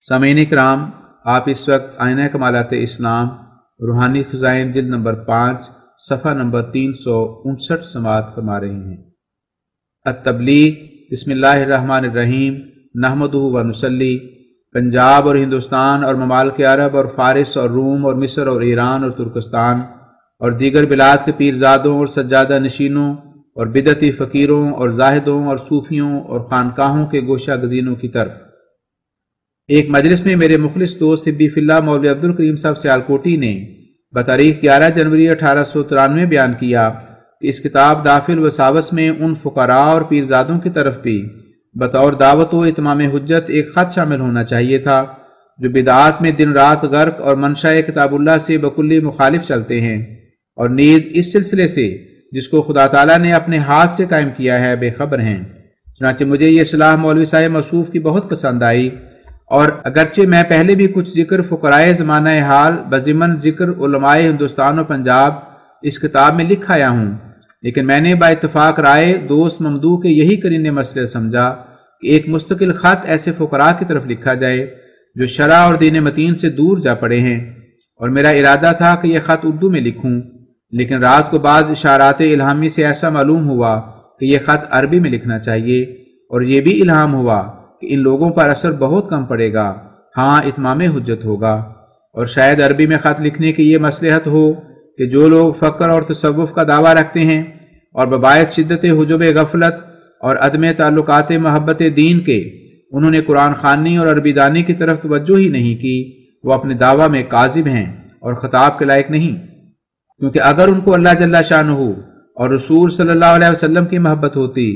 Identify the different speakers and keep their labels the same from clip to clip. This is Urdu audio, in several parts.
Speaker 1: سامعین کرام، آپ اس وقت آئینہ کمالات اسلام روحانی خزائن جلد نمبر 5 صفحہ نمبر 359 سماعت فرما رہے ہیں۔ التبلیغ بسم اللہ الرحمن الرحیم نحمدہ و نصلی۔ پنجاب اور ہندوستان اور ممالک عرب اور فارس اور روم اور مصر اور ایران اور ترکستان اور دیگر بلاد کے پیرزادوں اور سجادہ نشینوں اور بدعتی فقیروں اور زاہدوں اور صوفیوں اور خانقاہوں کے گوشہ گزینوں کی طرف۔ ایک مجلس میں میرے مخلص دوست حبی فی اللہ مولوی عبدالکریم صاحب سیالکوٹی نے بتاریخ 11 جنوری 1893 بیان کیا کہ اس کتاب دافل و ساوس میں ان فقراء اور پیرزادوں کی طرف بھی بطور دعوت و اتمام حجت ایک خط شامل ہونا چاہیے تھا جو بدعات میں دن رات غرق اور منشاء کتاب اللہ سے بکلی مخالف چلتے ہیں، اور نیز اس سلسلے سے جس کو خدا تعالیٰ نے اپنے ہاتھ سے قائم کیا ہے بے خبر ہیں۔ چنانچہ مجھے یہ اصلاح مولوی صاحب موصوف کی بہت پسند آئی، اور اگرچہ میں پہلے بھی کچھ ذکر فقرائے زمانہ حال بضمن ذکر علماء ہندوستان و پنجاب اس کتاب میں لکھ آیا ہوں، لیکن میں نے با اتفاق رائے دوست ممدوح کے یہی قرین مسئلہ سمجھا کہ ایک مستقل خط ایسے فقراء کی طرف لکھا جائے جو شرع اور دین متین سے دور جا پڑے ہیں، اور میرا ارادہ تھا کہ یہ خط اردو میں لکھوں، لیکن رات کو بعض اشارات الہامی سے ایسا معلوم ہوا کہ یہ خط عربی میں لکھنا چاہیے، اور یہ بھی الہام ہوا کہ ان لوگوں پر اثر بہت کم پڑے گا، ہاں اتمام حجت ہوگا، اور شاید عربی میں خط لکھنے کی یہ مصلحت ہو کہ جو لوگ فقر اور تصوف کا دعویٰ رکھتے ہیں اور بباعث شدت حجب غفلت اور عدم تعلقات محبت دین کے انہوں نے قرآن خوانی اور عربی دانی کی طرف توجہ ہی نہیں کی، وہ اپنے دعویٰ میں کاذب ہیں اور خطاب کے لائق نہیں، کیونکہ اگر ان کو اللہ جل شانہ اور رسول صلی اللہ علیہ وسلم کی محبت ہوتی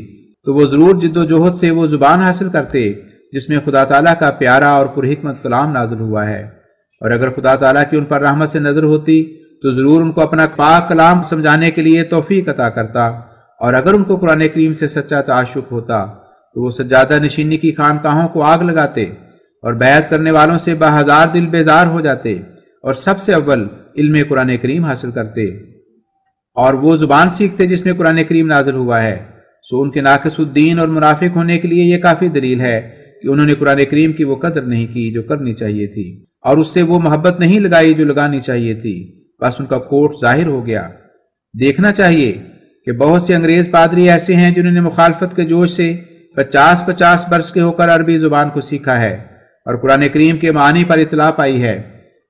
Speaker 1: تو وہ ضرور جد و جہد سے وہ زبان حاصل کرتے جس میں خدا تعالیٰ کا پیارا اور پرحکمت کلام نازل ہوا ہے، اور اگر خدا تعالیٰ کی ان پر رحمت سے نظر ہوتی تو ضرور ان کو اپنا پاک کلام سمجھانے کے لیے توفیق عطا کرتا، اور اگر ان کو قرآن کریم سے سچا تعشق ہوتا تو وہ سجادہ نشینی کی خانقاہوں کو آگ لگاتے اور بیعت کرنے والوں سے بہزار دل بیزار ہو جاتے، اور سب سے اول علم قرآن کریم حاصل کرتے اور وہ زبان سیکھتے جس میں قرآن کریم نازل ہوا ہے۔ سو ان کے ناقص الدین اور منافق ہونے کے لیے یہ کافی دلیل ہے کہ انہوں نے قرآن کریم کی وہ قدر نہیں کی جو کرنی چاہیے تھی، اور اس سے وہ محبت نہیں لگائی جو لگانی چاہیے تھی، بس ان کا کوٹ ظاہر ہو گیا۔ دیکھنا چاہیے کہ بہت سے انگریز پادری ایسے ہیں جنہوں نے مخالفت کے جوش سے 50 برس کے ہو کر عربی زبان کو سیکھا ہے اور قرآن کریم کے معنی پر اطلاع پائی ہے۔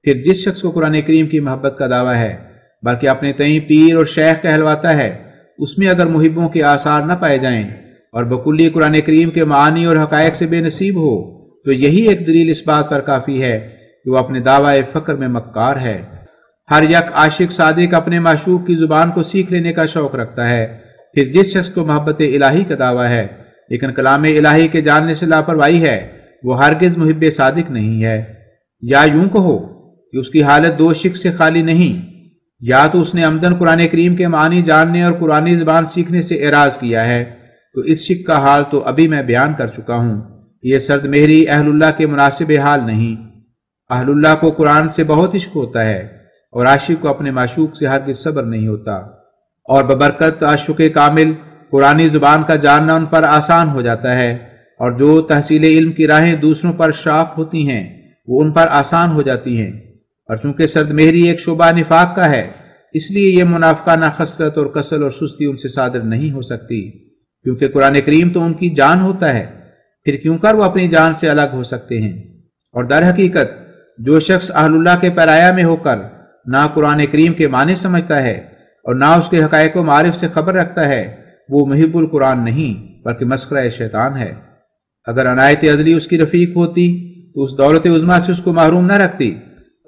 Speaker 1: پھر جس شخص کو قرآن کریم کی محبت کا دعویٰ ہے بلکہ اپنے تئیں پیر اور شیخ کہلواتا ہے، اس میں اگر محبوں کے آثار نہ پائے جائیں اور بکلی قرآن کریم کے معانی اور حقائق سے بے نصیب ہو تو یہی ایک دلیل اس بات پر کافی ہے کہ وہ اپنے دعویٰ فقر میں مکار ہے۔ ہر یک عاشق صادق اپنے معشوق کی زبان کو سیکھ لینے کا شوق رکھتا ہے، پھر جس شخص کو محبت الہی کا دعویٰ ہے لیکن کلام الہی کے جاننے سے لاپرواہی ہے وہ ہرگز محب صادق نہیں ہے، یا یوں کہو کہ اس کی حالت دو شک سے خالی نہیں، یا تو اس نے عمدن قرآن کریم کے معنی جاننے اور قرآنی زبان سیکھنے سے اعراض کیا ہے، تو اس شک کا حال تو ابھی میں بیان کر چکا ہوں، یہ سرد مہری اہل اللہ کے مناسب حال نہیں۔ اہل اللہ کو قرآن سے بہت عشق ہوتا ہے اور عاشق کو اپنے معشوق سے ہرگز صبر نہیں ہوتا، اور ببرکت عاشق کامل قرآنی زبان کا جاننا ان پر آسان ہو جاتا ہے، اور جو تحصیل علم کی راہیں دوسروں پر شاق ہوتی ہیں وہ ان پر آسان ہو جاتی ہیں، اور چونکہ سرد مہری ایک شعبہ نفاق کا ہے اس لیے یہ منافقانہ خصلت اور کسل اور سستی ان سے صادر نہیں ہو سکتی، کیونکہ قرآن کریم تو ان کی جان ہوتا ہے، پھر کیوں کر وہ اپنی جان سے الگ ہو سکتے ہیں؟ اور در حقیقت جو شخص اہل اللہ کے پیرایا میں ہو کر نہ قرآن کریم کے معنی سمجھتا ہے اور نہ اس کے حقائق و معارف سے خبر رکھتا ہے وہ محب القرآن نہیں بلکہ مسخرہ شیطان ہے۔ اگر عنایت عدلی اس کی رفیق ہوتی تو اس دولت عظمیٰ سے اس کو محروم نہ رکھتی،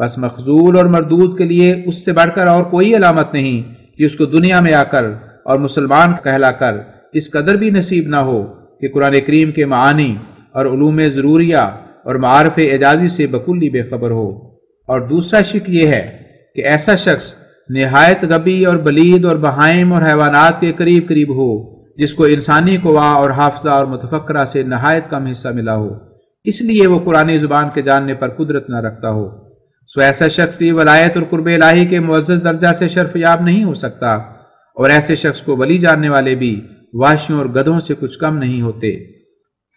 Speaker 1: بس مخذول اور مردود کے لیے اس سے بڑھ کر اور کوئی علامت نہیں کہ اس کو دنیا میں آ کر اور مسلمان کہلا کر اس قدر بھی نصیب نہ ہو کہ قرآن کریم کے معانی اور علوم ضروریہ اور معارف اعجازی سے بکلی بے خبر ہو۔ اور دوسرا شک یہ ہے کہ ایسا شخص نہایت غبی اور بلید اور بہائم اور حیوانات کے قریب قریب ہو جس کو انسانی قوا اور حافظہ اور متفکرہ سے نہایت کم حصہ ملا ہو، اس لیے وہ قرآنی زبان کے جاننے پر قدرت نہ رکھتا ہو، سو ایسا شخص بھی ولایت اور قرب الہی کے معزز درجہ سے شرف یاب نہیں ہو سکتا، اور ایسے شخص کو ولی جاننے والے بھی وحشیوں اور گدھوں سے کچھ کم نہیں ہوتے،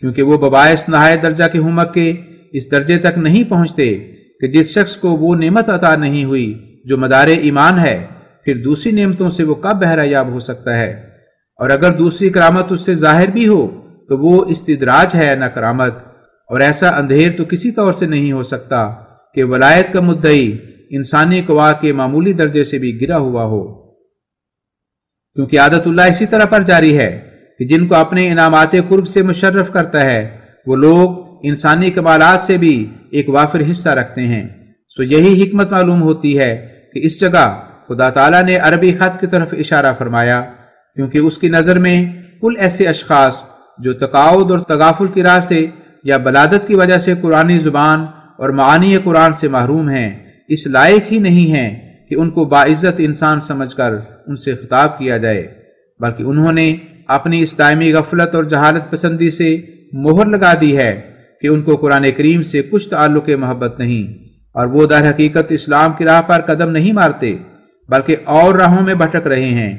Speaker 1: کیونکہ وہ بباعث نہایت درجہ کے ہمک کے اس درجے تک نہیں پہنچتے کہ جس شخص کو وہ نعمت عطا نہیں ہوئی جو مدار ایمان ہے، پھر دوسری نعمتوں سے وہ کب بہرہ یاب ہو سکتا ہے؟ اور اگر دوسری کرامت اس سے ظاہر بھی ہو تو وہ استدراج ہے نہ کرامت، اور ایسا اندھیر تو کسی طور سے نہیں ہو سکتا کہ ولایت کا مدعی انسانی قوا کے معمولی درجے سے بھی گرا ہوا ہو، کیونکہ عادت اللہ اسی طرح پر جاری ہے کہ جن کو اپنے انعامات قرب سے مشرف کرتا ہے وہ لوگ انسانی کمالات سے بھی ایک وافر حصہ رکھتے ہیں۔ سو یہی حکمت معلوم ہوتی ہے کہ اس جگہ خدا تعالیٰ نے عربی خط کی طرف اشارہ فرمایا، کیونکہ اس کی نظر میں کل ایسے اشخاص جو تقاعد اور تغافل کی راہ سے یا بلادت کی وجہ سے قرآنی زبان اور معانی قرآن سے محروم ہیں، اس لائق ہی نہیں ہیں کہ ان کو باعزت انسان سمجھ کر ان سے خطاب کیا جائے، بلکہ انہوں نے اپنی اس دائمی غفلت اور جہالت پسندی سے مہر لگا دی ہے کہ ان کو قرآن کریم سے کچھ تعلق محبت نہیں، اور وہ در حقیقت اسلام کی راہ پر قدم نہیں مارتے بلکہ اور راہوں میں بھٹک رہے ہیں،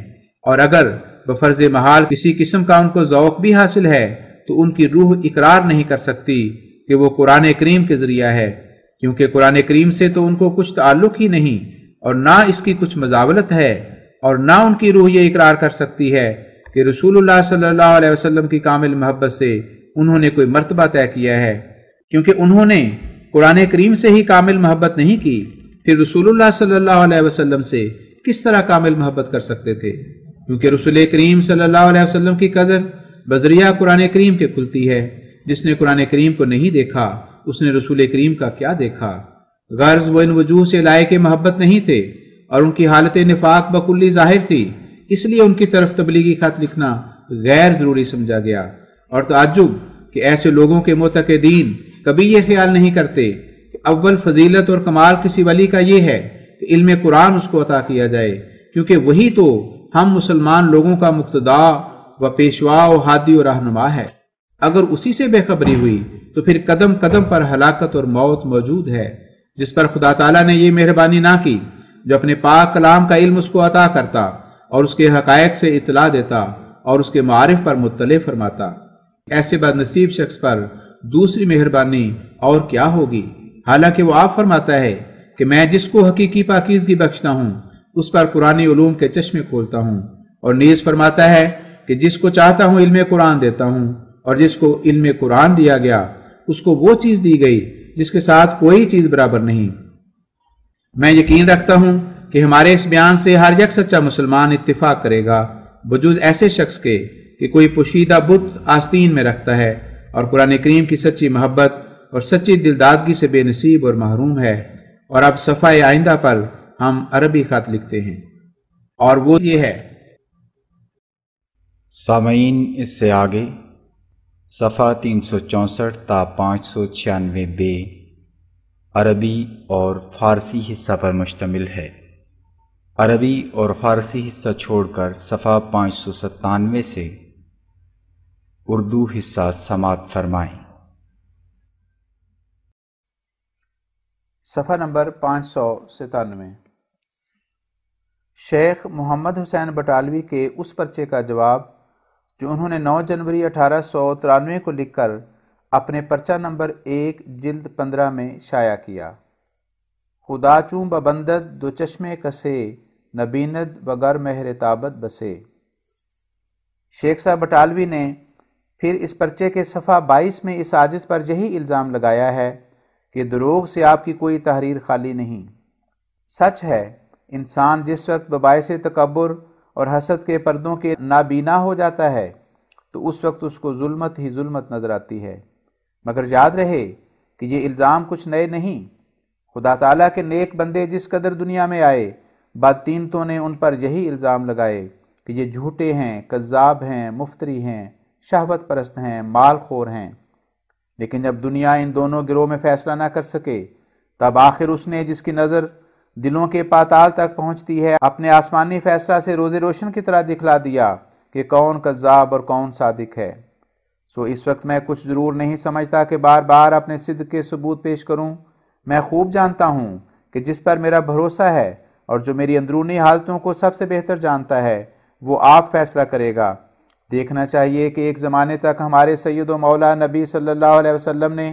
Speaker 1: اور اگر بفرض محال کسی قسم کا ان کو ذوق بھی حاصل ہے تو ان کی روح اقرار نہیں کر سکتی کہ وہ قرآن کریم کے ذریعہ ہے، کیونکہ قرآن کریم سے تو ان کو کچھ تعلق ہی نہیں اور نہ اس کی کچھ مزاولت ہے، اور نہ ان کی روح یہ اقرار کر سکتی ہے کہ رسول اللہ صلی اللہ علیہ وسلم کی کامل محبت سے انہوں نے کوئی مرتبہ طے کیا ہے، کیونکہ انہوں نے قرآن کریم سے ہی کامل محبت نہیں کی، پھر رسول اللہ صلی اللہ علیہ وسلم سے کس طرح کامل محبت کر سکتے تھے؟ کیونکہ رسول کریم صلی اللہ علیہ وسلم کی قدر بذریعہ قرآن کریم کے کھلتی ہے۔ جس نے قرآن کریم کو نہیں دیکھا اس نے رسول کریم کا کیا دیکھا؟ غرض وہ ان وجوہ سے لائق محبت نہیں تھے، اور ان کی حالت نفاق بکلی ظاہر تھی، اس لیے ان کی طرف تبلیغی خط لکھنا غیر ضروری سمجھا گیا۔ اور تعجب کہ ایسے لوگوں کے معتقدین کبھی یہ خیال نہیں کرتے کہ اول فضیلت اور کمال کسی ولی کا یہ ہے کہ علم قرآن اس کو عطا کیا جائے، کیونکہ وہی تو ہم مسلمان لوگوں کا مقتدا و پیشوا و ہادی و رہنما ہے۔ اگر اسی سے بے خبری ہوئی تو پھر قدم قدم پر ہلاکت اور موت موجود ہے، جس پر خدا تعالیٰ نے یہ مہربانی نہ کی جو اپنے پاک کلام کا علم اس کو عطا کرتا اور اس کے حقائق سے اطلاع دیتا اور اس کے معارف پر مطلع فرماتا۔ ایسے بد نصیب شخص پر دوسری مہربانی اور کیا ہوگی؟ حالانکہ وہ آپ فرماتا ہے کہ میں جس کو حقیقی پاکیزگی بخشتا ہوں اس پر قرآنی علوم کے چشمے کھولتا ہوں، اور نیز فرماتا ہے کہ جس کو چاہتا ہوں علم قرآن دیتا ہوں، اور جس کو علم قرآن دیا گیا اس کو وہ چیز دی گئی جس کے ساتھ کوئی چیز برابر نہیں۔ میں یقین رکھتا ہوں کہ ہمارے اس بیان سے ہر یک سچا مسلمان اتفاق کرے گا بجوز ایسے شخص کے کہ کوئی پوشیدہ بت آستین میں رکھتا ہے اور قرآن کریم کی سچی محبت اور سچی دلدادگی سے بے نصیب اور محروم ہے۔ اور اب صفحہ آئندہ پر ہم عربی خط لکھتے ہیں، اور وہ یہ ہے۔
Speaker 2: سامعین، اس سے آگے صفحہ 364 تا 596 بے عربی اور فارسی حصہ پر مشتمل ہے۔ عربی اور فارسی حصہ چھوڑ کر صفحہ 597 سے اردو حصہ سماعت فرمائیں۔
Speaker 1: صفحہ نمبر 597۔ شیخ محمد حسین بٹالوی کے اس پرچے کا جواب جو انہوں نے 9 جنوری 1893 کو لکھ کر اپنے پرچہ نمبر 1 جلد 15 میں شائع کیا۔ خدا چوں ببندد دو چشمے کسے، نبیند وگر مہر تابت بسے۔ شیخ صاحب بٹالوی نے پھر اس پرچے کے صفحہ 22 میں اس عاجز پر یہی الزام لگایا ہے کہ دروغ سے آپ کی کوئی تحریر خالی نہیں۔ سچ ہے، انسان جس وقت بباعث تکبر اور حسد کے پردوں کے نابینا ہو جاتا ہے تو اس وقت اس کو ظلمت ہی ظلمت نظر آتی ہے، مگر یاد رہے کہ یہ الزام کچھ نئے نہیں۔ خدا تعالیٰ کے نیک بندے جس قدر دنیا میں آئے، بدتینتوں نے ان پر یہی الزام لگائے کہ یہ جھوٹے ہیں، کذاب ہیں، مفتری ہیں، شہوت پرست ہیں، مال خور ہیں۔ لیکن جب دنیا ان دونوں گروہ میں فیصلہ نہ کر سکے تب آخر اس نے جس کی نظر دلوں کے پاتال تک پہنچتی ہے اپنے آسمانی فیصلہ سے روز روشن کی طرح دکھلا دیا کہ کون کذاب اور کون صادق ہے۔ سو اس وقت میں کچھ ضرور نہیں سمجھتا کہ بار بار اپنے صدق کے ثبوت پیش کروں۔ میں خوب جانتا ہوں کہ جس پر میرا بھروسہ ہے اور جو میری اندرونی حالتوں کو سب سے بہتر جانتا ہے وہ آپ فیصلہ کرے گا۔ دیکھنا چاہیے کہ ایک زمانے تک ہمارے سید و مولا نبی صلی اللہ علیہ وسلم نے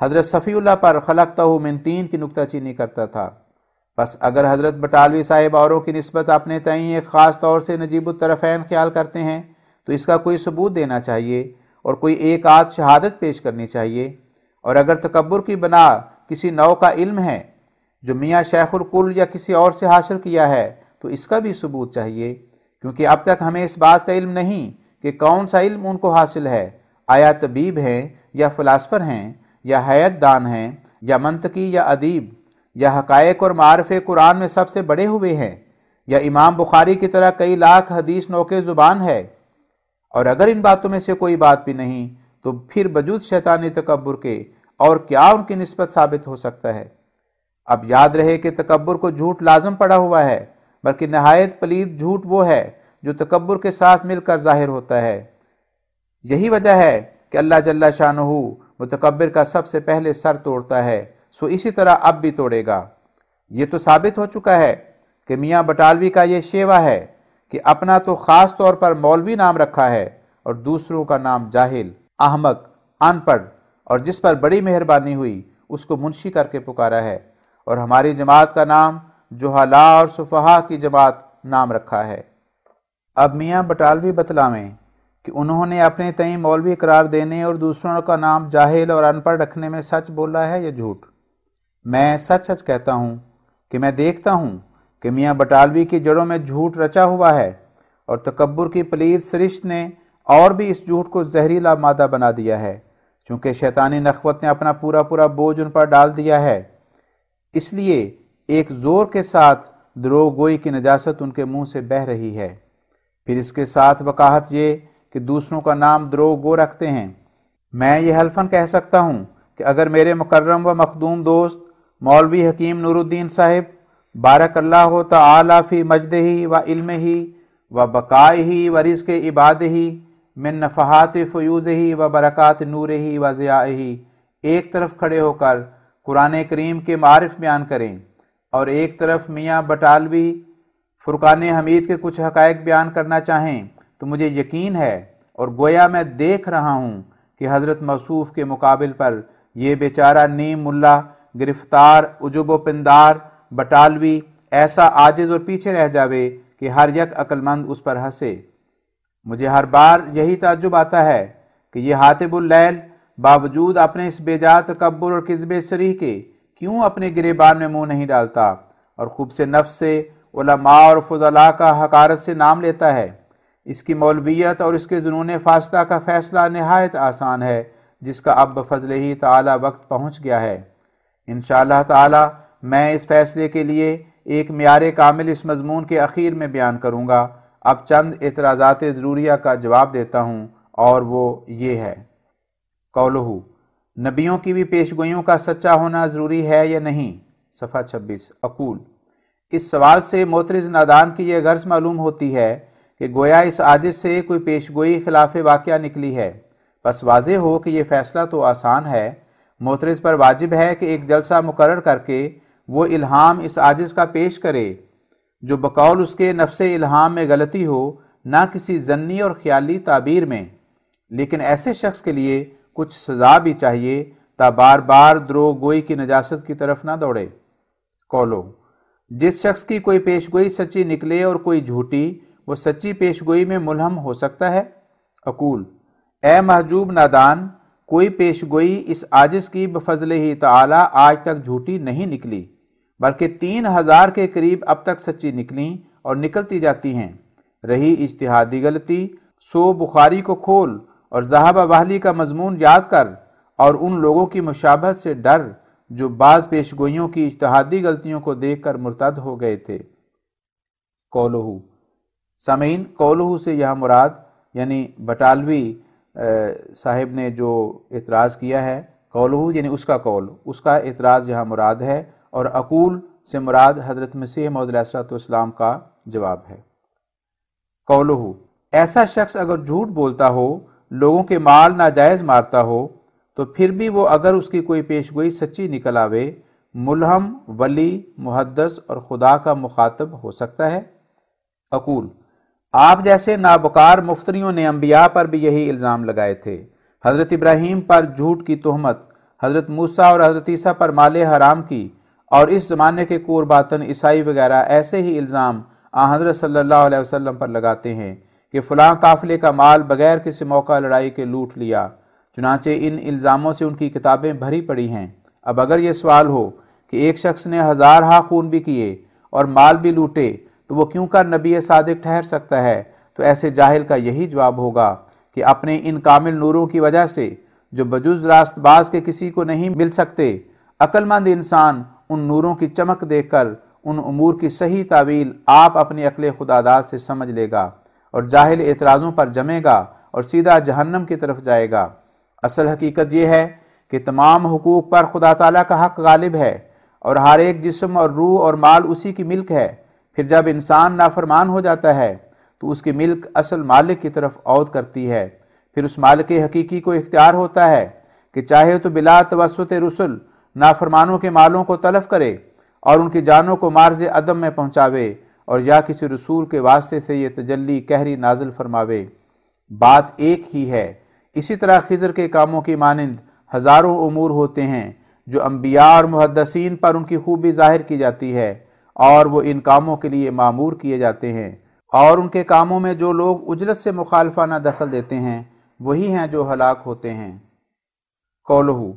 Speaker 1: حضرت صفی اللہ پر خلقتہ من طین کی نکتہ چینی کرتا تھا۔ بس اگر حضرت بٹالوی صاحب اوروں کی نسبت اپنے تئیں ایک خاص طور سے نجیب الطرفین خیال کرتے ہیں تو اس کا کوئی ثبوت دینا چاہیے اور کوئی ایک آدھ شہادت پیش کرنی چاہیے، اور اگر تکبر کی بنا کسی نوع کا علم ہے جو میاں شیخ الکل یا کسی اور سے حاصل کیا ہے تو اس کا بھی ثبوت چاہیے، کیونکہ اب تک ہمیں اس بات کا علم نہیں کہ کون سا علم ان کو حاصل ہے، آیا طبیب ہیں یا فلاسفر ہیں یا حیات دان ہیں یا منطقی یا ادیب یا حقائق اور معارف قرآن میں سب سے بڑے ہوئے ہیں یا امام بخاری کی طرح کئی لاکھ حدیث نوکے زبان ہے، اور اگر ان باتوں میں سے کوئی بات بھی نہیں تو پھر بجود شیطانی تکبر کے اور کیا ان کی نسبت ثابت ہو سکتا ہے۔ اب یاد رہے کہ تکبر کو جھوٹ لازم پڑا ہوا ہے، بلکہ نہایت پلید جھوٹ وہ ہے جو تکبر کے ساتھ مل کر ظاہر ہوتا ہے۔ یہی وجہ ہے کہ اللہ جل شانہ متکبر کا سب سے پہلے سر توڑتا ہے، سو اسی طرح اب بھی توڑے گا۔ یہ تو ثابت ہو چکا ہے کہ میاں بٹالوی کا یہ شیوہ ہے کہ اپنا تو خاص طور پر مولوی نام رکھا ہے اور دوسروں کا نام جاہل، احمق، ان پڑھ اور جس پر بڑی مہربانی ہوئی اس کو منشی کر کے پکارا ہے، اور ہماری جماعت کا نام جہلاء اور سفہاء کی جماعت نام رکھا ہے۔ اب میاں بٹالوی بتلاویں کہ انہوں نے اپنے تئیں مولوی قرار دینے اور دوسروں کا نام جاہل اور ان پڑھ رکھنے میں سچ بولا ہے یا جھوٹ؟ میں سچ سچ کہتا ہوں کہ میں دیکھتا ہوں کہ میاں بٹالوی کی جڑوں میں جھوٹ رچا ہوا ہے، اور تکبر کی پلید سرشت نے اور بھی اس جھوٹ کو زہریلا مادہ بنا دیا ہے، چونکہ شیطانی نخوت نے اپنا پورا بوجھ ان پر ڈال دیا ہے۔ اس لیے ایک زور کے ساتھ دروغ گوئی کی نجاست ان کے منہ سے بہہ رہی ہے، پھر اس کے ساتھ وقاحت یہ کہ دوسروں کا نام دروغ گو رکھتے ہیں۔ میں یہ حلفاً کہہ سکتا ہوں کہ اگر میرے مکرم و مخدوم دوست مولوی حکیم نور الدین صاحب بارک اللہ تعالی فی مجدہ و علمہ و بقائہ و رزق عبادہ من نفحات فیوزہ و برکات نورہ و ضیائہ ایک طرف کھڑے ہو کر قرآن کریم کے معارف بیان کریں اور ایک طرف میاں بٹالوی فرقان حمید کے کچھ حقائق بیان کرنا چاہیں، تو مجھے یقین ہے اور گویا میں دیکھ رہا ہوں کہ حضرت موصوف کے مقابل پر یہ بیچارہ نیم ملا گرفتار عجب و پندار بٹالوی ایسا عاجز اور پیچھے رہ جاوے کہ ہر یک عقل مند اس پر ہنسے۔ مجھے ہر بار یہی تعجب آتا ہے کہ یہ حاطب اللیل باوجود اپنے اس بے جا تکبر اور کذب صریح کے کیوں اپنے گریبان میں منہ نہیں ڈالتا اور خوب سے نفس سے علماء اور فضلاء کا حقارت سے نام لیتا ہے۔ اس کی مولویت اور اس کے جنون فاسدہ کا فیصلہ نہایت آسان ہے، جس کا اب بفضل ہی تعالی وقت پہنچ گیا ہے۔ انشاءاللہ تعالی میں اس فیصلے کے لیے ایک معیار کامل اس مضمون کے اخیر میں بیان کروں گا۔ اب چند اعتراضات ضروریہ کا جواب دیتا ہوں، اور وہ یہ ہے: قولہ نبیوں کی بھی پیشگوئیوں کا سچا ہونا ضروری ہے یا نہیں؟ صفحہ 26۔ اقول اس سوال سے معترض نادان کی یہ غرض معلوم ہوتی ہے کہ گویا اس عاجز سے کوئی پیشگوئی خلاف واقعہ نکلی ہے، بس واضح ہو کہ یہ فیصلہ تو آسان ہے۔ معترض پر واجب ہے کہ ایک جلسہ مقرر کر کے وہ الہام اس عاجز کا پیش کرے جو بقول اس کے نفس الہام میں غلطی ہو، نہ کسی ضنی اور خیالی تعبیر میں، لیکن ایسے شخص کے لیے کچھ سزا بھی چاہیے تا بار بار دروغ گوئی کی نجاست کی طرف نہ دوڑے۔ قولو جس شخص کی کوئی پیشگوئی سچی نکلے اور کوئی جھوٹی، وہ سچی پیشگوئی میں ملہم ہو سکتا ہے؟ اقول اے محجوب نادان، کوئی پیشگوئی اس عاجز کی بفضل ہی تعالی آج تک جھوٹی نہیں نکلی، بلکہ 3000 کے قریب اب تک سچی نکلیں اور نکلتی جاتی ہیں۔ رہی اجتہادی غلطی، سو بخاری کو کھول اور ذہب وحلی کا مضمون یاد کر اور ان لوگوں کی مشابہت سے ڈر جو بعض پیشگوئیوں کی اجتہادی غلطیوں کو دیکھ کر مرتد ہو گئے تھے۔ قولہ سامعین، قولہ سے یہاں مراد یعنی بٹالوی صاحب نے جو اعتراض کیا ہے، قولہ یعنی اس کا قول، اس کا اعتراض یہاں مراد ہے، اور اقول سے مراد حضرت مسیح موعود علیہ الصلوۃ والسلام کا جواب ہے۔ قولہ ایسا شخص اگر جھوٹ بولتا ہو، لوگوں کے مال ناجائز مارتا ہو، تو پھر بھی وہ اگر اس کی کوئی پیشگوئی سچی نکل آوے، ملہم، ولی، محدث اور خدا کا مخاطب ہو سکتا ہے؟ اقول آپ جیسے نابکار مفتریوں نے انبیاء پر بھی یہی الزام لگائے تھے۔ حضرت ابراہیم پر جھوٹ کی تہمت حضرت موسیٰ اور حضرت عیسیٰ پر مال حرام کی، اور اس زمانے کے قورباتن عیسائی وغیرہ ایسے ہی الزام حضرت صلی اللہ علیہ وسلم پر لگاتے ہیں کہ فلاں قافلے کا مال بغیر کسی موقع لڑائی کے لوٹ لیا۔ چنانچہ ان الزاموں سے ان کی کتابیں بھری پڑی ہیں۔ اب اگر یہ سوال ہو کہ ایک شخص نے ہزارہا خون بھی کیے اور مال بھی لوٹے تو وہ کیوں کر نبی صادق ٹھہر سکتا ہے، تو ایسے جاہل کا یہی جواب ہوگا کہ اپنے ان کامل نوروں کی وجہ سے جو بجز راست باز کے کسی کو نہیں مل سکتے، عقل مند انسان ان نوروں کی چمک دیکھ کر ان امور کی صحیح تعویل آپ اپنی عقل خداداد سے سمجھ لے گا، اور جاہل اعتراضوں پر جمے گا اور سیدھا جہنم کی طرف جائے گا۔ اصل حقیقت یہ ہے کہ تمام حقوق پر خدا تعالیٰ کا حق غالب ہے، اور ہر ایک جسم اور روح اور مال اسی کی ملک ہے۔ پھر جب انسان نافرمان ہو جاتا ہے تو اس کی ملک اصل مالک کی طرف عود کرتی ہے۔ پھر اس مالک حقیقی کو اختیار ہوتا ہے کہ چاہے تو بلا توسط رسل نافرمانوں کے مالوں کو تلف کرے اور ان کی جانوں کو مارز عدم میں پہنچاوے، اور یا کسی رسول کے واسطے سے یہ تجلی قہری نازل فرماوے۔ بات ایک ہی ہے۔ اسی طرح خضر کے کاموں کی مانند ہزاروں امور ہوتے ہیں جو انبیاء اور محدثین پر ان کی خوبی ظاہر کی جاتی ہے، اور وہ ان کاموں کے لیے مامور کیے جاتے ہیں، اور ان کے کاموں میں جو لوگ اجلت سے مخالفانہ دخل دیتے ہیں وہی ہیں جو ہلاک ہوتے ہیں۔ قولہ،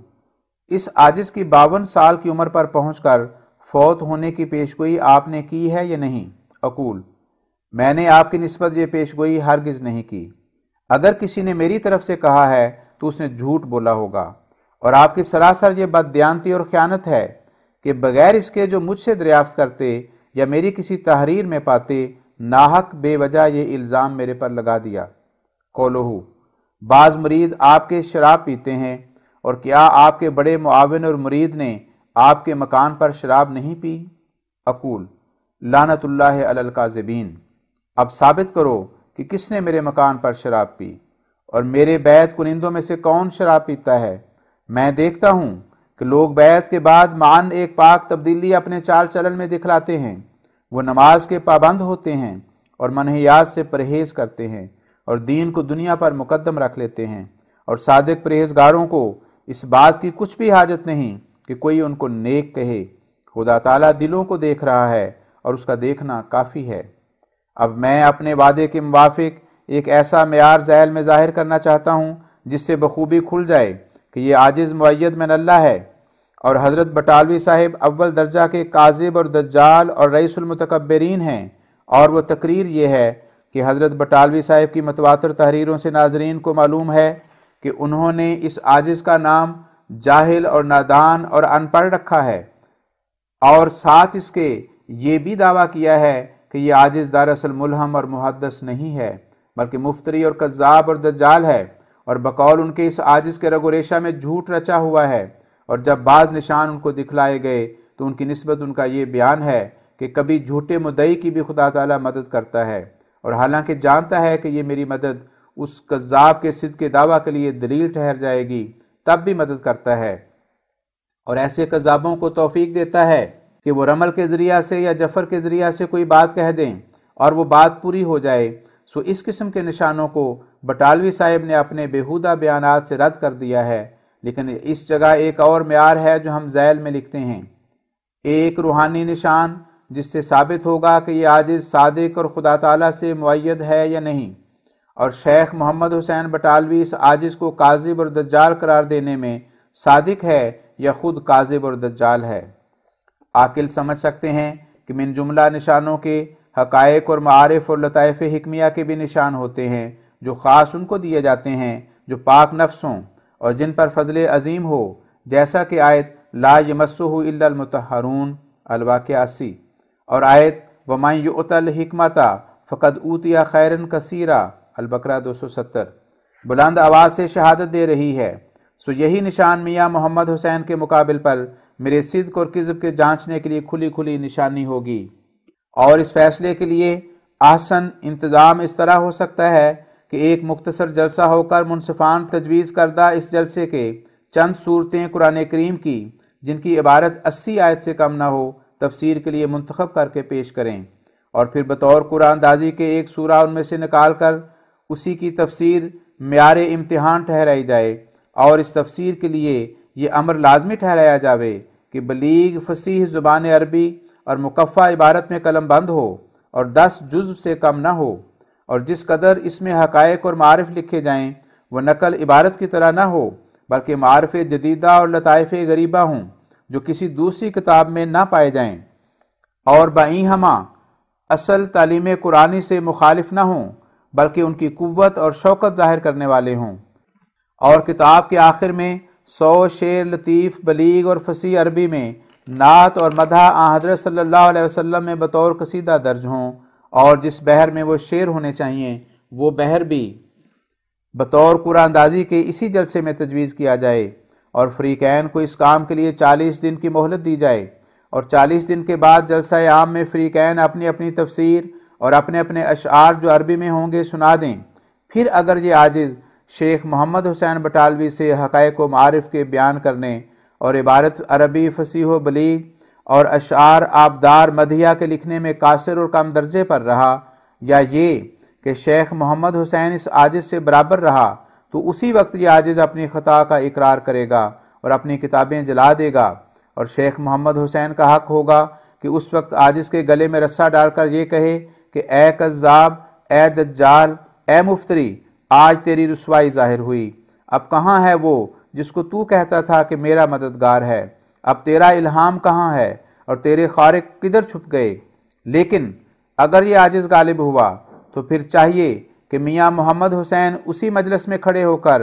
Speaker 1: اس عاجز کی 52 سال کی عمر پر پہنچ کر فوت ہونے کی پیشگوئی آپ نے کی ہے یا نہیں؟ اقول، میں نے آپ کی نسبت یہ پیشگوئی ہرگز نہیں کی۔ اگر کسی نے میری طرف سے کہا ہے تو اس نے جھوٹ بولا ہوگا، اور آپ کی سراسر یہ بددیانتی اور خیانت ہے کہ بغیر اس کے جو مجھ سے دریافت کرتے یا میری کسی تحریر میں پاتے، ناحق بے وجہ یہ الزام میرے پر لگا دیا۔ قولہ، بعض مرید آپ کے شراب پیتے ہیں، اور کیا آپ کے بڑے معاون اور مرید نے آپ کے مکان پر شراب نہیں پی؟ اقول، لعنت اللہ علی الکاذبین۔ اب ثابت کرو کہ کس نے میرے مکان پر شراب پی، اور میرے بیعت کنندوں میں سے کون شراب پیتا ہے؟ میں دیکھتا ہوں کہ لوگ بیعت کے بعد معاً ایک پاک تبدیلی اپنے چال چلن میں دکھلاتے ہیں۔ وہ نماز کے پابند ہوتے ہیں اور منہیات سے پرہیز کرتے ہیں، اور دین کو دنیا پر مقدم رکھ لیتے ہیں، اور صادق پرہیزگاروں کو اس بات کی کچھ بھی حاجت نہیں کہ کوئی ان کو نیک کہے۔ خدا تعالیٰ دلوں کو دیکھ رہا ہے، اور اس کا دیکھنا کافی ہے۔ اب میں اپنے وعدے کے موافق ایک ایسا معیار ذیل میں ظاہر کرنا چاہتا ہوں جس سے بخوبی کھل جائے کہ یہ عاجز معید من اللہ ہے، اور حضرت بٹالوی صاحب اول درجہ کے کاذب اور دجال اور رئیس المتکبرین ہیں۔ اور وہ تقریر یہ ہے کہ حضرت بٹالوی صاحب کی متواتر تحریروں سے ناظرین کو معلوم ہے کہ انہوں نے اس عاجز کا نام جاہل اور نادان اور ان پڑھ رکھا ہے، اور ساتھ اس کے یہ بھی دعویٰ کیا ہے کہ یہ عاجز دراصل ملہم اور محدث نہیں ہے بلکہ مفتری اور کذاب اور دجال ہے، اور بقول ان کے اس عاجز کے رگ و ریشہ میں جھوٹ رچا ہوا ہے۔ اور جب بعض نشان ان کو دکھلائے گئے تو ان کی نسبت ان کا یہ بیان ہے کہ کبھی جھوٹے مدعی کی بھی خدا تعالیٰ مدد کرتا ہے، اور حالانکہ جانتا ہے کہ یہ میری مدد اس کذاب کے صدق کے دعویٰ کے لیے دلیل ٹھہر جائے گی، تب بھی مدد کرتا ہے، اور ایسے کذابوں کو توفیق دیتا ہے کہ وہ رمل کے ذریعہ سے یا جفر کے ذریعہ سے کوئی بات کہہ دیں اور وہ بات پوری ہو جائے۔ سو اس قسم کے نشانوں کو بٹالوی صاحب نے اپنے بیہودہ بیانات سے رد کر دیا ہے، لیکن اس جگہ ایک اور معیار ہے جو ہم ذیل میں لکھتے ہیں۔ ایک روحانی نشان جس سے ثابت ہوگا کہ یہ عاجز صادق اور خدا تعالیٰ سے معید ہے یا نہیں، اور شیخ محمد حسین بٹالوی اس عاجز کو کاذب اور دجال قرار دینے میں صادق ہے یا خود کاذب اور دجال ہے۔ عاقل سمجھ سکتے ہیں کہ من جملہ نشانوں کے حقائق اور معارف اور لطائف حکمیہ کے بھی نشان ہوتے ہیں جو خاص ان کو دیے جاتے ہیں جو پاک نفس ہوں اور جن پر فضل عظیم ہو، جیسا کہ آیت لا یمسہ الا المطہرون الواقعہ 80، اور آیت ومن یؤت الحکمۃ فقد اوتی خیرا کثیرا البقرہ 270 بلند آواز سے شہادت دے رہی ہے۔ سو یہی نشان میاں محمد حسین کے مقابل پر میرے صدق اور کذب کے جانچنے کے لیے کھلی کھلی نشانی ہوگی، اور اس فیصلے کے لیے احسن انتظام اس طرح ہو سکتا ہے کہ ایک مختصر جلسہ ہو کر منصفان تجویز کردہ اس جلسے کے چند صورتیں قرآن کریم کی جن کی عبارت 80 آیت سے کم نہ ہو تفسیر کے لیے منتخب کر کے پیش کریں، اور پھر بطور قرآن دازی کے ایک سورہ ان میں سے نکال کر اسی کی تفسیر معیار امتحان ٹھہرائی جائے، اور اس تفسیر کے لیے یہ امر لازمی ٹھہرایا جاوے کہ بلیغ فصیح زبان عربی اور مکفہ عبارت میں قلم بند ہو اور 10 جزو سے کم نہ ہو، اور جس قدر اس میں حقائق اور معارف لکھے جائیں وہ نقل عبارت کی طرح نہ ہو بلکہ معارف جدیدہ اور لطائف غریبہ ہوں جو کسی دوسری کتاب میں نہ پائے جائیں، اور بائیں ہمہ اصل تعلیم قرآنی سے مخالف نہ ہوں بلکہ ان کی قوت اور شوکت ظاہر کرنے والے ہوں، اور کتاب کے آخر میں 100 شعر لطیف بلیغ اور فصیح عربی میں نعت اور مدح آن حضرت صلی اللہ علیہ وسلم میں بطور قصیدہ درج ہوں، اور جس بحر میں وہ شعر ہونے چاہیے وہ بحر بھی بطور قرآن اندازی کے اسی جلسے میں تجویز کیا جائے، اور فریقین کو اس کام کے لیے 40 دن کی مہلت دی جائے، اور 40 دن کے بعد جلسہ عام میں فریقین اپنی اپنی تفسیر اور اپنے اپنے اشعار جو عربی میں ہوں گے سنا دیں۔ پھر اگر یہ عاجز شیخ محمد حسین بٹالوی سے حقائق و معارف کے بیان کرنے اور عبارت عربی فصیح و بلیغ اور اشعار آبدار مدحیہ کے لکھنے میں قاصر اور کم درجے پر رہا، یا یہ کہ شیخ محمد حسین اس عاجز سے برابر رہا، تو اسی وقت یہ عاجز اپنی خطا کا اقرار کرے گا اور اپنی کتابیں جلا دے گا، اور شیخ محمد حسین کا حق ہوگا کہ اس وقت عاجز کے گلے میں رسہ ڈال کر یہ کہے کہ اے کذاب، اے دجال، اے مفتری، آج تیری رسوائی ظاہر ہوئی۔ اب کہاں ہے وہ جس کو تو کہتا تھا کہ میرا مددگار ہے؟ اب تیرا الہام کہاں ہے اور تیرے خارق کدھر چھپ گئے؟ لیکن اگر یہ عاجز غالب ہوا تو پھر چاہیے کہ میاں محمد حسین اسی مجلس میں کھڑے ہو کر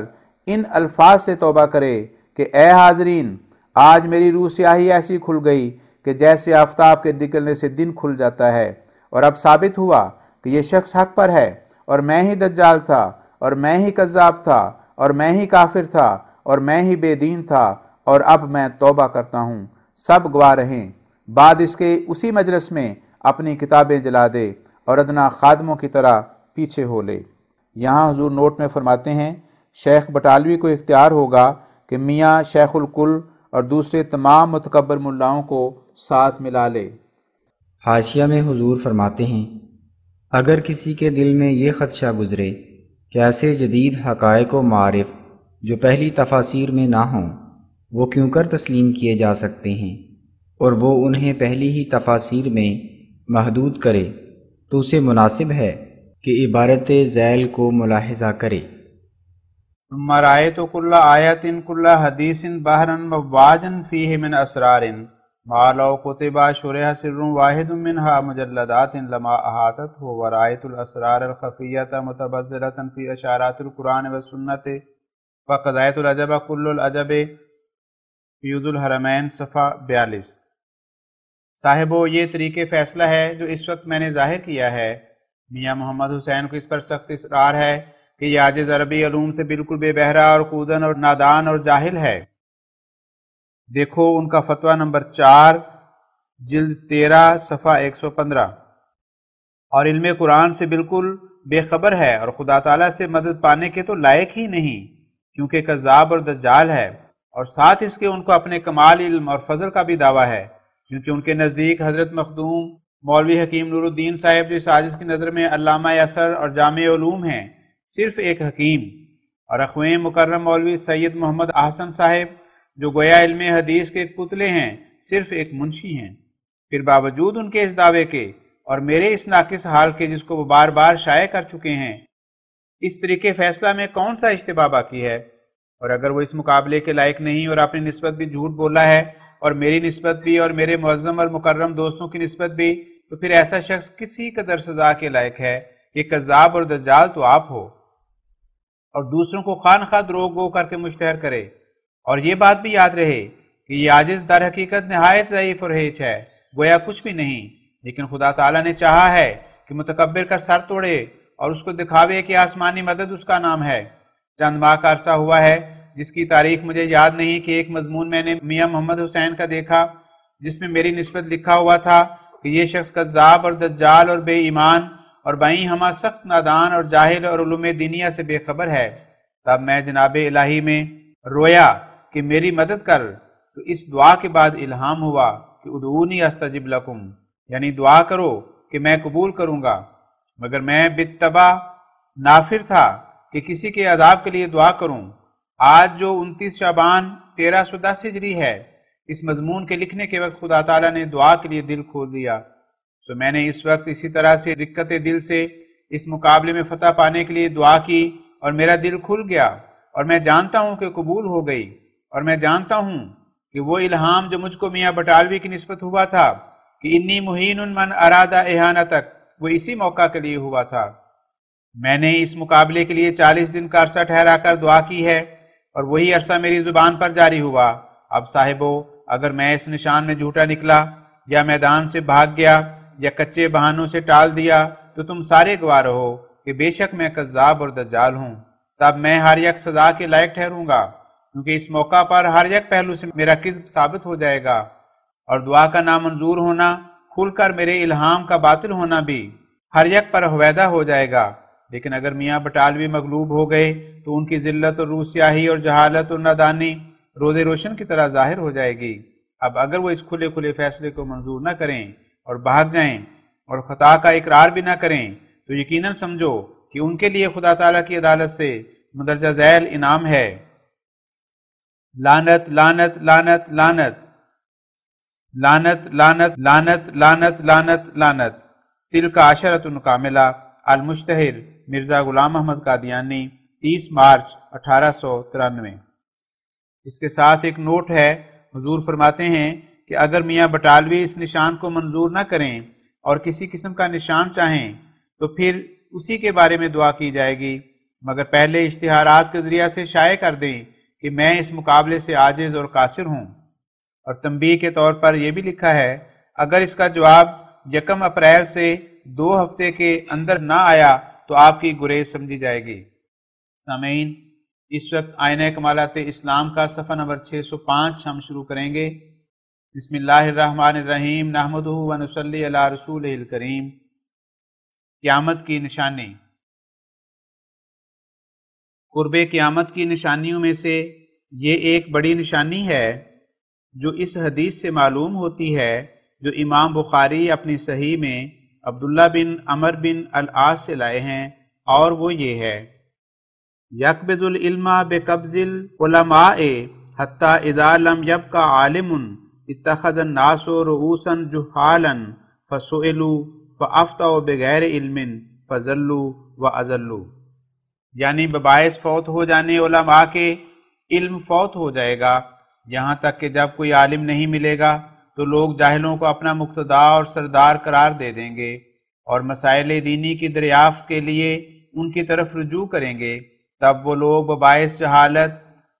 Speaker 1: ان الفاظ سے توبہ کرے کہ اے حاضرین، آج میری روح سیاہی ایسی کھل گئی کہ جیسے آفتاب کے نکلنے سے دن کھل جاتا ہے، اور اب ثابت ہوا کہ یہ شخص حق پر ہے، اور میں ہی دجال تھا، اور میں ہی کذاب تھا، اور میں ہی کافر تھا، اور میں ہی بے دین تھا، اور اب میں توبہ کرتا ہوں۔ سب گواہ رہیں۔ بعد اس کے اسی مجلس میں اپنی کتابیں جلا دے اور ادنا خادموں کی طرح پیچھے ہو لے۔ یہاں حضور نوٹ میں فرماتے ہیں شیخ بٹالوی کو اختیار ہوگا کہ میاں شیخ الکل اور دوسرے تمام متکبر ملاؤں کو ساتھ ملا لے۔
Speaker 2: حاشیہ میں حضور فرماتے ہیں اگر کسی کے دل میں یہ خدشہ گزرے کہ ایسے جدید حقائق و معارف جو پہلی تفاسیر میں نہ ہوں وہ کیوں کر تسلیم کیے جا سکتے ہیں، اور وہ انہیں پہلی ہی تفاسیر میں محدود کرے، تو اسے مناسب ہے کہ عبارت ذیل کو ملاحظہ کرے۔
Speaker 1: ثم رأيت كل آية كل حديث بحرا مواجا فيه من أسرار ما لو كتب شرح سر واحد منها مجلدات لما أحاطته، ورأيت الأسرار الخفية متبذلة في إشارات القرآن والسنة، فقضيت العجب كل العجب فیوض الحرمین صفحہ 42۔ صاحبو، یہ طریق فیصلہ ہے جو اس وقت میں نے ظاہر کیا ہے۔ میاں محمد حسین کو اس پر سخت اصرار ہے کہ یہ عاجز عربی علوم سے بالکل بے بہرہ اور کودن اور نادان اور جاہل ہے۔ دیکھو ان کا فتویٰ نمبر 4 جلد 13 صفحہ 115۔ اور علم قرآن سے بالکل بے خبر ہے اور خدا تعالیٰ سے مدد پانے کے تو لائق ہی نہیں، کیونکہ کذاب اور دجال ہے، اور ساتھ اس کے ان کو اپنے کمال علم اور فضل کا بھی دعویٰ ہے، کیونکہ ان کے نزدیک حضرت مخدوم مولوی حکیم نور الدین صاحب جو اس عاجز کی نظر میں علامہ اثر اور جامع علوم ہیں صرف ایک حکیم، اور اخوین مکرم مولوی سید محمد احسن صاحب جو گویا علم حدیث کے ایک پتلے ہیں صرف ایک منشی ہیں۔ پھر باوجود ان کے اس دعوے کے اور میرے اس ناقص حال کے جس کو وہ بار بار شائع کر چکے ہیں، اس طریقے فیصلہ میں کون سا اشتباہ باقی ہے؟ اور اگر وہ اس مقابلے کے لائق نہیں اور اپنی نسبت بھی جھوٹ بولا ہے اور میری نسبت بھی اور میرے معظم اور مکرم دوستوں کی نسبت بھی، تو پھر ایسا شخص کسی قدر سزا کے لائق ہے کہ کذاب اور دجال تو آپ ہو اور دوسروں کو خواہ نخواہ دروغ گو کر کے مشتہر کرے۔ اور یہ بات بھی یاد رہے کہ یہ عاجز در حقیقت نہایت ضعیف اور ہیچ ہے، گویا کچھ بھی نہیں، لیکن خدا تعالیٰ نے چاہا ہے کہ متکبر کا سر توڑے اور اس کو دکھاوے کہ آسمانی مدد اس کا نام ہے۔ چند ماہ کا عرصہ ہوا ہے جس کی تاریخ مجھے یاد نہیں کہ ایک مضمون میں نے میاں محمد حسین کا دیکھا جس میں میری نسبت لکھا ہوا تھا کہ یہ شخص کذاب اور دجال اور بے ایمان اور بائیں ہمہ سخت نادان اور جاہل اور علوم دینیہ سے بے خبر ہے۔ تب میں جناب الہی میں رویا کہ میری مدد کر، تو اس دعا کے بعد الہام ہوا کہ ادعونی استجب لکم، یعنی دعا کرو کہ میں قبول کروں گا، مگر میں بالطبع نافر تھا کہ کسی کے عذاب کے لیے دعا کروں، آج جو 29 شعبان 1310 ہجری ہے، اس مضمون کے لکھنے کے وقت خدا تعالیٰ نے دعا کے لیے دل کھول دیا۔ سو میں نے اس وقت اسی طرح سے رقت دل سے اس مقابلے میں فتح پانے کے لیے دعا کی اور میرا دل کھل گیا، اور میں جانتا ہوں کہ قبول ہو گئی، اور میں جانتا ہوں کہ وہ الہام جو مجھ کو میاں بٹالوی کی نسبت ہوا تھا کہ انی مہین من ارادہ احانتک، وہ اسی موقع کے لیے ہوا تھا۔ میں نے اس مقابلے کے لیے 40 دن کا عرصہ ٹھہرا کر دعا کی ہے، اور وہی عرصہ میری زبان پر جاری ہوا۔ اب صاحبو، اگر میں اس نشان میں جھوٹا نکلا یا میدان سے بھاگ گیا یا کچے بہانوں سے ٹال دیا تو تم سارے گواہ رہو کہ بے شک میں کذاب اور دجال ہوں۔ تب میں ہر یک سزا کے لائق ٹھہروں گا، کیونکہ اس موقع پر ہر یک پہلو سے میرا کذب ثابت ہو جائے گا، اور دعا کا نامنظور ہونا کھل کر میرے الہام کا باطل ہونا بھی ہر یک پر ہویدہ ہو جائے گا۔ لیکن اگر میاں بٹالوی مغلوب ہو گئے تو ان کی ذلت اور روح سیاہی اور جہالت اور نادانی روز روشن کی طرح ظاہر ہو جائے گی۔ اب اگر وہ اس کھلے کھلے فیصلے کو منظور نہ کریں اور بھاگ جائیں اور خطا کا اقرار بھی نہ کریں تو یقیناً سمجھو کہ ان کے لیے خدا تعالیٰ کی عدالت سے مندرجہ ذیل انعام ہے۔ لعنت لعنت لعنت لعنت لعنت لعنت لعنت لعنت لعنت لعنت۔ تلک عشرۃ کاملہ۔ المشتہر مرزا غلام احمد قادیانی، 30 مارچ 1893۔ اس کے ساتھ ایک نوٹ ہے۔ حضور فرماتے ہیں کہ اگر میاں بٹالوی اس نشان کو منظور نہ کریں اور کسی قسم کا نشان چاہیں تو پھر اسی کے بارے میں دعا کی جائے گی، مگر پہلے اشتہارات کے ذریعہ سے شائع کر دیں کہ میں اس مقابلے سے عاجز اور قاصر ہوں۔ اور تنبیہ کے طور پر یہ بھی لکھا ہے، اگر اس کا جواب 1 اپریل سے 2 ہفتے کے اندر نہ آیا تو آپ کی گریز سمجھی جائے گی۔ سامعین، اس وقت آئینہ کمالات اسلام کا صفحہ نمبر 605 ہم شروع کریں گے۔ بسم اللہ الرحمن الرحیم، نحمدہ و نصلی علی رسولہ الکریم۔ قیامت کی نشانی۔ قرب قیامت کی نشانیوں میں سے یہ ایک بڑی نشانی ہے جو اس حدیث سے معلوم ہوتی ہے جو امام بخاری اپنی صحیح میں عبداللہ بن عمر بن العاص سے لائے ہیں، اور وہ یہ ہے: یقبض العلم بقبض العلماء حتی اذا لم یبق عالم اتخذ الناس رؤوسا جہالا فسئلوا فافتوا بغیر علم فضلوا واضلوا۔ یعنی بباعث فوت ہو جانے علماء کے علم فوت ہو جائے گا، یہاں تک کہ جب کوئی عالم نہیں ملے گا تو لوگ جاہلوں کو اپنا مقتدا اور سردار قرار دے دیں گے، اور مسائل دینی کی دریافت کے لیے ان کی طرف رجوع کریں گے۔ تب وہ لوگ بباعث جہالت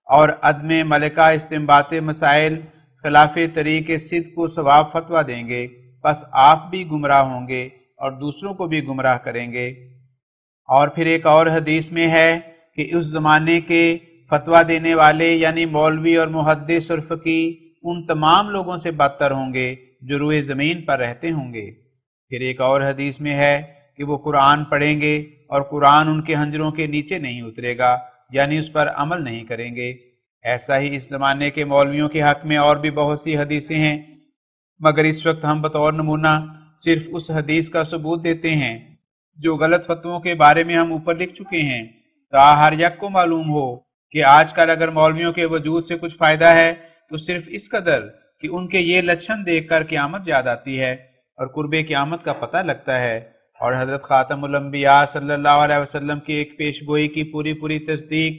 Speaker 1: اور عدم ملکہ استنباط مسائل خلاف طریق صدق کو صواب فتویٰ دیں گے، پس آپ بھی گمراہ ہوں گے اور دوسروں کو بھی گمراہ کریں گے۔ اور پھر ایک اور حدیث میں ہے کہ اس زمانے کے فتویٰ دینے والے یعنی مولوی اور محدث اور فقیہ ان تمام لوگوں سے بدتر ہوں گے جو روئے زمین پر رہتے ہوں گے۔ پھر ایک اور حدیث میں ہے کہ وہ قرآن پڑھیں گے اور قرآن ان کے حنجروں کے نیچے نہیں اترے گا، یعنی اس پر عمل نہیں کریں گے۔ ایسا ہی اس زمانے کے مولویوں کے حق میں اور بھی بہت سی حدیثیں ہیں، مگر اس وقت ہم بطور نمونہ صرف اس حدیث کا ثبوت دیتے ہیں جو غلط فتووں کے بارے میں ہم اوپر لکھ چکے ہیں، تاکہ ہر یک کو معلوم ہو کہ آج کل اگر مولویوں کے وجود سے کچھ فائدہ ہے تو صرف اس قدر کہ ان کے یہ لچھن دیکھ کر قیامت یاد آتی ہے اور قرب قیامت کا پتہ لگتا ہے، اور حضرت خاتم الانبیاء صلی اللہ علیہ وسلم کی ایک پیش گوئی کی پوری تصدیق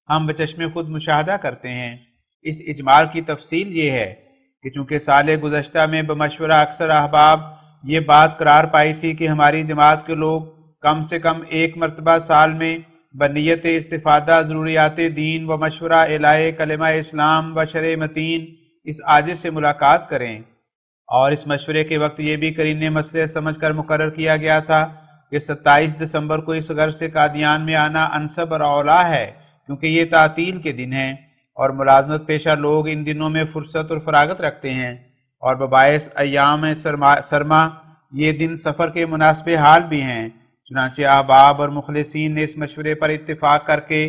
Speaker 1: ہم بچشم خود مشاہدہ کرتے ہیں۔ اس اجمال کی تفصیل یہ ہے کہ چونکہ سال گزشتہ میں بمشورہ اکثر احباب یہ بات قرار پائی تھی کہ ہماری جماعت کے لوگ کم سے کم 1 مرتبہ سال میں بنیت استفادہ ضروریات دین و مشورہ الہ کلمہ اسلام و شرع متین اس عاجز سے ملاقات کریں، اور اس مشورے کے وقت یہ بھی قرین مسئلے سمجھ کر مقرر کیا گیا تھا کہ 27 دسمبر کو اس غرض سے قادیان میں آنا انسب اور اولا ہے، کیونکہ یہ تعطیل کے دن ہیں اور ملازمت پیشہ لوگ ان دنوں میں فرصت اور فراغت رکھتے ہیں، اور بباعث ایام سرما یہ دن سفر کے مناسب حال بھی ہیں۔ چنانچہ احباب اور مخلصین نے اس مشورے پر اتفاق کر کے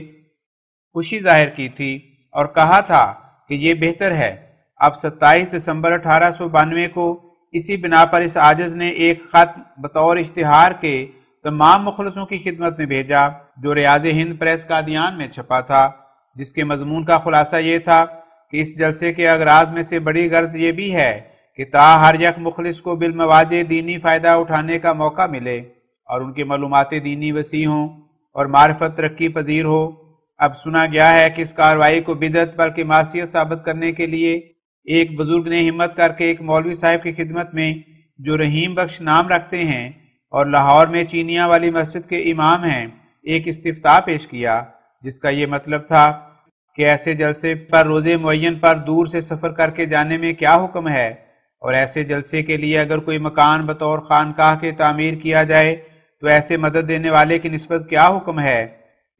Speaker 1: خوشی ظاہر کی تھی اور کہا تھا کہ یہ بہتر ہے۔ اب 27 دسمبر 1892 کو اسی بنا پر اس عاجز نے ایک خط بطور اشتہار کے تمام مخلصوں کی خدمت میں بھیجا جو ریاض ہند پریس قادیان میں چھپا تھا، جس کے مضمون کا خلاصہ یہ تھا کہ اس جلسے کے اغراض میں سے بڑی غرض یہ بھی ہے کہ تا ہر یک مخلص کو بالمواجہ دینی فائدہ اٹھانے کا موقع ملے اور ان کی معلومات دینی وسیع ہوں اور معرفت ترقی پذیر ہو۔ اب سنا گیا ہے کہ اس کارروائی کو بدعت بلکہ معصیت ثابت کرنے کے لیے ایک بزرگ نے ہمت کر کے ایک مولوی صاحب کی خدمت میں جو رحیم بخش نام رکھتے ہیں اور لاہور میں چینیاں والی مسجد کے امام ہیں ایک استفتاء پیش کیا، جس کا یہ مطلب تھا کہ ایسے جلسے پر روزے معین پر دور سے سفر کر کے جانے میں کیا حکم ہے، اور ایسے جلسے کے لیے اگر کوئی مکان بطور خانقاہ کے تعمیر کیا جائے تو ایسے مدد دینے والے کی نسبت کیا حکم ہے۔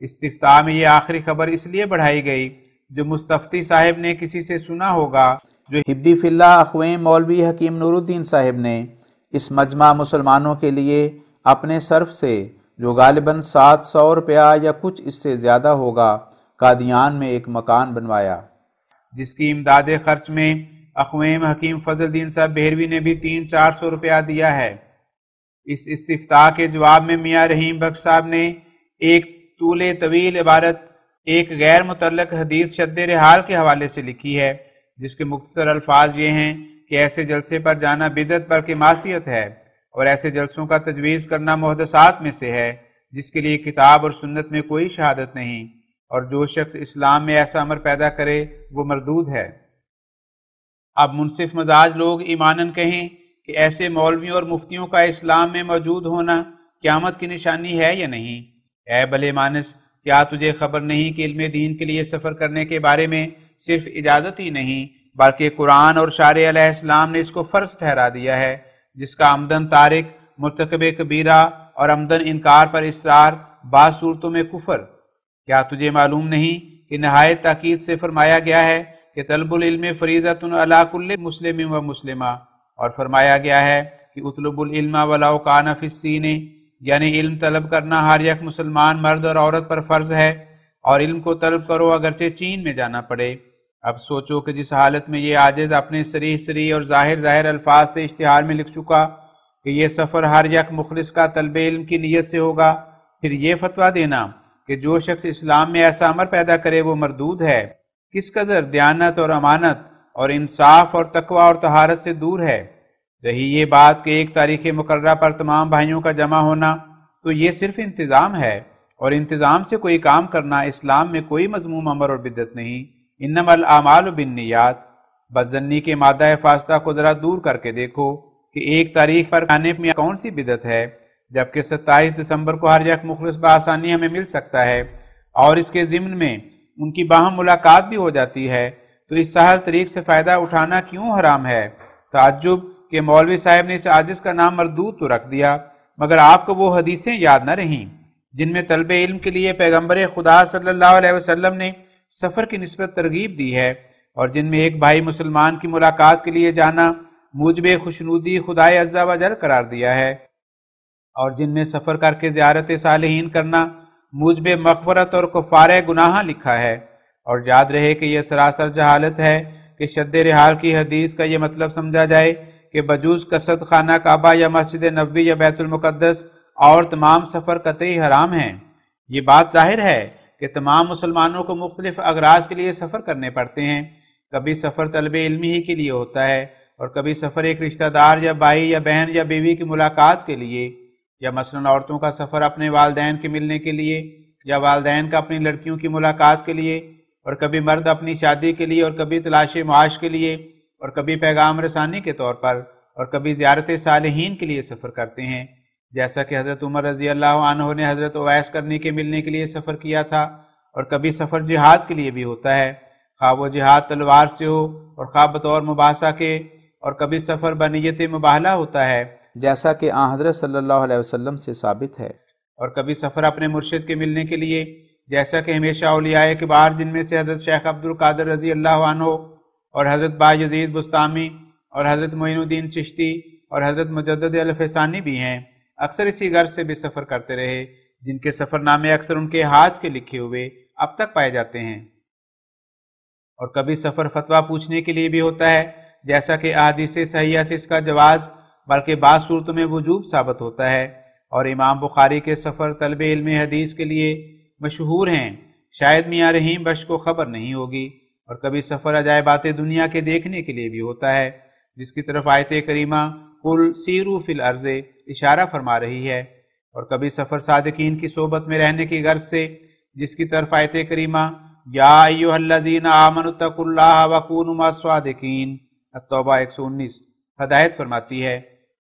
Speaker 1: استفتاء میں یہ آخری خبر اس لیے بڑھائی گئی جو مستفتی صاحب نے کسی سے سنا ہوگا، جو
Speaker 3: حبی فی اللہ اخویم مولوی حکیم نور الدین صاحب نے اس مجمع مسلمانوں کے لیے اپنے صرف سے جو غالباً 700 روپیہ یا کچھ اس سے زیادہ ہوگا قادیان میں ایک مکان بنوایا،
Speaker 1: جس کی امداد خرچ میں اخویم حکیم فضل الدین صاحب بہروی نے بھی 300-400 روپیہ دیا ہے۔ اس استفتاء کے جواب میں میاں رحیم بخش صاحب نے ایک طول طویل عبارت ایک غیر متعلق حدیث شد رحال کے حوالے سے لکھی ہے، جس کے مختصر الفاظ یہ ہیں کہ ایسے جلسے پر جانا بدعت بلکہ معصیت ہے، اور ایسے جلسوں کا تجویز کرنا محدثات میں سے ہے جس کے لیے کتاب اور سنت میں کوئی شہادت نہیں، اور جو شخص اسلام میں ایسا امر پیدا کرے وہ مردود ہے۔ اب منصف مزاج لوگ ایماناً کہیں کہ ایسے مولویوں اور مفتیوں کا اسلام میں موجود ہونا قیامت کی نشانی ہے یا نہیں؟ اے بھلے مانس، کیا تجھے خبر نہیں کہ علم دین کے لیے سفر کرنے کے بارے میں صرف اجازت ہی نہیں بلکہ قرآن اور شارع علیہ السلام نے اس کو فرض ٹھہرا دیا ہے، جس کا عمدن تارک مرتکب کبیرہ اور عمدن انکار پر اصرار بعض صورتوں میں کفر۔ کیا تجھے معلوم نہیں کہ نہایت تاکید سے فرمایا گیا ہے کہ طلب العلم فریضۃ علی کل مسلم و مسلمہ، اور فرمایا گیا ہے کہ اطلب العلم ولو کان فی الصین، یعنی علم طلب کرنا ہر یک مسلمان مرد اور عورت پر فرض ہے، اور علم کو طلب کرو اگرچہ چین میں جانا پڑے۔ اب سوچو کہ جس حالت میں یہ عاجز اپنے صریح اور ظاہر الفاظ سے اشتہار میں لکھ چکا کہ یہ سفر ہر یک مخلص کا طلب علم کی نیت سے ہوگا، پھر یہ فتویٰ دینا کہ جو شخص اسلام میں ایسا امر پیدا کرے وہ مردود ہے، کس قدر دیانت اور امانت اور انصاف اور تقوی اور طہارت سے دور ہے۔ رہی یہ بات کہ ایک تاریخ مقررہ پر تمام بھائیوں کا جمع ہونا، تو یہ صرف انتظام ہے، اور انتظام سے کوئی کام کرنا اسلام میں کوئی مذموم امر اور بدعت نہیں۔ انما الاعمال بالنیات، بدظنی کے مادہ فاسدہ کو ذرا دور کر کے دیکھو کہ ایک تاریخ پر آنے میں کون سی بدعت ہے، جبکہ 27 دسمبر کو ہر یک مخلص بآسانی ہمیں مل سکتا ہے، اور اس کے ضمن میں ان کی باہم ملاقات بھی ہو جاتی ہے، تو اس سہل طریق سے فائدہ اٹھانا کیوں حرام ہے؟ تعجب کہ مولوی صاحب نے اس عاجز کا نام مردود تو رکھ دیا، مگر آپ کو وہ حدیثیں یاد نہ رہیں جن میں طلب علم کے لیے پیغمبر خدا صلی اللہ علیہ وسلم نے سفر کی نسبت ترغیب دی ہے، اور جن میں ایک بھائی مسلمان کی ملاقات کے لیے جانا موجب خوشنودی خدائے عز و جل قرار دیا ہے، اور جن میں سفر کر کے زیارت صالحین کرنا موجب مغفرت اور کفارہ گناہ لکھا ہے۔ اور یاد رہے کہ یہ سراسر جہالت ہے کہ شد رحال کی حدیث کا یہ مطلب سمجھا جائے کہ بجوز قصد خانہ کعبہ یا مسجد نبوی یا بیت المقدس اور تمام سفر قطعی حرام ہیں۔ یہ بات ظاہر ہے کہ تمام مسلمانوں کو مختلف اغراض کے لیے سفر کرنے پڑتے ہیں، کبھی سفر طلب علمی ہی کے لیے ہوتا ہے، اور کبھی سفر ایک رشتہ دار یا بھائی یا بہن یا بیوی کی ملاقات کے لیے، یا مثلاً عورتوں کا سفر اپنے والدین کے ملنے کے لیے، یا والدین کا اپنی لڑکیوں کی ملاقات کے لیے، اور کبھی مرد اپنی شادی کے لیے، اور کبھی تلاش معاش کے لیے، اور کبھی پیغام رسانی کے طور پر، اور کبھی زیارت صالحین کے لیے سفر کرتے ہیں، جیسا کہ حضرت عمر رضی اللہ عنہ نے حضرت اویس کرنی کے ملنے کے لیے سفر کیا تھا۔ اور کبھی سفر جہاد کے لیے بھی ہوتا ہے، خواہ وہ جہاد تلوار سے ہو اور خواہ بطور مباحثہ کے، اور کبھی سفر بنیت مباہلہ ہوتا ہے
Speaker 3: جیسا کہ آن حضرت صلی اللہ علیہ وسلم سے ثابت ہے،
Speaker 1: اور کبھی سفر اپنے مرشد کے ملنے کے لیے، جیسا کہ ہمیشہ اولیاء کبار جن میں سے حضرت شیخ عبد القادر رضی اللہ عنہ اور حضرت بایزید بستامی اور حضرت معین الدین چشتی اور حضرت مجدد الفسانی بھی ہیں، اکثر اسی غرض سے بھی سفر کرتے رہے، جن کے سفر نامے اکثر ان کے ہاتھ کے لکھے ہوئے اب تک پائے جاتے ہیں۔ اور کبھی سفر فتویٰ پوچھنے کے لیے بھی ہوتا ہے، جیسا کہ احادیث صحیحہ سے اس کا جواز بلکہ بعض صورتوں میں وجوب ثابت ہوتا ہے، اور امام بخاری کے سفر طلب علم حدیث کے لیے مشہور ہیں۔
Speaker 3: شاید میاں رحیم بخش کو خبر نہیں ہوگی۔ اور کبھی سفر عجائبات دنیا کے دیکھنے کے لیے بھی ہوتا ہے، جس کی طرف آیت کریمہ قل سیروا فی الارض اشارہ فرما رہی ہے، اور کبھی سفر صادقین کی صحبت میں رہنے کی غرض سے، جس کی طرف آیت کریمہ یا ایھا الذین آمنوا اتقوا اللہ وکونوا مع الصادقین التوبہ 119 ہدایت فرماتی ہے۔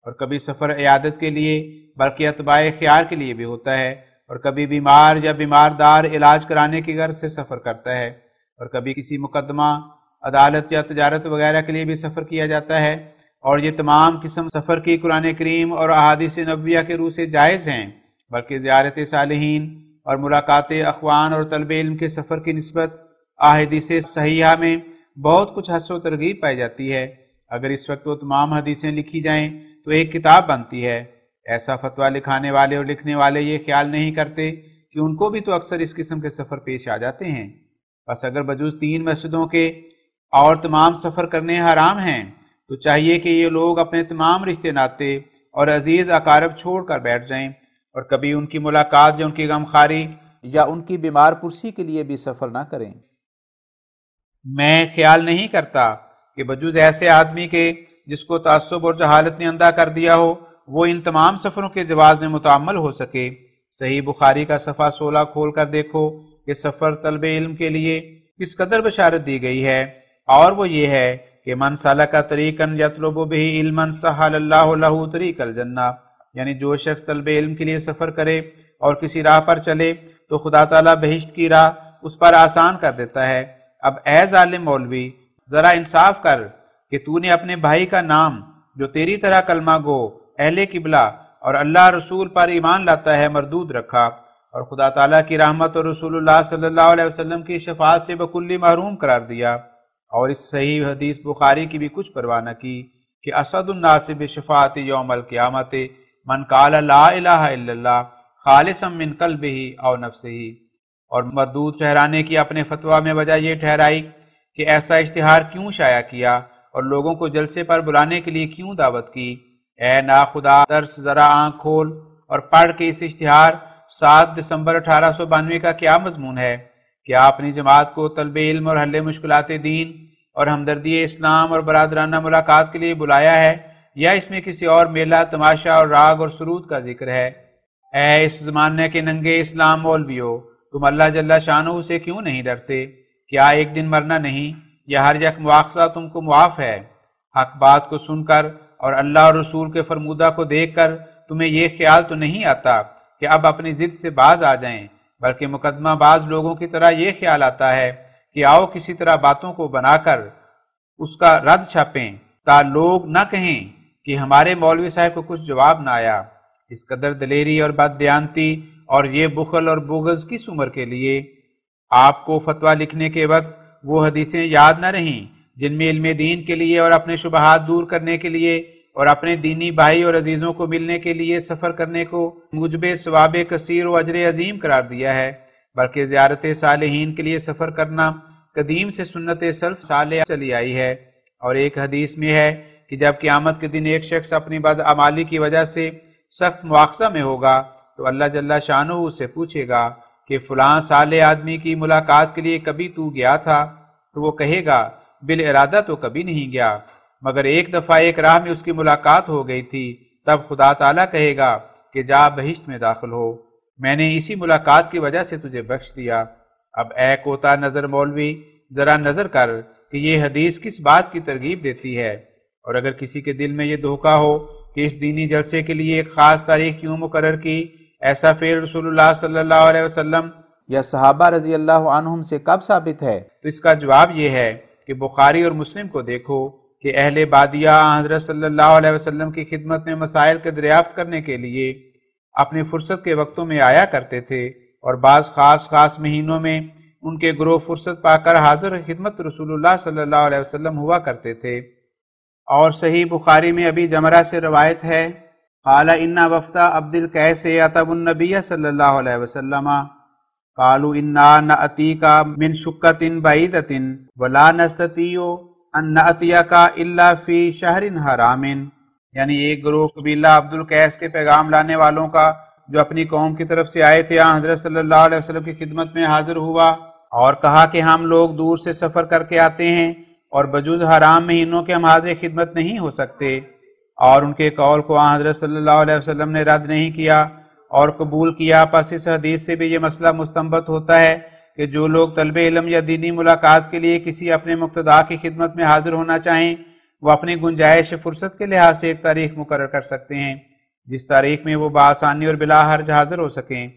Speaker 3: اور کبھی سفر عیادت کے لیے بلکہ اتباع خیار کے لیے بھی ہوتا ہے، اور کبھی بیمار یا بیماردار علاج کرانے کی غرض سے سفر کرتا ہے، اور کبھی کسی مقدمہ، عدالت یا تجارت وغیرہ کے لیے بھی سفر کیا جاتا ہے۔ اور یہ تمام قسم سفر کی قرآن کریم اور احادیث نبویہ کے روح سے جائز ہیں، بلکہ زیارت صالحین اور ملاقات اخوان اور طلب علم کے سفر کی نسبت احادیث صحیحہ میں بہت کچھ حث و ترغیب پائی جاتی ہے۔ اگر اس وقت وہ تمام حدیثیں لکھی جائیں تو ایک کتاب بنتی ہے۔ ایسا فتویٰ لکھانے والے اور لکھنے والے یہ خیال نہیں کرتے کہ ان کو بھی تو اکثر اس قسم کے سفر پیش آ جاتے ہیں۔ بس اگر بجوز 3 مسجدوں کے اور تمام سفر کرنے حرام ہیں تو چاہیے کہ یہ لوگ اپنے تمام رشتے ناتے اور عزیز اقارب چھوڑ کر بیٹھ جائیں، اور کبھی ان کی ملاقات یا ان کی غمخواری یا ان کی بیمار پرسی کے لیے بھی سفر نہ کریں۔ میں خیال نہیں کرتا کہ بجوز ایسے آدمی کے جس کو تعصب اور جہالت نے اندھا کر دیا ہو، وہ ان تمام سفروں کے جواز میں متعمل ہو سکے۔ صحیح بخاری کا صفحہ 16 کھول کر دیکھو کہ سفر طلب علم کے لیے کس قدر بشارت دی گئی ہے، اور وہ یہ ہے کہ من سلک طریقا یطلب بہ علما سہل اللہ لہ طریق الجنہ، یعنی جو شخص طلب علم کے لیے سفر کرے اور کسی راہ پر چلے تو خدا تعالیٰ بہشت کی راہ اس پر آسان کر دیتا ہے۔ اب اے ظالم مولوی، ذرا انصاف کر کہ تو نے اپنے بھائی کا نام جو تیری طرح کلمہ گو، اہل قبلہ اور اللہ رسول پر ایمان لاتا ہے مردود رکھا، اور خدا تعالیٰ کی رحمت اور رسول اللہ صلی اللہ علیہ وسلم کی شفاعت سے بکلی محروم قرار دیا، اور اس صحیح حدیث بخاری کی بھی کچھ پرواہ نہ کی کہ اسد الناس بشفاعت یوم القیامت من قال لا الہ الا اللہ خالصا من قلبہ او نفسہ، اور مردود ٹھہرانے کی اپنے فتویٰ میں وجہ یہ ٹھہرائی کہ ایسا اشتہار کیوں شائع کیا اور لوگوں کو جلسے پر بلانے کے لیے کیوں دعوت کی۔ اے ناخدا درس، ذرا آنکھ کھول اور پڑھ کے اس اشتہار 7 دسمبر 1892 کا کیا مضمون ہے۔ کیا اپنی جماعت کو طلب علم اور حل مشکلات دین اور ہمدردی اسلام اور برادرانہ ملاقات کے لیے بلایا ہے، یا اس میں کسی اور میلہ، تماشا اور راگ اور سرود کا ذکر ہے؟ اے اس زمانے کے ننگے اسلام مولویو، تم اللہ جل شانہ سے کیوں نہیں ڈرتے؟ کیا ایک دن مرنا نہیں، یا ہر یک مواخذہ تم کو معاف ہے؟ حق بات کو سن کر اور اللہ اور رسول کے فرمودہ کو دیکھ کر تمہیں یہ خیال تو نہیں آتا کہ اب اپنی ضد سے باز آ جائیں، بلکہ مقدمہ باز لوگوں کی طرح یہ خیال آتا ہے کہ آؤ کسی طرح باتوں کو بنا کر اس کا رد چھاپیں تا لوگ نہ کہیں کہ ہمارے مولوی صاحب کو کچھ جواب نہ آیا۔ اس قدر دلیری اور بددیانتی اور یہ بخل اور بغض کس عمر کے لیے؟ آپ کو فتویٰ لکھنے کے وقت وہ حدیثیں یاد نہ رہیں جن میں علم دین کے لیے اور اپنے شبہات دور کرنے کے لیے اور اپنے دینی بھائی اور عزیزوں کو ملنے کے لیے سفر کرنے کو موجب ثواب کثیر و اجر عظیم قرار دیا ہے، بلکہ زیارت صالحین کے لیے سفر کرنا قدیم سے سنت سلف صالح چلی آئی ہے۔ اور ایک حدیث میں ہے کہ جب قیامت کے دن ایک شخص اپنی بدعمالی کی وجہ سے سخت مواخذہ میں ہوگا تو اللہ جل شانہ اس سے پوچھے گا کہ فلاں صالح آدمی کی ملاقات کے لیے کبھی تو گیا تھا؟ تو وہ کہے گا بالارادہ تو کبھی نہیں گیا، مگر ایک دفعہ ایک راہ میں اس کی ملاقات ہو گئی تھی، تب خدا تعالیٰ کہے گا کہ جا بہشت میں داخل ہو، میں نے اسی ملاقات کی وجہ سے تجھے بخش دیا۔ اب اے کوتا نظر مولوی، ذرا نظر کر کہ یہ حدیث کس بات کی ترغیب دیتی ہے، اور اگر کسی کے دل میں یہ دھوکہ ہو کہ اس دینی جلسے کے لیے ایک خاص تاریخ کیوں مقرر کی، ایسا فعل رسول اللہ صلی اللہ علیہ وسلم یا صحابہ رضی اللہ عنہم سے کب ثابت ہے؟
Speaker 1: تو اس کا جواب یہ ہے کہ بخاری اور مسلم کو دیکھو کہ اہل بادیہ حضرت صلی اللہ علیہ وسلم کی خدمت میں مسائل کے دریافت کرنے کے لیے اپنی فرصت کے وقتوں میں آیا کرتے تھے، اور بعض خاص مہینوں میں ان کے گروہ فرصت پا کر حاضر خدمت رسول اللہ صلی اللہ علیہ وسلم ہوا کرتے تھے۔ اور صحیح بخاری میں ابھی جمرہ سے روایت ہے قال ان وفد عبد القیس اتوا النبی صلی اللہ علیہ وسلم قالوا انا ناتیک من شقۃ بعیدۃ ولا نستطیع ان ناتیک الا فی شہر حرام، یعنی ایک گروہ قبیلہ عبد القیس کے پیغام لانے والوں کا
Speaker 3: جو اپنی قوم کی طرف سے آئے تھے حضرت صلی اللہ علیہ وسلم کی خدمت میں حاضر ہوا اور کہا کہ ہم لوگ دور سے سفر کر کے آتے ہیں اور بجز حرام مہینوں کے ہم حاضر خدمت نہیں ہو سکتے، اور ان کے قول کو حضرت صلی اللہ علیہ وسلم نے رد نہیں کیا اور قبول کیا۔ پس اس حدیث سے بھی یہ مسئلہ مستنبط ہوتا ہے کہ جو لوگ طلب علم یا دینی ملاقات کے لیے کسی اپنے مقتدا کی خدمت میں حاضر ہونا چاہیں وہ اپنی گنجائش فرصت کے لحاظ سے ایک تاریخ مقرر کر سکتے ہیں جس تاریخ میں وہ بآسانی اور بلا حرج حاضر ہو سکیں،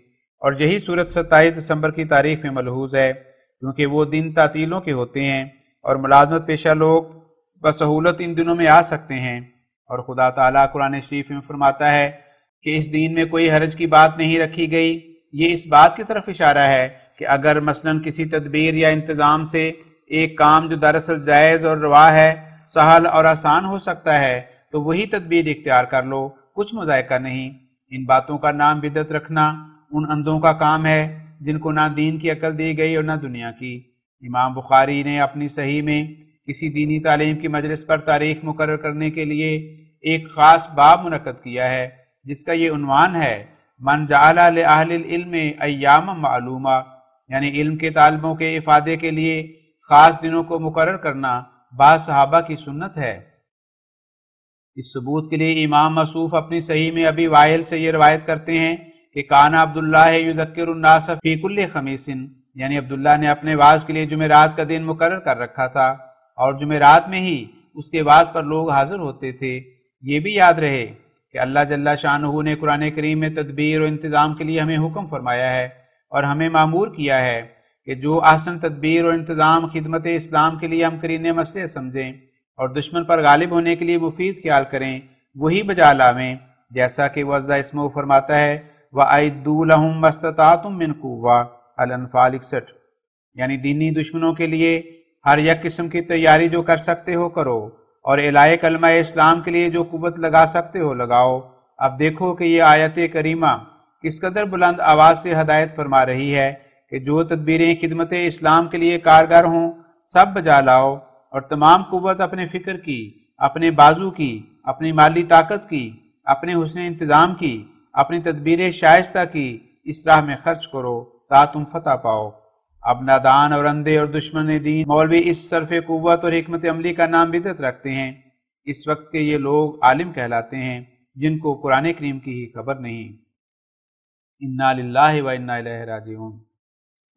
Speaker 3: اور یہی صورت 27 دسمبر کی تاریخ میں ملحوظ ہے کیونکہ وہ دن تعطیلوں کے ہوتے ہیں اور ملازمت پیشہ لوگ بسہولت ان دنوں میں آ سکتے ہیں، اور خدا تعالیٰ قرآن شریف میں فرماتا ہے کہ اس دین میں کوئی حرج کی بات نہیں رکھی گئی۔ یہ اس بات کی طرف اشارہ ہے کہ اگر مثلاً کسی تدبیر یا انتظام سے ایک کام جو دراصل جائز اور روا ہے سہل اور آسان ہو سکتا ہے تو وہی تدبیر اختیار کر لو، کچھ مذائقہ نہیں۔ ان باتوں کا نام بدعت رکھنا ان اندھوں کا کام ہے جن کو نہ دین کی عقل دی گئی اور نہ دنیا کی۔ امام بخاری نے اپنی صحیح میں کسی دینی تعلیم کی مجلس پر تاریخ مقرر کرنے کے لیے ایک خاص باب منعقد کیا ہے جس کا یہ عنوان ہے من جعل لأہل العلم ایام معلومہ، یعنی علم کے طالبوں کے افادے کے لیے خاص دنوں کو مقرر کرنا بعض صحابہ کی سنت ہے۔ اس ثبوت کے لیے امام مصوف اپنی صحیح میں ابی وائل سے یہ روایت کرتے ہیں کہ کانا عبداللہ یذکر الناس فی کل خمیس، یعنی عبداللہ نے اپنے واعظ کے لیے جمعرات کا دن مقرر کر رکھا تھا اور جمعرات میں ہی اس کے واعظ پر لوگ حاضر ہوتے تھے۔ یہ بھی یاد رہے کہ اللہ جل شانہ نے قرآن کریم میں تدبیر و انتظام کے لیے ہمیں حکم فرمایا ہے اور ہمیں مامور کیا ہے کہ جو احسن تدبیر و انتظام خدمت اسلام کے لیے ہم کرین مسئلے سمجھیں اور دشمن پر غالب ہونے کے لیے مفید خیال کریں وہی بجا لاویں، جیسا کہ وہ عزا اسمہ فرماتا ہے وَأَعِدُّوا لَهُم مَّا اسْتَطَعْتُم مِّن قُوَّةٍ الانفال 61، یعنی دینی دشمنوں کے لیے ہر یک قسم کی تیاری جو کر سکتے ہو کرو اور اعلاء کلمہ اسلام کے لیے جو قوت لگا سکتے ہو لگاؤ۔ اب دیکھو کہ یہ آیت کریمہ کس قدر بلند آواز سے ہدایت فرما رہی ہے کہ جو تدبیریں خدمت اسلام کے لیے کارگر ہوں سب بجا لاؤ اور تمام قوت اپنے فکر کی، اپنے بازو کی، اپنی مالی طاقت کی، اپنے حسن انتظام کی، اپنی تدبیر شائستہ کی اس راہ میں خرچ کرو تا تم فتح پاؤ۔ اب نادان اور اندھے اور دشمن دین مولوی اس صرف قوت اور حکمت عملی کا نام بدعت رکھتے ہیں۔ اس وقت کے یہ لوگ عالم کہلاتے ہیں جن کو قرآن کریم کی ہی خبر نہیں۔ انا للہ و انا الیہ راجعون۔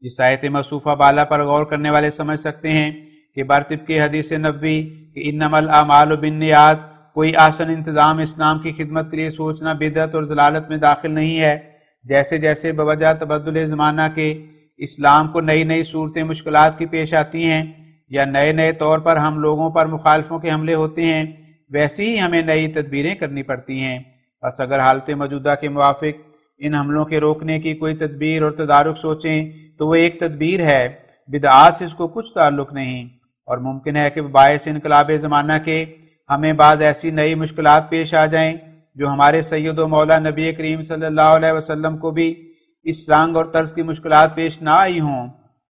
Speaker 3: اس آیت موصوفہ بالا پر غور کرنے والے سمجھ سکتے ہیں کہ برطب کے حدیث نبوی کہ انما الاعمال بالنیات کوئی آسن انتظام اسلام کی خدمت کے لیے سوچنا بدعت اور ضلالت میں داخل نہیں ہے۔ جیسے جیسے بوجہ تبدل زمانہ کے اسلام کو نئی نئی صورتیں مشکلات کی پیش آتی ہیں یا نئے نئے طور پر ہم لوگوں پر مخالفوں کے حملے ہوتے ہیں ویسے ہی ہمیں نئی تدبیریں کرنی پڑتی ہیں۔ بس اگر حالت موجودہ کے موافق ان حملوں کے روکنے کی کوئی تدبیر اور تدارک سوچیں تو وہ ایک تدبیر ہے، بدعات سے اس کو کچھ تعلق نہیں، اور ممکن ہے کہ باعث انقلاب زمانہ کے ہمیں بعض ایسی نئی مشکلات پیش آ جائیں جو ہمارے سید و مولا نبی کریم صلی اللہ علیہ وسلم کو بھی اس رنگ اور طرز کی مشکلات پیش نہ آئی ہوں۔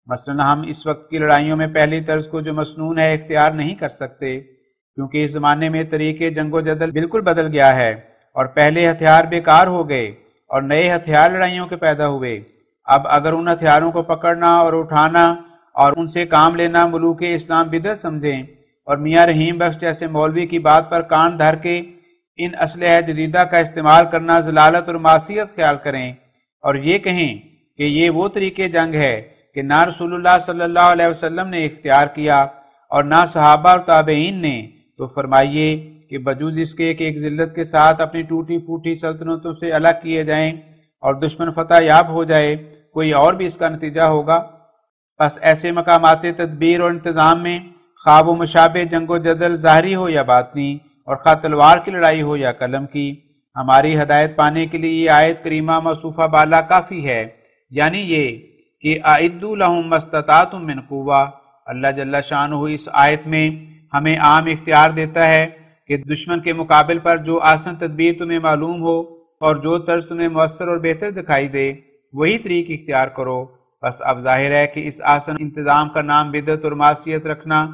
Speaker 3: مثلا ہم اس وقت کی لڑائیوں میں پہلی طرز کو جو مسنون ہے اختیار نہیں کر سکتے کیونکہ اس زمانے میں طریقے جنگ و جدل بالکل بدل گیا ہے اور پہلے ہتھیار بیکار ہو گئے اور نئے ہتھیار لڑائیوں کے پیدا ہوئے۔ اب اگر ان ہتھیاروں کو پکڑنا اور اٹھانا اور ان سے کام لینا ملوک اسلام بدعت سمجھیں اور میاں رحیم بخش جیسے مولوی کی بات پر کان دھر کے ان اسلحہ جدیدہ کا استعمال کرنا ضلالت اور معصیت خیال کریں اور یہ کہیں کہ یہ وہ طریقے جنگ ہے کہ نہ رسول اللہ صلی اللہ علیہ وسلم نے اختیار کیا اور نہ صحابہ اور تابعین نے، تو فرمائیے کہ بجوز اس کے ایک ذلت کے ساتھ اپنی ٹوٹی پھوٹی سلطنتوں سے الگ کیے جائیں اور دشمن فتح یاب ہو جائے، کوئی اور بھی اس کا نتیجہ ہوگا۔ بس ایسے مقامات تدبیر اور انتظام میں خواب و مشابہ جنگ و جدل ظاہری ہو یا باطنی اور خواہ تلوار کی لڑائی ہو یا قلم کی، ہماری ہدایت پانے کے لیے یہ آیت کریمہ موصوفہ بالا کافی ہے، یعنی یہ کہ اعدوا لہم ما استطعتم من قوہ۔ اللہ جل شانہ اس آیت میں ہمیں عام اختیار دیتا ہے کہ دشمن کے مقابل پر جو آسن تدبیر تمہیں معلوم ہو اور جو طرز تمہیں مؤثر اور بہتر دکھائی دے وہی طریق اختیار کرو۔ بس اب ظاہر ہے کہ اس آسن انتظام کا نام بدعت اور معصیت رکھنا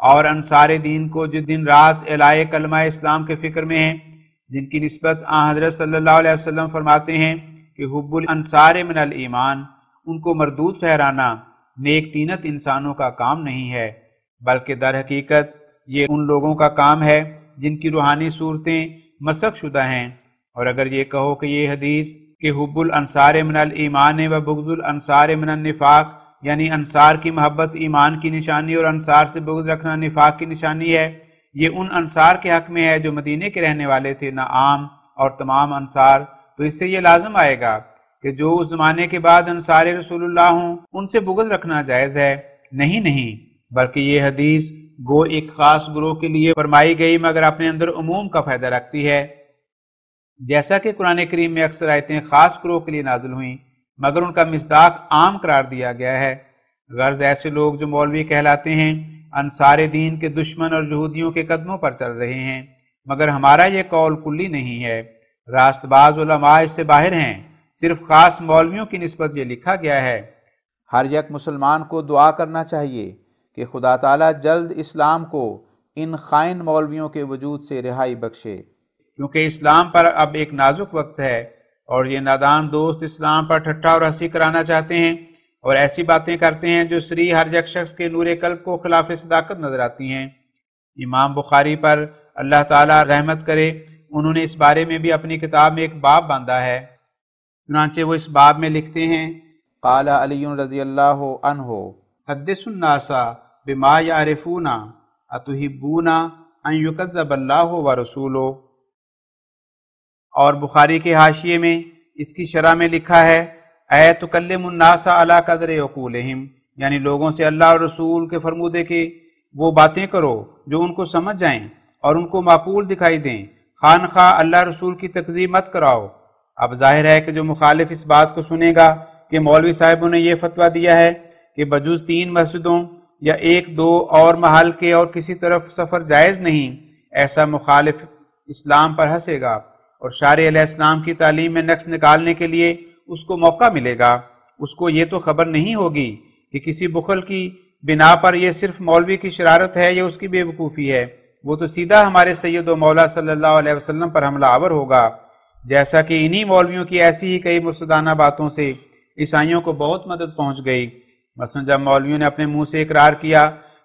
Speaker 3: اور انصار دین کو جو دن رات اعلاء کلمہ اسلام کے فکر میں ہیں، جن کی نسبت حضرت صلی اللہ علیہ وسلم فرماتے ہیں کہ حب الانصار من الایمان، ان کو مردود ٹھہرانا نیک طینت انسانوں کا کام نہیں ہے، بلکہ در حقیقت یہ ان لوگوں کا کام ہے جن کی روحانی صورتیں مسخ شدہ ہیں۔ اور اگر یہ کہو کہ یہ حدیث کہ حب الانصار من الایمان و بغض الانصار من النفاق، یعنی انصار کی محبت ایمان کی نشانی اور انصار سے بغض رکھنا نفاق کی نشانی ہے، یہ ان انصار کے حق میں ہے جو مدینے کے رہنے والے تھے، نہ عام اور تمام انصار، تو اس سے یہ لازم آئے گا کہ جو اس زمانے کے بعد انصار رسول اللہ ہوں ان سے بغض رکھنا جائز ہے۔ نہیں، بلکہ یہ حدیث گو ایک خاص گروہ کے لیے فرمائی گئی مگر اپنے اندر عموم کا فائدہ رکھتی ہے، جیسا کہ قرآن کریم میں اکثر آیتیں خاص گروہ کے لیے نازل ہوئیں مگر ان کا مصداق عام قرار دیا گیا ہے۔ غرض ایسے لوگ جو مولوی کہلاتے ہیں انصار دین کے دشمن اور یہودیوں کے قدموں پر چل رہے ہیں، مگر ہمارا یہ قول کلی نہیں ہے، راست باز علماء اس سے باہر ہیں، صرف خاص مولویوں کی نسبت یہ لکھا گیا ہے۔
Speaker 1: ہر یک مسلمان کو دعا کرنا چاہیے کہ خدا تعالیٰ جلد اسلام کو ان خائن مولویوں کے وجود سے رہائی بخشے،
Speaker 3: کیونکہ اسلام پر اب ایک نازک وقت ہے اور یہ نادان دوست اسلام پر ٹھٹھا اور ہنسی کرانا چاہتے ہیں اور ایسی باتیں کرتے ہیں جو سری ہر یک شخص کے نور قلب کو خلاف صداقت نظر آتی ہیں۔ امام بخاری پر اللہ تعالیٰ رحمت کرے، انہوں نے اس بارے میں بھی اپنی کتاب میں ایک باب باندھا ہے، چنانچہ وہ اس باب میں لکھتے ہیں،
Speaker 1: قال علی رضی اللہ عنہ،
Speaker 3: حدث الناس بما یعرفون اتحبون ان یکذب اللہ ورسولہ۔ اور بخاری کے حاشیے میں اس کی شرح میں لکھا ہے، اے تکلم الناس علی قدر عقولہم، یعنی لوگوں سے اللہ اور رسول کے فرمودے کے وہ باتیں کرو جو ان کو سمجھ جائیں اور ان کو معقول دکھائی دیں، خواہ نخواہ اللہ رسول کی تکذیب مت کراؤ۔ اب ظاہر ہے کہ جو مخالف اس بات کو سنے گا کہ مولوی صاحبوں نے یہ فتویٰ دیا ہے کہ بجز 3 مسجدوں یا 1-2 اور محل کے اور کسی طرف سفر جائز نہیں، ایسا مخالف اسلام پر ہنسے گا اور شارع علیہ السلام کی تعلیم میں نقص نکالنے کے لیے اس کو موقع ملے گا۔ اس کو یہ تو خبر نہیں ہوگی کہ کسی بخل کی بنا پر یہ صرف مولوی کی شرارت ہے یا اس کی بے وقوفی ہے، وہ تو سیدھا ہمارے سید و مولا صلی اللہ علیہ وسلم پر حملہ آور ہوگا، جیسا کہ انہی مولویوں کی ایسی ہی کئی مرصدانہ باتوں سے عیسائیوں کو بہت مدد پہنچ گئی۔ مثلا جب مولویوں نے اپنے منہ سے اقرار کیا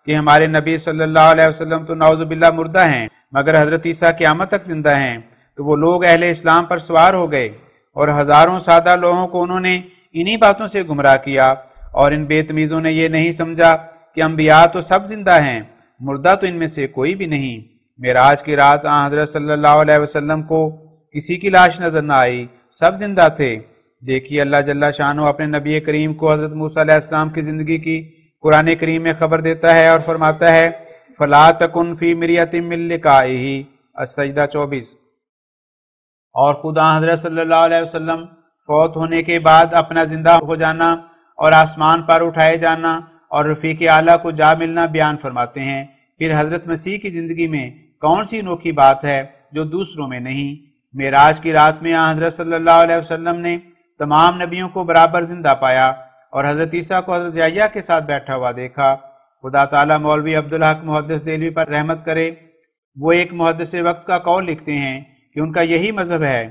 Speaker 3: کہ ہمارے نبی صلی اللہ علیہ وسلم تو نعوذ باللہ مردہ ہیں مگر حضرت عیسیٰ قیامت تک زندہ ہیں، تو وہ لوگ اہل اسلام پر سوار ہو گئے اور ہزاروں سادہ لوگوں کو انہوں نے انہی باتوں سے گمراہ کیا، اور ان بے تمیزوں نے یہ نہیں سمجھا کہ انبیاء تو سب زندہ ہیں، مردہ تو ان میں سے کوئی بھی نہیں۔ معراج کی رات آن حضرت صلی اللہ علیہ وسلم کو کسی کی لاش نظر نہ آئی، سب زندہ تھے۔ دیکھیے اللہ جل شانہ اپنے نبی کریم کو حضرت موسیٰ علیہ السلام کی زندگی کی قرآن کریم میں خبر دیتا ہے اور فرماتا ہے، فَلَا تَكُنْ فِي مِرْيَةٍ مِّن لِقَائِهِ، السجدہ 24۔ اور خدا حضرت صلی اللہ علیہ وسلم فوت ہونے کے بعد اپنا زندہ ہو جانا اور آسمان پر اٹھائے جانا اور رفیق اعلیٰ کو جا ملنا بیان فرماتے ہیں۔ پھر حضرت مسیح کی زندگی میں کون سی انوکھی بات ہے جو دوسروں میں نہیں؟ معراج کی رات میں حضرت صلی اللہ علیہ وسلم نے تمام نبیوں کو برابر زندہ پایا اور حضرت عیسیٰ کو حضرت یحییٰ کے ساتھ بیٹھا ہوا دیکھا۔ خدا تعالیٰ مولوی عبدالحق محدث دہلوی پر رحمت کرے، وہ ایک محدث وقت کا قول لکھتے ہیں کہ ان کا یہی مذہب ہے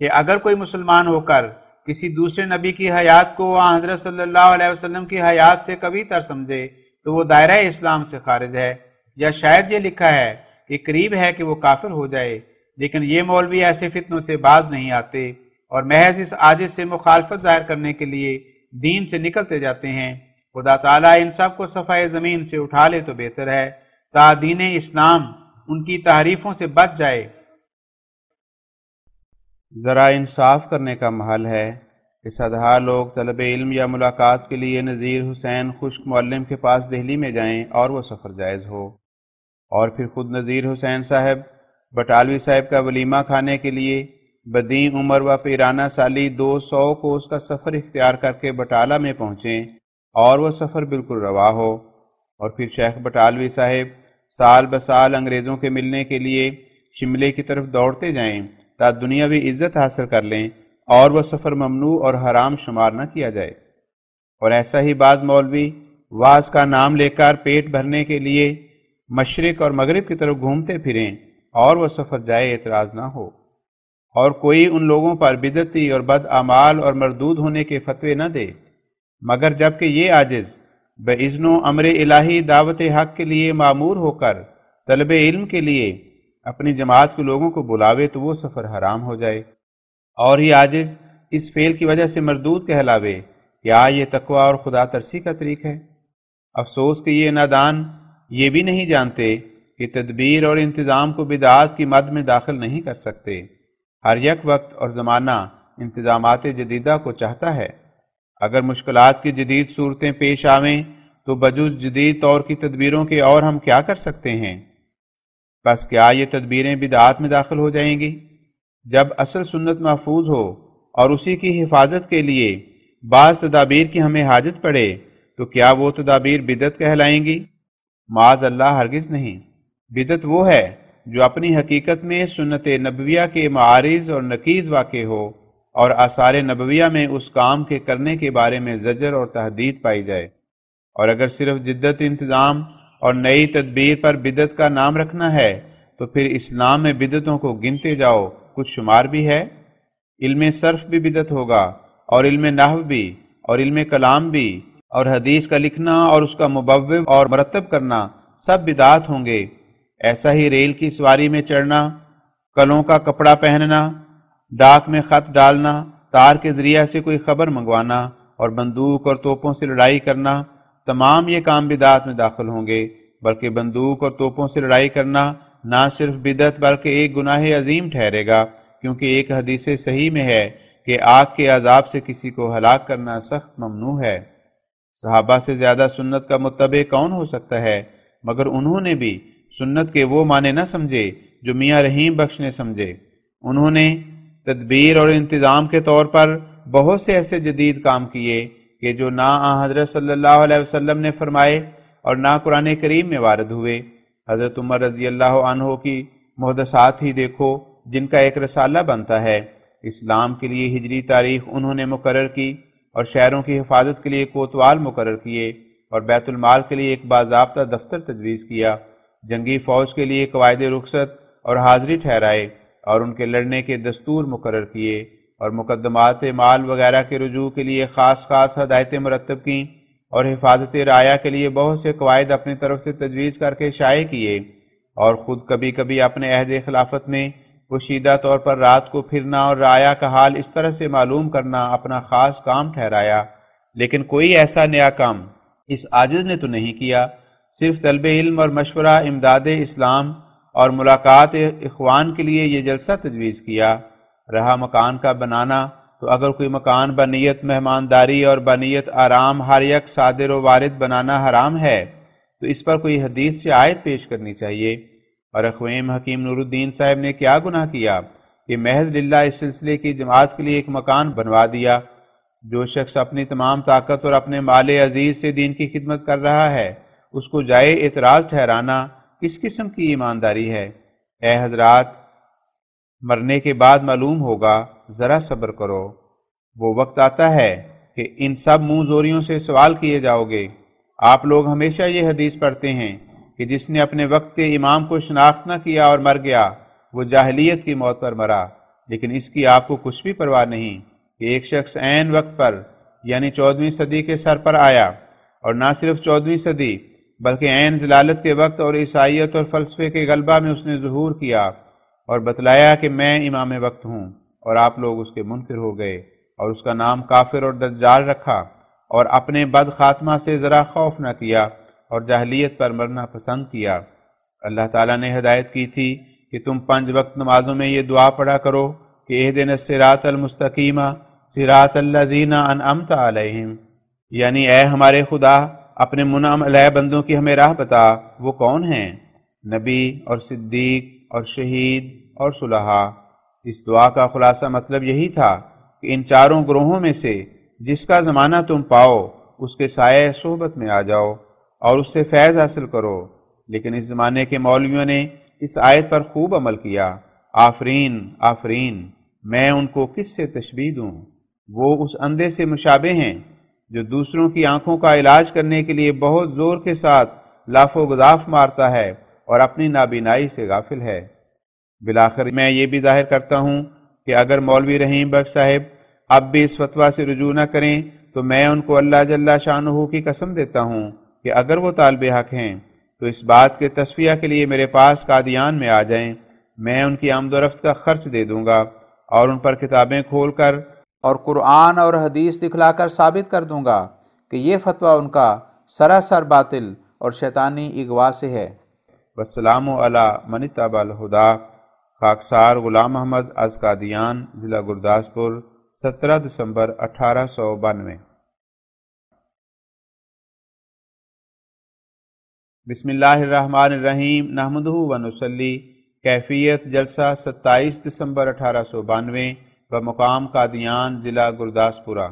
Speaker 3: کہ اگر کوئی مسلمان ہو کر کسی دوسرے نبی کی حیات کو حضرت صلی اللہ علیہ وسلم کی حیات سے کبھی تر سمجھے تو وہ دائرہ اسلام سے خارج ہے، یا شاید یہ لکھا ہے کہ قریب ہے کہ وہ کافر ہو جائے۔ لیکن یہ مولوی ایسے فتنوں سے باز نہیں آتے اور محض اس عاجز سے مخالفت ظاہر کرنے کے لیے دین سے نکلتے جاتے ہیں۔ خدا تعالیٰ ان سب کو صفحہ زمین سے اٹھا لے تو بہتر ہے، تا دین اسلام ان کی تحریفوں سے بچ جائے۔
Speaker 1: ذرا انصاف کرنے کا محل ہے کہ صدہا لوگ طلب علم یا ملاقات کے لیے نذیر حسین خشک معلم کے پاس دہلی میں جائیں اور وہ سفر جائز ہو، اور پھر خود نذیر حسین صاحب بٹالوی صاحب کا ولیمہ کھانے کے لیے بدیں عمر و پیرانہ سالی 200 کوس کا سفر اختیار کر کے بٹالہ میں پہنچیں اور وہ سفر بالکل روا ہو، اور پھر شیخ بٹالوی صاحب سال بسال انگریزوں کے ملنے کے لیے شملے کی طرف دوڑتے جائیں تا دنیاوی عزت حاصل کر لیں اور وہ سفر ممنوع اور حرام شمار نہ کیا جائے۔ اور ایسا ہی بعض مولوی واعظ کا نام لے کر پیٹ بھرنے کے لیے مشرق اور مغرب کی طرف گھومتے پھریں اور وہ سفر جائے اعتراض نہ ہو۔
Speaker 3: اور کوئی ان لوگوں پر بدعتی اور بد اعمال اور مردود ہونے کے فتوے نہ دے، مگر جب کہ یہ عاجز باذن و امر الہی دعوت حق کے لیے معمور ہو کر طلب علم کے لیے اپنی جماعت کے لوگوں کو بلاوے تو وہ سفر حرام ہو جائے، اور یہ عاجز اس فعل کی وجہ سے مردود کہلاوے، کیا یہ تقوی اور خدا ترسی کا طریق ہے؟ افسوس کہ یہ نادان یہ بھی نہیں جانتے کہ تدبیر اور انتظام کو بدعات کی مد میں داخل نہیں کر سکتے۔ ہر یک وقت اور زمانہ انتظامات جدیدہ کو چاہتا ہے۔ اگر مشکلات کی جدید صورتیں پیش آویں تو بجز جدید طور کی تدبیروں کے اور ہم کیا کر سکتے ہیں؟ بس کیا یہ تدبیریں بدعات میں داخل ہو جائیں گی؟ جب اصل سنت محفوظ ہو اور اسی کی حفاظت کے لیے بعض تدابیر کی ہمیں حاجت پڑے تو کیا وہ تدابیر بدعت کہلائیں گی؟ معاذ اللہ، ہرگز نہیں۔ بدعت وہ ہے جو اپنی حقیقت میں سنت نبویہ کے معارض اور نقیض واقع ہو اور آثار نبویہ میں اس کام کے کرنے کے بارے میں زجر اور تحدید پائی جائے۔ اور اگر صرف جدت انتظام اور نئی تدبیر پر بدعت کا نام رکھنا ہے تو پھر اسلام میں بدعتوں کو گنتے جاؤ، کچھ شمار بھی ہے۔ علم صرف بھی بدعت ہوگا، اور علم نحو بھی، اور علم کلام بھی، اور حدیث کا لکھنا اور اس کا مبوب اور مرتب کرنا سب بدعات ہوں گے۔ ایسا ہی ریل کی سواری میں چڑھنا، کلوں کا کپڑا پہننا، ڈاک میں خط ڈالنا، تار کے ذریعہ سے کوئی خبر منگوانا اور بندوق اور توپوں سے لڑائی کرنا، تمام یہ کام بدعات میں داخل ہوں گے۔ بلکہ بندوق اور توپوں سے لڑائی کرنا نہ صرف بدعت بلکہ ایک گناہ عظیم ٹھہرے گا، کیونکہ ایک حدیث صحیح میں ہے کہ آگ کے عذاب سے کسی کو ہلاک کرنا سخت ممنوع ہے۔ صحابہ سے زیادہ سنت کا متبع کون ہو سکتا ہے؟ مگر انہوں نے بھی سنت کے وہ معنی نہ سمجھے جو میاں رحیم بخش نے سمجھے۔ انہوں نے تدبیر اور انتظام کے طور پر بہت سے ایسے جدید کام کیے کہ جو نہ حضرت صلی اللہ علیہ وسلم نے فرمائے اور نہ قرآن کریم میں وارد ہوئے۔ حضرت عمر رضی اللہ عنہ کی محدثات ہی دیکھو، جن کا ایک رسالہ بنتا ہے۔ اسلام کے لیے ہجری تاریخ انہوں نے مقرر کی، اور شہروں کی حفاظت کے لیے کوتوال مقرر کیے، اور بیت المال کے لیے ایک باضابطہ دفتر تجویز کیا، جنگی فوج کے لیے قواعد رخصت اور حاضری ٹھہرائے، اور ان کے لڑنے کے دستور مقرر کیے، اور مقدمات مال وغیرہ کے رجوع کے لیے خاص ہدایتیں مرتب کیں، اور حفاظت رعایا کے لیے بہت سے قواعد اپنی طرف سے تجویز کر کے شائع کیے، اور خود کبھی کبھی اپنے عہد خلافت میں پوشیدہ طور پر رات کو پھرنا اور رعایا کا حال اس طرح سے معلوم کرنا اپنا خاص کام ٹھہرایا۔ لیکن کوئی ایسا نیا کام اس عاجز نے تو نہیں کیا۔ صرف طلب علم اور مشورہ، امداد اسلام اور ملاقات اخوان کے لیے یہ جلسہ تجویز کیا۔ رہا مکان کا بنانا، تو اگر کوئی مکان بنیت مہمانداری اور بنیت آرام ہر یک صادر و وارد بنانا حرام ہے تو اس پر کوئی حدیث سے آیت پیش کرنی چاہیے۔ اور اخویم حکیم نور الدین صاحب نے کیا گناہ کیا کہ محض للہ اس سلسلے کی جماعت کے لیے ایک مکان بنوا دیا۔ جو شخص اپنی تمام طاقت اور اپنے مال عزیز سے دین کی خدمت کر رہا ہے، اس کو جائے اعتراض ٹھہرانا کس قسم کی ایمانداری ہے؟ اے حضرات، مرنے کے بعد معلوم ہوگا، ذرا صبر کرو۔ وہ وقت آتا ہے کہ ان سب منہ زوریوں سے سوال کیے جاؤ گے۔ آپ لوگ ہمیشہ یہ حدیث پڑھتے ہیں کہ جس نے اپنے وقت کے امام کو شناخت نہ کیا اور مر گیا، وہ جاہلیت کی موت پر مرا۔ لیکن اس کی آپ کو کچھ بھی پرواہ نہیں کہ ایک شخص عین وقت پر یعنی 14ویں صدی کے سر پر آیا، اور نہ صرف 14ویں صدی بلکہ عین ضلالت کے وقت اور عیسائیت اور فلسفے کے غلبہ میں اس نے ظہور کیا اور بتلایا کہ میں امام وقت ہوں، اور آپ لوگ اس کے منکر ہو گئے اور اس کا نام کافر اور دجال رکھا، اور اپنے بد خاتمہ سے ذرا خوف نہ کیا اور جاہلیت پر مرنا پسند کیا۔ اللہ تعالیٰ نے ہدایت کی تھی کہ تم 5 وقت نمازوں میں یہ دعا پڑھا کرو کہ اہدنا الصراط المستقیم صراط الذین انعمت علیہم، یعنی اے ہمارے خدا، اپنے منعم علیہ بندوں کی ہمیں راہ بتا۔ وہ کون ہیں؟ نبی اور صدیق اور شہید اور صلحاء۔ اس دعا کا خلاصہ مطلب یہی تھا کہ ان چاروں گروہوں میں سے جس کا زمانہ تم پاؤ اس کے سائے صحبت میں آ جاؤ اور اس سے فیض حاصل کرو۔ لیکن اس زمانے کے مولویوں نے اس آیت پر خوب عمل کیا۔ آفرین آفرین، میں ان کو کس سے تشبیہ دوں؟ وہ اس اندھے سے مشابہ ہیں جو دوسروں کی آنکھوں کا علاج کرنے کے لیے بہت زور کے ساتھ لاف و گداف مارتا ہے اور اپنی نابینائی سے غافل ہے۔ بالآخر میں یہ بھی ظاہر کرتا ہوں
Speaker 1: کہ اگر مولوی رحیم بخش صاحب اب بھی اس فتویٰ سے رجوع نہ کریں تو میں ان کو اللہ جل شانہ کی قسم دیتا ہوں کہ اگر وہ طالب حق ہیں تو اس بات کے تصفیہ کے لیے میرے پاس قادیان میں آ جائیں، میں ان کی آمد و رفت کا خرچ دے دوں گا اور ان پر کتابیں کھول کر
Speaker 3: اور قرآن اور حدیث دکھلا کر ثابت کر دوں گا کہ یہ فتویٰ ان کا سراسر باطل اور شیطانی اغوا سے ہے۔
Speaker 1: والسلام علی من اتبع الہدی۔ خاکسار غلام محمد از قادیان، ضلع گرداسپور، 17 دسمبر 1892۔ بسم اللہ الرحمن الرحیم، نحمدہ و نصلی۔ کیفیت جلسہ 27 دسمبر 1892 بمقام قادیان، ضلع گرداسپورہ۔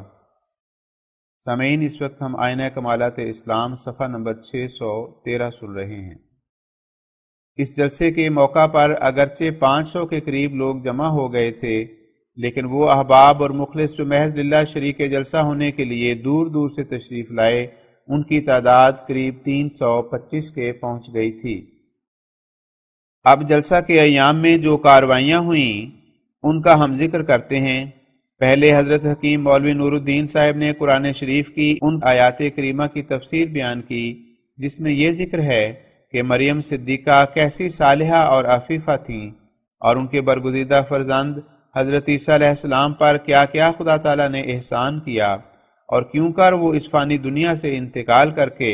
Speaker 1: سامعین، اس وقت ہم آئینہ کمالات اسلام صفحہ نمبر 613 سن رہے ہیں۔ اس جلسے کے موقع پر اگرچہ 500 کے قریب لوگ جمع ہو گئے تھے، لیکن وہ احباب اور مخلص جو محض للہ شریک جلسہ ہونے کے لیے دور دور سے تشریف لائے، ان کی تعداد قریب 325 کے پہنچ گئی تھی۔ اب جلسہ کے ایام میں جو کارروائیاں ہوئیں ان کا ہم ذکر کرتے ہیں۔ پہلے حضرت حکیم مولوی نور الدین صاحب نے قرآن شریف کی ان آیات کریمہ کی تفسیر بیان کی جس میں یہ ذکر ہے کہ مریم صدیقہ کیسی صالحہ اور عفیفہ تھیں، اور ان کے برگزیدہ فرزند حضرت عیسیٰ علیہ السلام پر کیا کیا خدا تعالیٰ نے احسان کیا، اور کیوں کر وہ اس فانی دنیا سے انتقال کر کے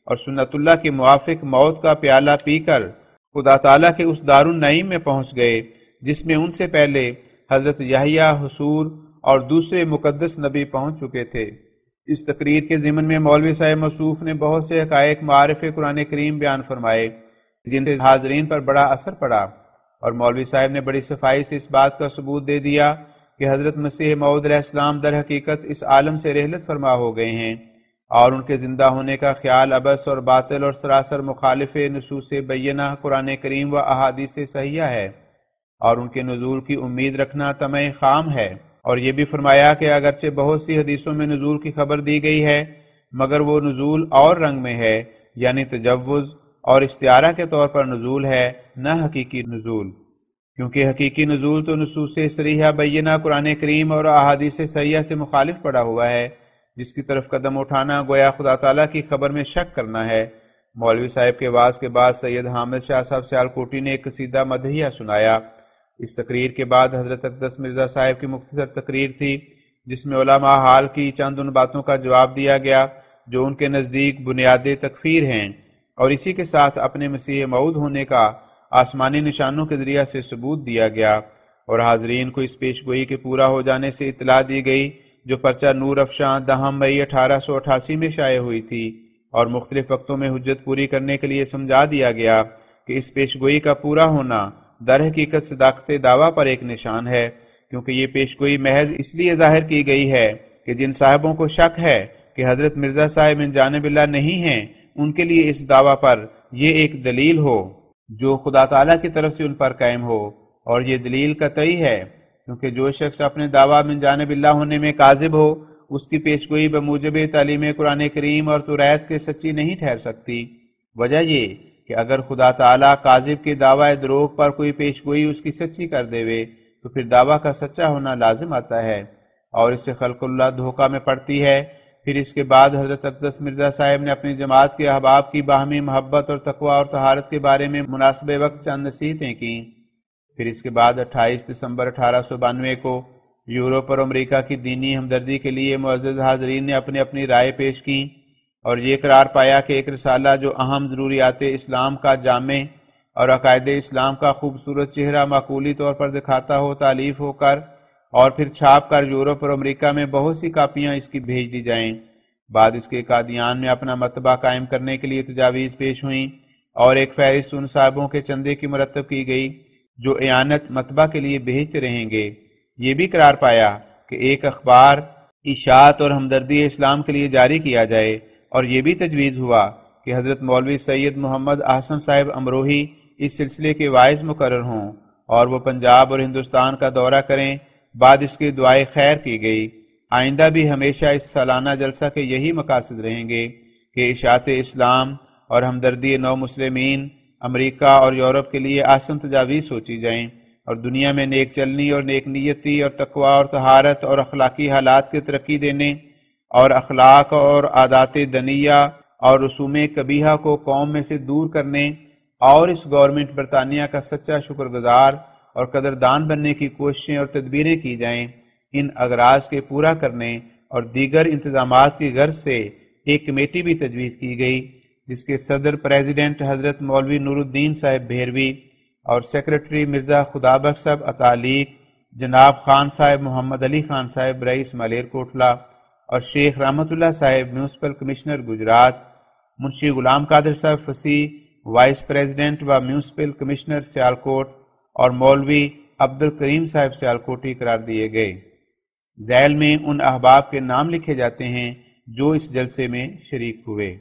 Speaker 1: اور سنت اللہ کے موافق موت کا پیالہ پی کر خدا تعالیٰ کے اس دار النعیم میں پہنچ گئے جس میں ان سے پہلے حضرت یحییٰ، حصور اور دوسرے مقدس نبی پہنچ چکے تھے۔ اس تقریر کے ضمن میں مولوی صاحب موصوف نے بہت سے حقائق معارف قرآن کریم بیان فرمائے جن سے حاضرین پر بڑا اثر پڑا، اور مولوی صاحب نے بڑی صفائی سے اس بات کا ثبوت دے دیا کہ حضرت مسیح موعود علیہ السلام در حقیقت اس عالم سے رحلت فرما ہو گئے ہیں، اور ان کے زندہ ہونے کا خیال عبث اور باطل اور سراسر مخالف نصوص بینہ قرآن کریم و احادیث صحیحہ ہے، اور ان کے نزول کی امید رکھنا طمع خام ہے۔ اور یہ بھی فرمایا کہ اگرچہ بہت سی حدیثوں میں نزول کی خبر دی گئی ہے، مگر وہ نزول اور رنگ میں ہے، یعنی تجوز اور استعارہ کے طور پر نزول ہے، نہ حقیقی نزول، کیونکہ حقیقی نزول تو نصوص صریحہ بینہ قرآن کریم اور احادیث صحیحہ سے مخالف پڑا ہوا ہے، جس کی طرف قدم اٹھانا گویا خدا تعالیٰ کی خبر میں شک کرنا ہے۔ مولوی صاحب کے وعظ کے بعد سید حامد شاہ صاحب سیالکوٹی نے ایک قصیدہ مدحیہ سنایا۔ اس تقریر کے بعد حضرت اقدس مرزا صاحب کی مختصر تقریر تھی جس میں علماء حال کی چند ان باتوں کا جواب دیا گیا جو ان کے نزدیک بنیاد تکفیر ہیں، اور اسی کے ساتھ اپنے مسیح موعود ہونے کا آسمانی نشانوں کے ذریعہ سے ثبوت دیا گیا، اور حاضرین کو اس پیشگوئی کے پورا ہو جانے سے اطلاع دی گئی جو پرچہ نور افشاں 10 مئی 1888 میں شائع ہوئی تھی، اور مختلف وقتوں میں حجت پوری کرنے کے لیے سمجھا دیا گیا کہ اس پیشگوئی کا پورا ہونا در حقیقت صداقت دعویٰ پر ایک نشان ہے، کیونکہ یہ پیشگوئی محض اس لیے ظاہر کی گئی ہے کہ جن صاحبوں کو شک ہے کہ حضرت مرزا صاحب من جانب اللہ نہیں ہیں، ان کے لیے اس دعویٰ پر یہ ایک دلیل ہو جو خدا تعالیٰ کی طرف سے ان پر قائم ہو، اور یہ دلیل قطعی ہے، کیونکہ جو شخص اپنے دعویٰ من جانب اللہ ہونے میں کاذب ہو، اس کی پیشگوئی بموجب تعلیم قرآن کریم اور توریت کے سچی نہیں ٹھہر سکتی۔ وجہ یہ کہ اگر خدا تعالیٰ کاذب کے دعویٰ دروغ پر کوئی پیشگوئی اس کی سچی کر دے تو پھر دعویٰ کا سچا ہونا لازم آتا ہے، اور اس سے خلق اللہ دھوکہ میں پڑتی ہے۔ پھر اس کے بعد حضرت اقدس مرزا صاحب نے اپنی جماعت کے احباب کی باہمی محبت اور تقوی اور طہارت کے بارے میں مناسب وقت چند نصیحتیں کیں۔ پھر اس کے بعد 28 دسمبر 1892 کو یورپ اور امریکہ کی دینی ہمدردی کے لیے معزز حاضرین نے اپنی اپنی رائے پیش کی، اور یہ قرار پایا کہ ایک رسالہ جو اہم ضروریات اسلام کا جامع اور عقائد اسلام کا خوبصورت چہرہ معقولی طور پر دکھاتا ہو، تالیف ہو کر اور پھر چھاپ کر یورپ اور امریکہ میں بہت سی کاپیاں اس کی بھیج دی جائیں۔ بعد اس کے قادیان میں اپنا مطبع قائم کرنے کے لیے تجاویز پیش ہوئیں، اور ایک فہرست ان صاحبوں کے چندے کی مرتب کی گئی جو اعانت مطبع کے لیے بھیجتے رہیں گے۔ یہ بھی قرار پایا کہ ایک اخبار اشاعت اور ہمدردی اسلام کے لیے جاری کیا جائے، اور یہ بھی تجویز ہوا کہ حضرت مولوی سید محمد احسن صاحب امروہی اس سلسلے کے واعظ مقرر ہوں اور وہ پنجاب اور ہندوستان کا دورہ کریں۔ بعد اس کی دعائے خیر کی گئی۔ آئندہ بھی ہمیشہ اس سالانہ جلسہ کے یہی مقاصد رہیں گے کہ اشاعت اسلام اور ہمدردی نو مسلمین امریکہ اور یورپ کے لیے آسن تجاویز سوچی جائیں،
Speaker 3: اور دنیا میں نیک چلنی اور نیک نیتی اور تقوی اور طہارت اور اخلاقی حالات کی ترقی دینے اور اخلاق اور عادات دنیہ اور رسوم قبیحہ کو قوم میں سے دور کرنے اور اس گورنمنٹ برطانیہ کا سچا شکر گزار اور قدردان بننے کی کوششیں اور تدبیریں کی جائیں۔ ان اغراض کے پورا کرنے اور دیگر انتظامات کی غرض سے ایک کمیٹی بھی تجویز کی گئی، جس کے صدر پریزیڈنٹ حضرت مولوی نور الدین صاحب بھیروی اور سیکرٹری مرزا خدا بخش صاحب اتالیق، جناب خان صاحب محمد علی خان صاحب رئیس مالیر کوٹلہ اور شیخ رحمت اللہ صاحب میونسپل کمشنر گجرات، منشی غلام قادر صاحب فصیح وائس پریزیڈنٹ و میونسپل کمشنر سیالکوٹ اور مولوی عبد الکریم صاحب سیالکوٹی قرار دیے گئے۔ ذیل میں ان احباب کے نام لکھے جاتے ہیں جو اس جلسے میں شریک ہوئے۔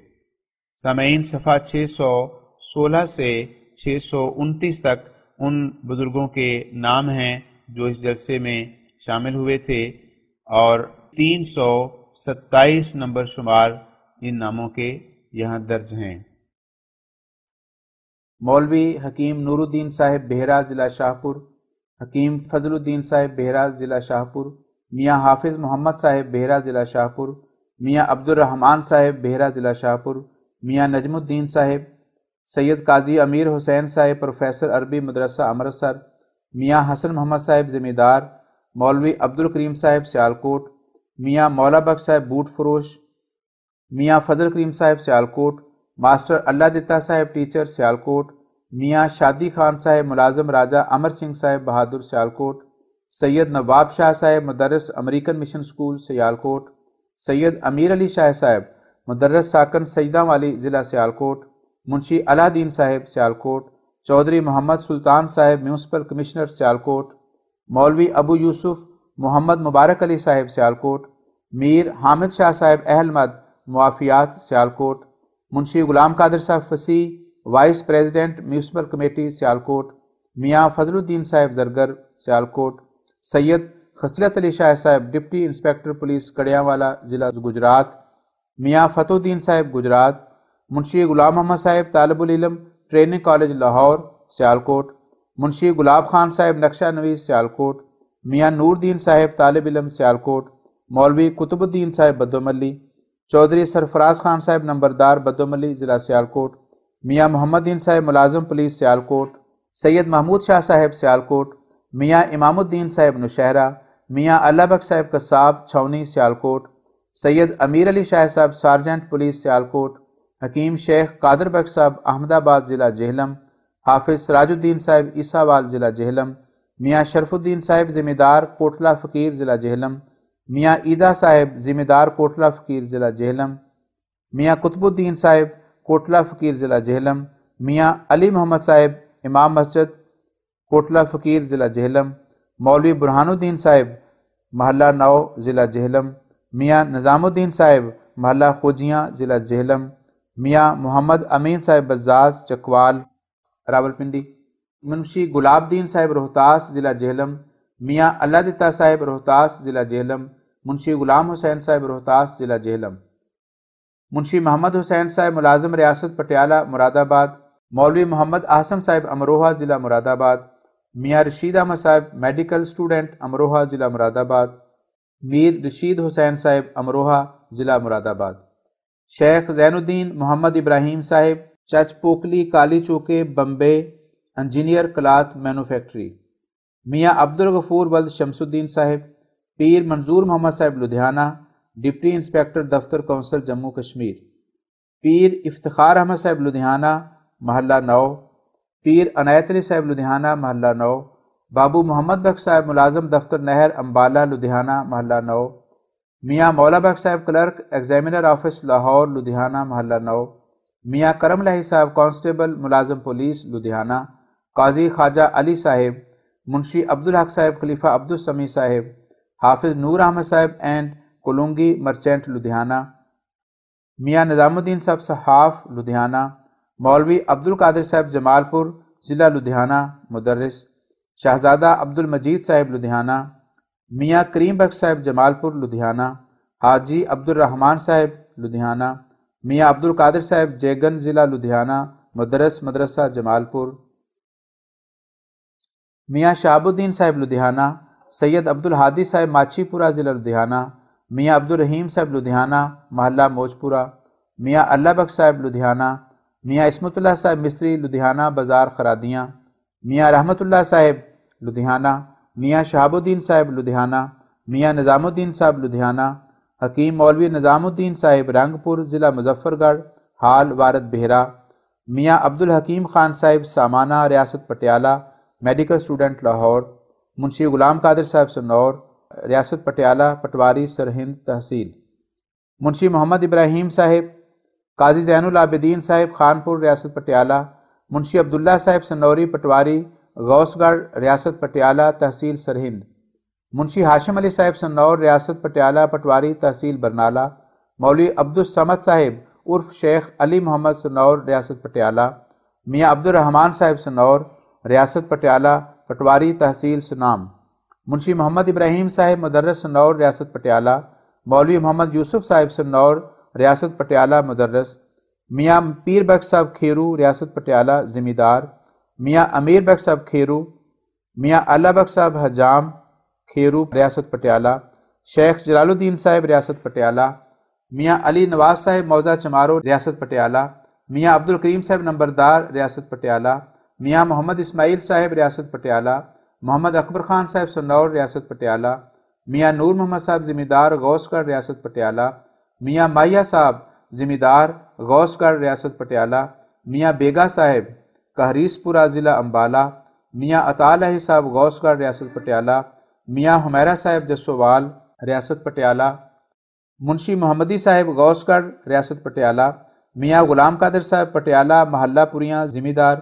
Speaker 3: سامعین، صفحہ 616 سے 629 تک ان بزرگوں کے نام ہیں جو اس جلسے میں شامل ہوئے تھے، اور 327 نمبر شمار ان ناموں کے یہاں درج ہیں۔
Speaker 1: مولوی حکیم نور الدین صاحب بہرا ضلع شاہپور، حکیم فضل الدین صاحب بہرا ضلع شاہپور، میاں حافظ محمد صاحب بہرا ضلع شاہپور، میاں عبد الرحمن صاحب بہرا ضلع شاہپور، میاں نجم الدین صاحب، سید قاضی امیر حسین صاحب پروفیسر عربی مدرسہ امرتسر، میاں حسن محمد صاحب ذمہ دار، مولوی عبد الکریم صاحب سیالکوٹ، میاں مولا بخش صاحب بوٹ فروش، میاں فضل کریم صاحب سیالکوٹ، ماسٹر اللہ دتا صاحب ٹیچر سیالکوٹ، میاں شادی خان صاحب ملازم راجہ امر سنگھ صاحب بہادر سیالکوٹ، سید نواب شاہ صاحب مدرس امریکن مشن سکول سیالکوٹ، سید امیر علی شاہ صاحب مدرس ساکن سیدہ والی ضلع سیالکوٹ، منشی علا دین صاحب سیالکوٹ، چودھری محمد سلطان صاحب میونسپل کمشنر سیالکوٹ، مولوی ابو یوسف محمد مبارک علی صاحب سیالکوٹ، میر حامد شاہ صاحب اہل مد معافیات سیالکوٹ، منشی غلام قادر صاحب فصیح vice president municipal committee Sialkot, میاں فضل الدین صاحب زرگر سیالکوٹ، سید خصلت علی شاہ صاحب ڈپٹی انسپیکٹر پولیس کڑیاوالا ضلع گجرات، میاں فتح الدین صاحب گجرات، منشی غلام محمد صاحب طالب العلم ٹریننگ کالج لاہور سیالکوٹ، منشی گلاب خان صاحب نقشہ نویس سیالکوٹ، میاں نور دین صاحب طالب علم سیالکوٹ، مولوی قطب الدین صاحب بدوملی، چودھری سرفراز خان صاحب نمبردار بدوملی ضلع سیالکوٹ، میاں محمد دین صاحب ملازم پولیس سیالکوٹ، سید محمود شاہ صاحب سیالکوٹ، میاں امام الدین صاحب نوشہرہ، میاں اللہ بخش صاحب قصاب چھونی سیالکوٹ، سید امیر علی شاہ صاحب سارجنٹ پولیس سیالکوٹ، حکیم شیخ قادر بخش صاحب احمد آباد ضلع جہلم، حافظ سراج الدین صاحب عیسیٰ آباد ضلع جہلم، میاں شرف الدین صاحب ذمہ دار کوٹلہ فقیر ضلع جہلم، میاں عیدہ صاحب ذمہ دار کوٹلہ فقیر ضلع جہلم، میاں قطب الدین صاحب کوٹلہ فقیر ضلع جہلم، میاں علی محمد صاحب امام مسجد کوٹلہ فقیر ضلع جہلم، مولوی برہان الدین صاحب محلہ نو ضلع جہلم، میاں نظام الدین صاحب محلہ خوجیاں ضلع جہلم، میاں محمد امین صاحب بزاز چکوال راولپنڈی، منشی گلاب دین صاحب روہتاس ضلع جہلم، میاں اللہ دتا صاحب روہتاس ضلع جہلم، منشی غلام حسین صاحب روہتاس ضلع جہلم، منشی محمد حسین صاحب ملازم ریاست پٹیالہ مراد آباد، مولوی محمد احسن صاحب امروہہ ضلع مراد آباد، میاں رشید احمد صاحب میڈیکل اسٹوڈنٹ امروہہ ضلع مراد آباد، میر رشید حسین صاحب امروہہ ضلع مراد آباد، شیخ زین الدین محمد ابراہیم صاحب چچ پوکلی کالی چوکے بمبے انجینئر کلاتھ مینوفیکچری، میاں عبد الغفور ولد شمس الدین صاحب، پیر منظور محمد صاحب لدھیانہ ڈپٹی انسپیکٹر دفتر کونسل جموں کشمیر، پیر افتخار احمد صاحب لدھیانہ محلہ نو، پیر عنایت علی صاحب لدھیانہ محلہ نو، بابو محمد بخش صاحب ملازم دفتر نہر امبالہ لدھیانہ محلہ نو، میاں مولا بخش صاحب clerk examiner office Lahore Ludhiana محلہ نو، میاں کرم لاہی صاحب کانسٹیبل ملازم پولیس لدھیانہ، قاضی خواجہ علی صاحب، منشی عبدالحق صاحب خلیفہ عبدالسمیع صاحب، حافظ نور احمد صاحب اینڈ کولونگی مرچنٹ لدھیانہ، میاں نظام الدین صاحب صحاف لدھیانہ، مولوی عبد القادر صاحب جمال پور ضلع لدھیانہ مدرس، شہزادہ عبد المجید صاحب لدھیانہ، میاں کریم بخش صاحب جمال پور لدھیانہ، حاجی عبد الرحمن صاحب لدھیانہ، میاں عبد القادر صاحب جیگن ضلع لدھیانہ مدرس مدرسہ جمال پور،
Speaker 3: میاں شہاب الدین صاحب لدھیانہ، سید عبدالہادی صاحب ماچھی پورہ ضلع لدھیانہ، میاں عبدالرحیم صاحب لدھیانہ محلہ موجپورہ، میاں اللہ بخش صاحب لدھیانہ، میاں عصمت اللہ صاحب مصری لدھیانہ بازار خرادیاں، میاں رحمت اللہ صاحب لدھیانہ، میاں شہاب الدین صاحب لدھیانہ، میاں نظام الدین صاحب لدھیانہ، حکیم مولوی نظام الدین صاحب رنگ پور ضلع مظفر گڑھ حال وارد بہرا، میاں عبدالحکیم خان صاحب سامانہ ریاست پٹیالہ میڈیکل اسٹوڈنٹ لاہور، منشی غلام قادر صاحب سنور ریاست پٹیالہ پٹواری سرہند تحصیل، منشی محمد ابراہیم صاحب قاضی زین العابدین صاحب خانپور ریاست پٹیالہ، منشی عبداللہ صاحب سنوری پٹواری غوث گڑھ ریاست پٹیالہ تحصیل سرہند، منشی ہاشم علی صاحب سنور ریاست پٹیالہ پٹواری تحصیل برنالہ، مولوی عبدالصمد صاحب عرف شیخ علی محمد سنور ریاست پٹیالہ، میاں عبدالرحمن صاحب سنور ریاست پٹیالہ پٹواری تحصیل سنام، منشی محمد ابراہیم صاحب مدرس سنور ریاست پٹیالہ، مولوی محمد یوسف صاحب سنور ریاست پٹیالہ مدرس، میاں پیر بخش صاحب کھیرو ریاست پٹیالہ ذمہ دار، میاں امیر بخش صاحب کھیرو، میاں اللہ بخش صاحب حجام کھیرو ریاست پٹیالہ، شیخ جلال الدین صاحب ریاست پٹیالہ، میاں علی نواز صاحب موضع چمارو ریاست پٹیالہ، میاں عبدالکریم صاحب نمبردار ریاست پٹیالہ، میاں محمد اسماعیل صاحب ریاست پٹیالہ، محمد اکبر خان صاحب سنور ریاست پٹیالہ، میاں نور محمد صاحب ذمہ دار غوث گڑھ ریاست پٹیالہ، میاں ماہیہ صاحب ذمہ دار غوث گڑھ ریاست پٹیالہ، میاں بیگا صاحب کہریس پورہ ضلع امبالہ، میاں عطا الہی صاحب غوث گڑھ ریاست پٹیالہ، میاں حمیرہ صاحب جسوال ریاست پٹیالہ، منشی محمدی صاحب غوث گڑھ ریاست پٹیالہ، میاں غلام قادر صاحب پٹیالہ محلہ پوریاں ذمہ دار،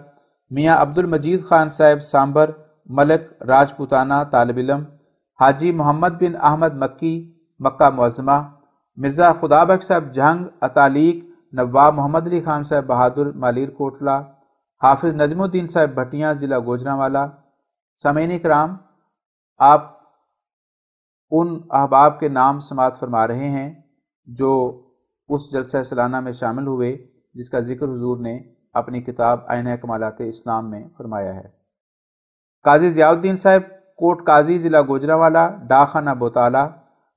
Speaker 3: میاں عبد المجید خان صاحب سامبر ملک راجپوتانہ طالب علم، حاجی محمد بن احمد مکی مکہ معظمہ، مرزا خدا بخش صاحب جھنگ اتالیق، نواب محمد علی خان صاحب بہادر مالیر کوٹلہ، حافظ نجم الدین صاحب بھٹیاں ضلع گوجرانوالا۔ سامعین کرام، آپ ان احباب کے نام سماعت فرما رہے ہیں جو اس جلسہ سالانہ میں شامل ہوئے جس کا ذکر حضور نے اپنی کتاب آئینہ کمالات اسلام میں فرمایا ہے۔ قاضی ضیاء الدین صاحب کوٹ قاضی ضلع گوجرانوالا ڈاک خانہ بوتالہ،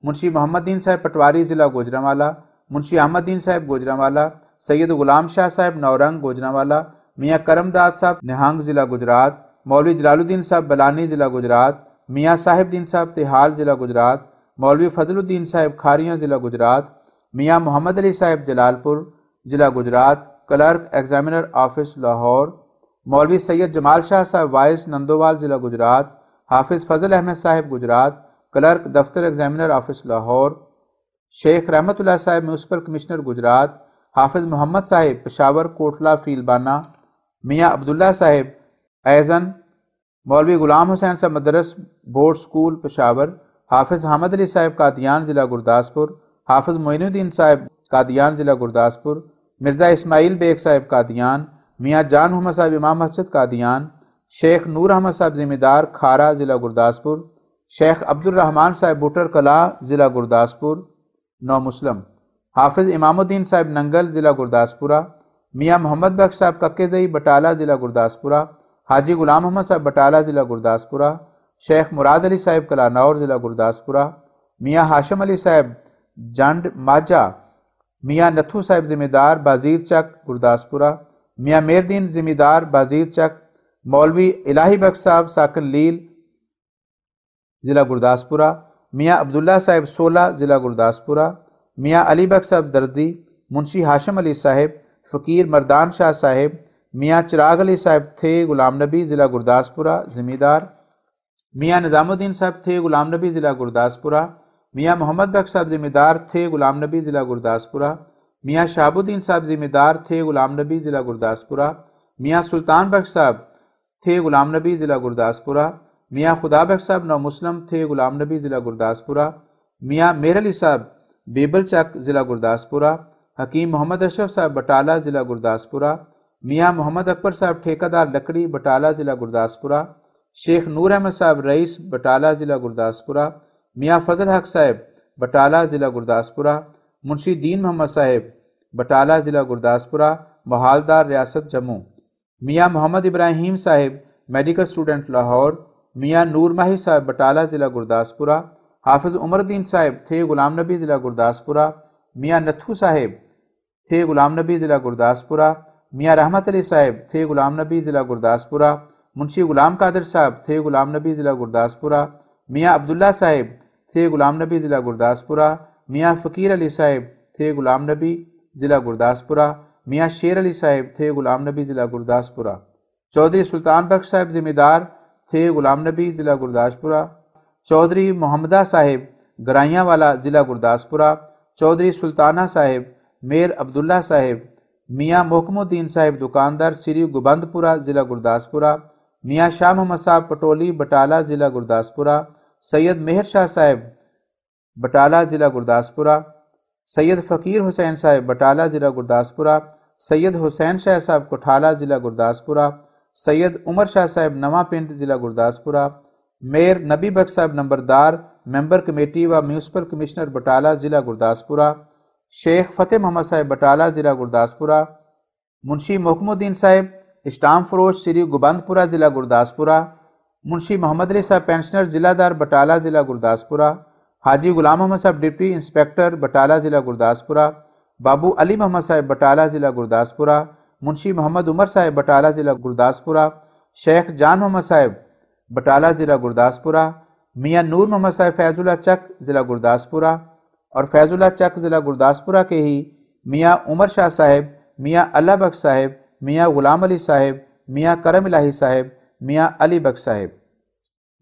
Speaker 3: منشی محمد دین صاحب پٹواری ضلع گوجرانوالا، منشی احمد دین صاحب گوجرانوالا، سید غلام شاہ صاحب نورنگ گوجرانوالا، میاں کرم داد صاحب نہانگ ضلع گجرات، مولوی جلال الدین صاحب بلانی ضلع گجرات، میاں صاحب دین صاحب تحال ضلع گجرات، مولوی فضل الدین صاحب کھاریاں ضلع گجرات، میاں محمد علی صاحب جلال پور ضلع Gujarat clerk examiner office Lahore, مولوی سید جمال شاہ صاحب وائس نندوال ضلع گجرات، حافظ فضل احمد صاحب گجرات کلرک دفتر ایگزامینر آفس لاہور، شیخ رحمت اللہ صاحب میونسپل کمشنر گجرات، حافظ محمد صاحب پشاور کوٹلہ فیلبانہ، میاں عبداللہ صاحب ایزن، مولوی غلام حسین صاحب مدرس بورڈ سکول پشاور، حافظ حامد علی صاحب قادیان ضلع گرداسپور، حافظ معین الدین صاحب قادیان ضلع گرداسپور، مرزا اسماعیل بیگ صاحب قادیان، میاں جان محمد صاحب امام مسجد قادیان، شیخ نور احمد صاحب ذمہ دار کھارا ضلع گرداسپور، شیخ عبد الرحمن صاحب بوٹر کلاں ضلع گرداسپور نو مسلم، حافظ امام الدین صاحب ننگل ضلع گرداسپورہ، میاں محمد بخش صاحب ککے دئی بٹالہ ضلع گرداسپورہ، حاجی غلام محمد صاحب بٹالہ ضلع گرداسپورہ، شیخ مراد علی صاحب کلانور ضلع گرداسپورہ، میاں ہاشم علی صاحب جنڈ ماجہ، میاں نتھو صاحب ذمہ دار بازید چک گرداسپورہ، میاں میردین ذمہ دار بازید چک، مولوی الہی بخش صاحب ساکن لیل ضلع گرداسپورہ، میاں عبداللہ صاحب سولہ ضلع گرداسپورہ، میاں علی بخش صاحب دردی، منشی ہاشم علی صاحب، فقیر مردان شاہ صاحب، میاں چراغ علی صاحب تھے غلام نبی ضلع گرداسپورہ ذمہ دار، میاں نظام الدین صاحب تھے غلام نبی ضلع گرداسپورہ، میاں محمد بخش صاحب ذمہ دار تھے غلام نبی ضلع گرداسپورہ، میاں شہاب الدین صاحب ذمہ دار تھے غلام نبی ضلع گرداسپورہ، میاں سلطان بخش صاحب تھے غلام نبی ضلع گرداسپورہ، میاں خدا بخش صاحب نو مسلم تھے غلام نبی ضلع گرداسپورہ، میاں میر علی صاحب بیبل چک ضلع گرداسپورہ، حکیم محمد اشرف صاحب بٹالہ ضلع گرداسپورہ، میاں محمد اکبر صاحب ٹھیکیدار لکڑی بٹالہ ضلع گرداسپورہ، شیخ نور احمد صاحب رئیس بٹالہ ضلع گرداسپورہ، میاں فضل حق صاحب بٹالہ ضلع گرداسپورہ، منشی دین محمد صاحب بٹالہ ضلع گرداسپورہ محالدار ریاست جموں، میاں محمد ابراہیم صاحب میڈیکل اسٹوڈنٹ لاہور، میاں نور ماہی صاحب بٹالہ ضلع گرداسپورہ، حافظ عمر الدین صاحب تھے غلام نبی ضلع گرداسپورہ، میاں نتھو صاحب تھے غلام نبی ضلع گرداسپورہ، میاں رحمت علی صاحب تھے غلام نبی ضلع گرداسپورہ، منشی غلام قادر صاحب تھے غلام نبی ضلع گرداسپورہ، میاں عبداللہ صاحب تھے غلام نبی ضلع گرداسپورہ، میاں فقیر علی صاحب تھے غلام نبی ضلع گرداسپورہ، میاں شیر علی صاحب تھے غلام نبی ضلع گرداسپورہ، چودھری سلطان بخش صاحب ذمہ دار تھے غلام نبی ضلع گرداسپورہ، چودھری محمدہ صاحب گرائیاں والا ضلع گرداسپورہ، چودھری سلطانہ صاحب میر عبداللہ صاحب، میاں محکم الدین صاحب دکاندار سری گوبند پورہ ضلع گرداسپورہ، میاں شاہ محمد صاحب پٹولی بٹالہ ضلع گرداسپورہ، سید مہر شاہ صاحب بٹالہ ضلع گرداسپورہ، سید فقیر حسین صاحب بٹالہ ضلع گرداسپورہ، سید حسین شاہ صاحب کٹھالہ ضلع گرداسپورہ، سید عمر شاہ صاحب نواں پنڈ ضلع گرداسپورہ، میر نبی بخش صاحب نمبردار ممبر کمیٹی و میونسپل کمشنر بٹالہ ضلع گرداسپورہ، شیخ فتح محمد صاحب بٹالہ ضلع گرداسپورہ، منشی محکم الدین صاحب اسٹام فروش سری گوبند پورہ ضلع گرداسپورہ، منشی محمد علی صاحب پینشنر ضلع دار بٹالہ ضلع گرداسپورہ، حاجی غلام محمد صاحب ڈپٹی انسپیکٹر بٹالہ ضلع گرداسپورہ، بابو علی محمد صاحب بٹالہ ضلع گرداسپورہ، منشی محمد عمر صاحب بٹالہ ضلع گرداسپورہ، شیخ جان محمد صاحب بٹالہ ضلع گرداسپورہ، میاں نور محمد صاحب فیض اللہ چک ضلع گرداسپورہ، اور فیض اللہ چک ضلع گرداسپورہ کے ہی میاں عمر شاہ صاحب، میاں اللہ بخش صاحب، میاں غلام علی صاحب، میاں کرم الہی صاحب، میاں علی بخش صاحب،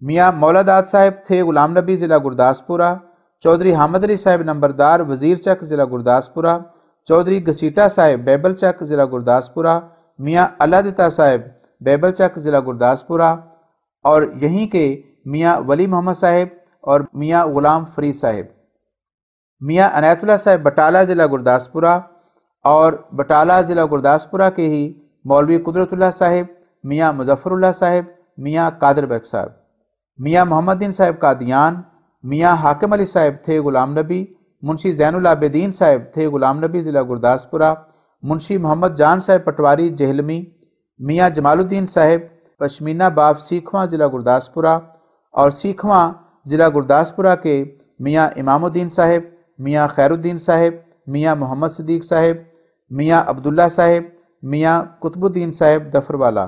Speaker 3: میاں مولا داد صاحب تھے غلام نبی ضلع گرداسپورہ، چودھری حامد علی صاحب نمبردار وزیر چک ضلع گرداسپورہ، چودھری گسیٹا صاحب بیبل چک ضلع گرداسپورہ، میاں اللہ دتا صاحب بیبل چک ضلع گرداسپورہ، اور یہیں کے میاں ولی محمد صاحب اور میاں غلام فرید صاحب، میاں عنایت اللہ صاحب بٹالہ ضلع گرداسپورہ، اور بٹالہ ضلع گرداسپورہ کے ہی مولوی قدرت اللہ صاحب، میاں مظفر اللہ صاحب، میاں قادر بیگ صاحب، میاں محمد دین صاحب قادیان، میاں حاکم علی صاحب تھے غلام نبی، منشی زین العابدین صاحب تھے غلام نبی ضلع گرداسپورہ، منشی محمد جان صاحب پٹواری جہلمی، میاں جمال الدین صاحب پشمینہ باب سیکھواں ضلع گرداسپورہ، اور سیکھواں ضلع گرداسپورہ کے میاں امام الدین صاحب، میاں خیر الدین صاحب، میاں محمد صدیق صاحب، میاں عبداللہ صاحب، میاں قطب الدین صاحب دفروالا،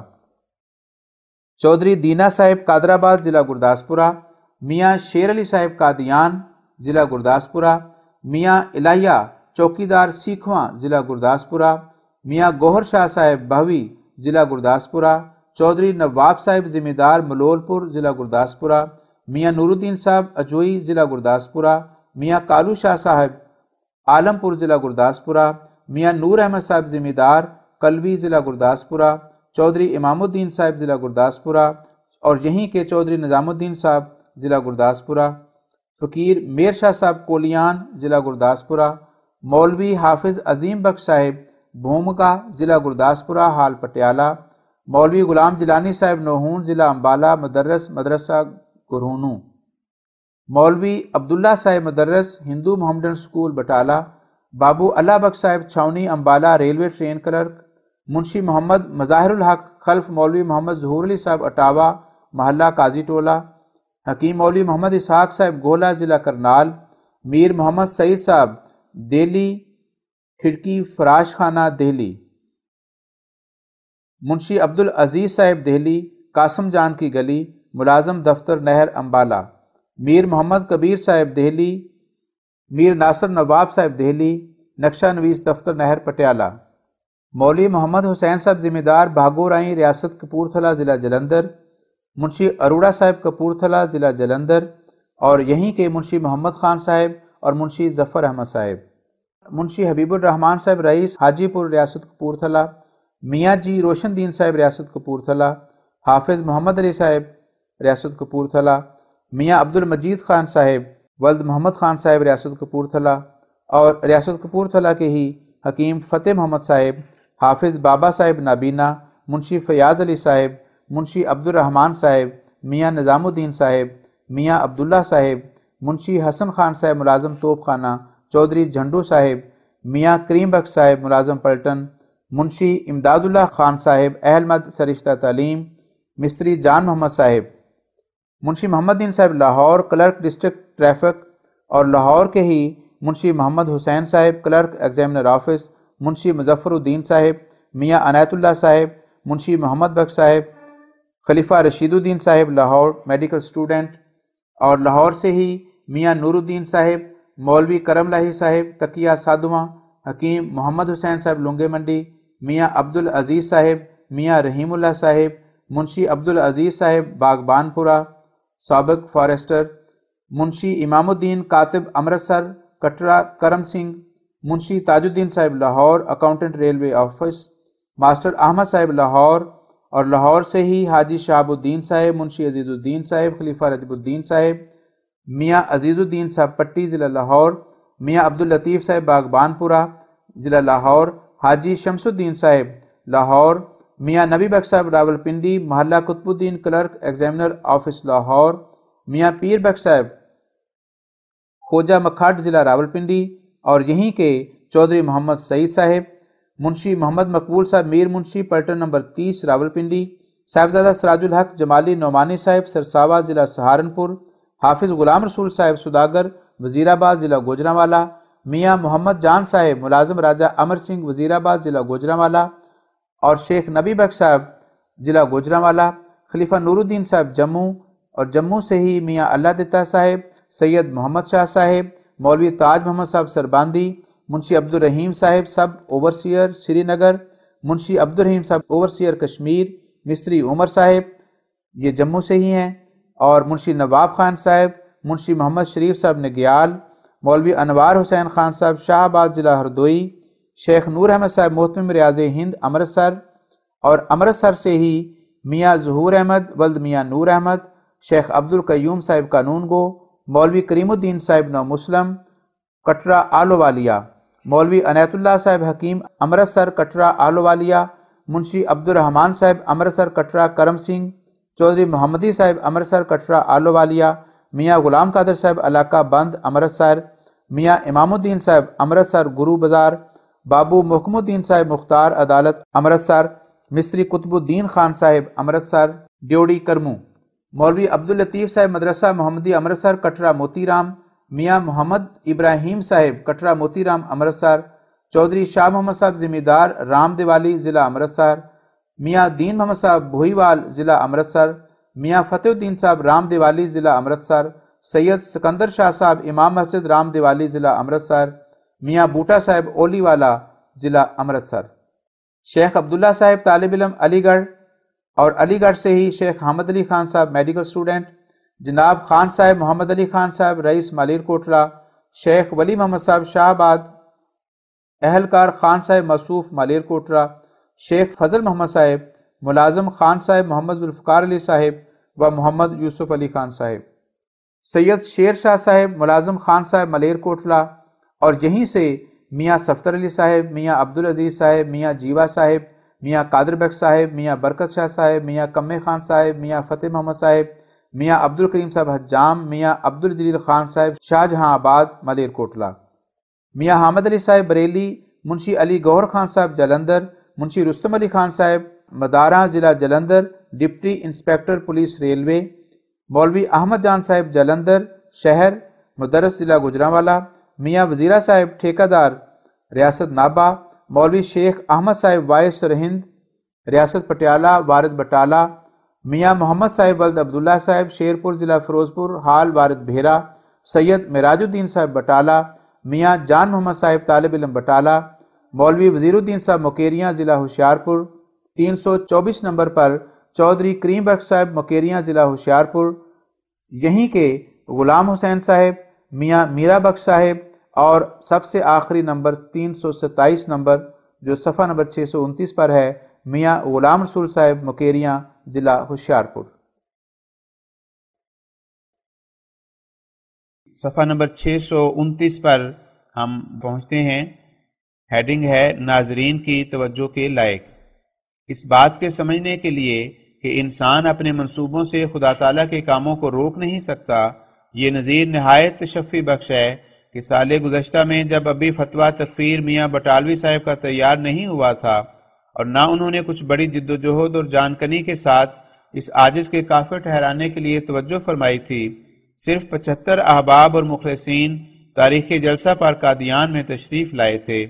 Speaker 3: چودھری دینا صاحب قادر آباد ضلع گرداسپورہ، میاں شیر علی صاحب قادیان ضلع گرداسپورہ، میاں الہیہ چوکیدار سیکھواں ضلع گرداسپورہ، میاں گوہر شاہ صاحب بہوی ضلع گرداسپورہ، چودھری نواب صاحب ذمہ دار ملول پور ضلع گرداسپورہ، میاں نور الدین صاحب اجوئی ضلع گرداسپورہ، میاں کالو شاہ صاحب عالم پور ضلع گرداسپورہ، میاں نور احمد صاحب ذمہ دار کلوی ضلع گرداسپورہ، چودھری امام الدین صاحب ضلع گرداسپورہ، اور یہیں کے چودھری نظام الدین صاحب ضلع گرداسپورہ، فقیر میر شاہ صاحب کولیان ضلع گرداسپورہ، مولوی حافظ عظیم بخش صاحب بھومگا ضلع گرداسپورہ حال پٹیالہ، مولوی غلام جیلانی صاحب نوہون ضلع امبالہ مدرس مدرسہ گرہونو، مولوی عبداللہ صاحب مدرس ہندو محمڈن سکول بٹالہ، بابو اللہ بخش صاحب چھاونی امبالہ ریلوے ٹرین کلرک، منشی محمد مظاہر الحق خلف مولوی محمد ظہور علی صاحب اٹاوہ محلہ قاضی ٹولہ، حکیم مولوی محمد اسحاق صاحب گولہ ضلع کرنال، میر محمد سعید صاحب دہلی کھڑکی فراش خانہ دہلی، منشی عبدالعزیز صاحب دہلی قاسم جان کی گلی ملازم دفتر نہر امبالہ، میر محمد کبیر صاحب دہلی، میر ناصر نواب صاحب دہلی نقشہ نویس دفتر نہر پٹیالہ، مولوی محمد حسین صاحب ذمہ دار بھاگورائیں ریاست کپورتھلا ضلع جلندر، منشی اروڑا صاحب کپورتھلا ضلع جلندر، اور یہیں کے منشی محمد خان صاحب اور منشی ظفر احمد صاحب، منشی حبیب الرحمان صاحب رئیس حاجی پور ریاست کپورتھلا، میاں جی روشن دین صاحب ریاست کپورتھلا، حافظ محمد علی صاحب ریاست کپورتھلا، میاں عبد المجید خان صاحب ولد محمد خان صاحب ریاست کپورتھلا، اور ریاست کپورتھلا کے ہی حکیم فتح محمد صاحب، حافظ بابا صاحب نابینا، منشی فیاض علی صاحب، منشی عبد الرحمان صاحب، میاں نظام الدین صاحب، میاں عبداللہ صاحب، منشی حسن خان صاحب ملازم توپ خانہ، چودھری جھنڈو صاحب، میاں کریم بخش صاحب ملازم پلٹن، منشی امداد اللہ خان صاحب اہل مد سرشتہ تعلیم، مستری جان محمد صاحب منشی محمد دین صاحب لاہور کلرک ڈسٹرکٹ ٹریفک اور لاہور کے ہی منشی محمد حسین صاحب کلرک ایگزامنر آفس، منشی مظفر الدین صاحب، میاں عنایت اللہ صاحب، منشی محمد بخش صاحب، خلیفہ رشید الدین صاحب لاہور میڈیکل اسٹوڈنٹ، اور لاہور سے ہی میاں نور الدین صاحب، مولوی کرم لاہی صاحب تقیہ سادواں، حکیم محمد حسین صاحب لنگے منڈی، میاں عبدالعزیز صاحب، میاں رحیم اللہ صاحب، منشی عبدالعزیز صاحب باغبان پورہ سابق فارسٹر، منشی امام الدین کاتب امرتسر کٹرا کرم سنگھ، منشی Tajuddin Sahib Lahore accountant railway office, master Ahmad Sahib Lahore, اور لاہور سے ہی حاجی شہاب الدین صاحب، منشی عزیز الدین صاحب، خلیفہ رجب الدین صاحب، میاں عزیز الدین صاحب پٹی ضلع لاہور، میاں عبداللطیف صاحب باغبان پورہ ضلع لاہور، حاجی شمس الدین صاحب لاہور، میاں نبی بخش صاحب راولپنڈی محلہ قطب الدین کلرک ایگزامنر آفس لاہور، میاں پیر بخش صاحب خوجہ مکھاٹ ضلع راولپنڈی، اور یہیں کے چودھری محمد سعید صاحب، منشی محمد مقبول صاحب میر منشی پلٹن نمبر 30 راولپنڈی، صاحبزادہ سراج الحق جمالی نعمانی صاحب سرساوا ضلع سہارنپور، حافظ غلام رسول صاحب سداگر وزیرآباد ضلع گوجرانوالا، میاں محمد جان صاحب ملازم راجہ امر سنگھ وزیرآباد ضلع گوجرانوالا، اور شیخ نبی بخش صاحب ضلع گوجرانوالا، خلیفہ نور الدین صاحب جموں، اور جموں سے ہی میاں اللہ دتا صاحب، سید محمد شاہ صاحب، مولوی تاج محمد صاحب سرباندی، منشی عبدالرحیم صاحب سب اوورسیئر سری نگر، منشی عبدالرحیم صاحب اوورسیئر کشمیر، مستری عمر صاحب یہ جموں سے ہی ہیں، اور منشی نواب خان صاحب، منشی محمد شریف صاحب نگیال، مولوی انوار حسین خان صاحب شاہ آباد ضلع ہردوئی، شیخ نور احمد صاحب محتمم ریاض ہند امرتسر، اور امرتسر سے ہی میاں ظہور احمد ولد میاں نور احمد، شیخ عبدالقیوم صاحب قانون گو، مولوی کریم الدین صاحب نو مسلم کٹرا آلووالیہ، مولوی عنایت اللہ صاحب حکیم امرتسر کٹرا آلووالیہ، منشی عبدالرحمان صاحب امرتسر کٹرا کرم سنگھ، چودھری محمدی صاحب امرتسر کٹرا آلووالیہ، میاں غلام قادر صاحب علاقہ بند امرتسر، میاں امام الدین صاحب امرتسر گرو بازار، بابو محکم الدین صاحب مختار عدالت امرتسر، مستری قطب الدین خان صاحب امرتسر ڈیوڑی کرمو، مولوی عبداللطیف صاحب مدرسہ محمدی امرتسر کٹرا موتی رام، میاں محمد ابراہیم صاحب کٹرا موتی رام امرتسر، چودھری شاہ محمد صاحب ذمہ رام دیوالی ضلع امرتسر، میاں دین محمد صاحب بھوئیوال ضلع امرتسر، میاں فتح الدین صاحب رام دیوالی ضلع امرتسر، سید سکندر شاہ صاحب امام مسجد رام دیوالی ضلع امرتسر، میاں بوٹا صاحب اولی والا ضلع امرتسر، شیخ عبداللہ صاحب طالب علم علی گڑھ، اور علی گڑھ سے ہی شیخ حامد علی خان صاحب میڈیکل اسٹوڈنٹ، جناب خان صاحب محمد علی خان صاحب رئیس مالیر کوٹلہ، شیخ ولی محمد صاحب شاہ آباد، اہلکار خان صاحب موصوف مالیر کوٹلہ، شیخ فضل محمد صاحب ملازم خان صاحب محمد ذوالفقار علی صاحب و محمد یوسف علی خان صاحب، سید شیر شاہ صاحب ملازم خان صاحب مالیر کوٹلہ، اور یہیں سے میاں صفدر علی صاحب، میاں عبدالعزیز صاحب، میاں جیوا صاحب، میاں قادر بخش صاحب، میاں برکت شاہ صاحب، میاں کمے خان صاحب، میاں فتح محمد صاحب، میاں عبدالکریم صاحب حجام، میاں عبدالجلیل خان صاحب شاہ جہاں آباد مالیر کوٹلہ، میاں حامد علی صاحب بریلی، منشی علی گوہر خان صاحب جلندر، منشی رستم علی خان صاحب مداراں ضلع Jalandhar deputy inspector police railway, مولوی احمد جان صاحب جلندر شہر مدرس ضلع گوجرانوالا، میاں وزیرہ صاحب ٹھیکہ دار ریاست نابا، مولوی شیخ احمد صاحب وائس سرہند ریاست پٹیالہ وارد بٹالہ، میاں محمد صاحب ولد عبداللہ صاحب شیرپور ضلع فیروزپور حال وارد بھیرا، سید معراج الدین صاحب بٹالہ، میاں جان محمد صاحب طالب علم بٹالہ، مولوی وزیر الدین صاحب مکیریاں ضلع ہوشیارپور، 324 نمبر پر چودھری کریم بخش صاحب مکیریاں ضلع ہوشیارپور، یہیں کے غلام حسین صاحب، میاں میرا بخش صاحب، اور سب سے آخری نمبر 327 نمبر جو صفحہ نمبر 629 پر ہے میاں غلام رسول صاحب مکیریاں ضلع ہوشیارپور۔ صفحہ نمبر 629 پر ہم پہنچتے ہیں، ہیڈنگ ہے ناظرین کی توجہ کے لائق۔ اس بات کے سمجھنے کے لیے کہ انسان اپنے منصوبوں سے خدا تعالیٰ کے کاموں کو روک نہیں سکتا، یہ نظیر نہایت تشفی بخش ہے کہ سال گزشتہ میں جب ابھی فتویٰ تکفیر میاں بٹالوی صاحب کا تیار نہیں ہوا تھا اور نہ انہوں نے کچھ بڑی جد و جہد اور جان کنی کے ساتھ اس عاجز کے کافر ٹھہرانے کے لیے توجہ فرمائی تھی، صرف 75 احباب اور مخلصین تاریخ جلسہ پر قادیان میں تشریف لائے تھے،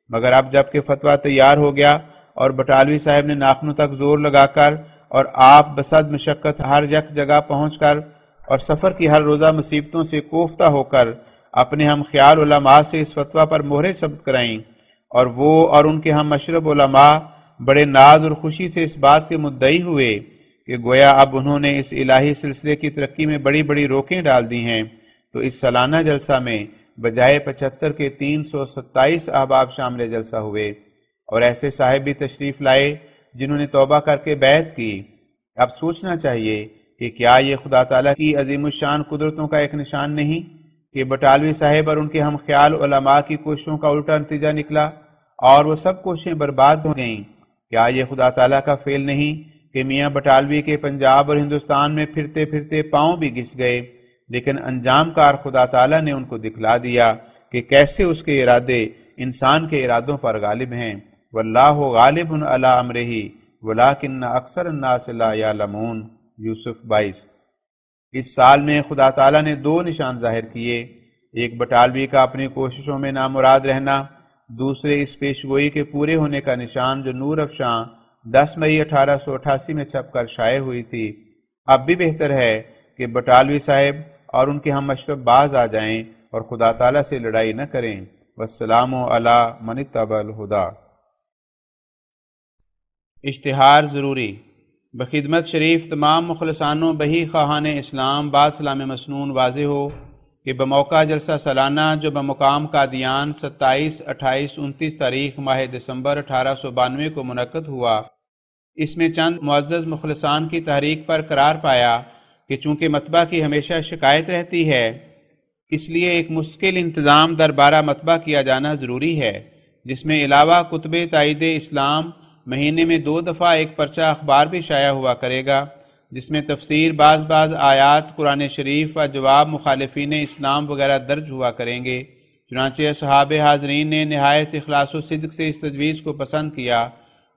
Speaker 3: مگر اب جب کہ فتویٰ تیار ہو گیا اور بٹالوی صاحب نے ناخنوں تک زور لگا کر اور آپ بصد مشقت ہر یک جگہ پہنچ کر اور سفر کی ہر روزہ مصیبتوں سے کوفتہ ہو کر اپنے ہم خیال علماء سے اس فتویٰ پر مہریں ثبت کرائیں، اور وہ اور ان کے ہم مشرب علماء بڑے ناز اور خوشی سے اس بات کے مدعی ہوئے کہ گویا اب انہوں نے اس الہی سلسلے کی ترقی میں بڑی بڑی روکیں ڈال دی ہیں، تو اس سالانہ جلسہ میں بجائے 75 کے 327 احباب شامل جلسہ ہوئے، اور ایسے صاحب بھی تشریف لائے جنہوں نے توبہ کر کے بیعت کی۔ اب سوچنا چاہیے کہ کیا یہ خدا تعالیٰ کی عظیم الشان قدرتوں کا ایک نشان نہیں کہ بٹالوی صاحب اور ان کے ہم خیال علماء کی کوششوں کا الٹا نتیجہ نکلا اور وہ سب کوششیں برباد ہو گئیں؟ کیا یہ خدا تعالیٰ کا فعل نہیں کہ میاں بٹالوی کے پنجاب اور ہندوستان میں پھرتے پھرتے پاؤں بھی گھس گئے، لیکن انجام کار خدا تعالیٰ نے ان کو دکھلا دیا کہ کیسے اس کے ارادے انسان کے ارادوں پر غالب ہیں۔ واللہ غالب علی امرہ ولکن اکثر الناس لا یعلمون، یوسف 22۔ اس سال میں خدا تعالیٰ نے 2 نشان ظاہر کیے، ایک بٹالوی کا اپنی کوششوں میں نامراد رہنا، دوسرے اس پیشگوئی کے پورے ہونے کا نشان جو نور افشاں 10 مئی 1888 میں چھپ کر شائع ہوئی تھی۔ اب بھی بہتر ہے کہ بٹالوی صاحب اور ان کے ہم مشرب باز آ جائیں اور خدا تعالیٰ سے لڑائی نہ کریں۔ والسلام علی من اتبع الہدی۔ اشتہار ضروری بخدمت شریف تمام مخلصان و بہی خواہان اسلام با سلام مسنون واضح ہو کہ بموقع جلسہ سالانہ جو بمقام قادیان 27، 28، 29 تاریخ ماہ دسمبر 1892 کو منعقد ہوا، اس میں چند معزز مخلصان کی تحریک پر قرار پایا کہ چونکہ مطبع کی ہمیشہ شکایت رہتی ہے، اس لیے ایک مستقل انتظام دربارہ مطبع کیا جانا ضروری ہے، جس میں علاوہ کتب تائید اسلام مہینے میں 2 دفعہ ایک پرچہ اخبار بھی شائع ہوا کرے گا، جس میں تفسیر بعض آیات قرآن شریف و جواب مخالفین اسلام وغیرہ درج ہوا کریں گے۔ چنانچہ اصحاب حاضرین نے نہایت اخلاص و صدق سے اس تجویز کو پسند کیا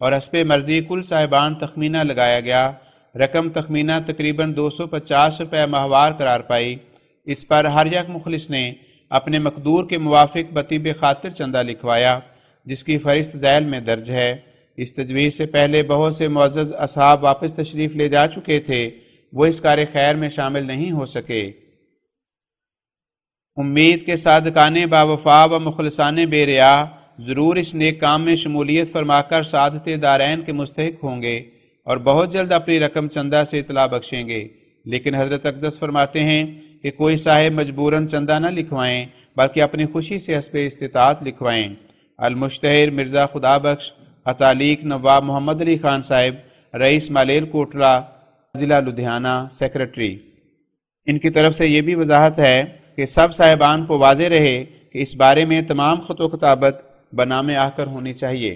Speaker 3: اور حسب مرضی کل صاحبان تخمینہ لگایا گیا۔ رقم تخمینہ تقریباً 250 روپے ماہوار قرار پائی۔ اس پر ہر یک مخلص نے اپنے مقدور کے موافق بطیب خاطر چندہ لکھوایا، جس کی فہرست ذیل میں درج ہے۔ اس تجویز سے پہلے بہت سے معزز اصحاب واپس تشریف لے جا چکے تھے، وہ اس کار خیر میں شامل نہیں ہو سکے۔ امید کے صادقان باوفا و مخلصان بے ریا ضرور اس نیک کام میں شمولیت فرما کر سعادت دارین کے مستحق ہوں گے اور بہت جلد اپنی رقم چندہ سے اطلاع بخشیں گے، لیکن حضرت اقدس فرماتے ہیں کہ کوئی صاحب مجبوراً چندہ نہ لکھوائیں بلکہ اپنی خوشی سے حسب استطاعت لکھوائیں۔ المشتہر مرزا خدا بخش اتالیق نواب محمد علی خان صاحب، رئیس مالیل کوٹلہ، ضلع لدھیانہ، سیکرٹری۔ ان کی طرف سے یہ بھی وضاحت ہے کہ سب صاحبان کو واضح رہے کہ اس بارے میں تمام خط و کتابت بنام آ کر ہونی چاہیے۔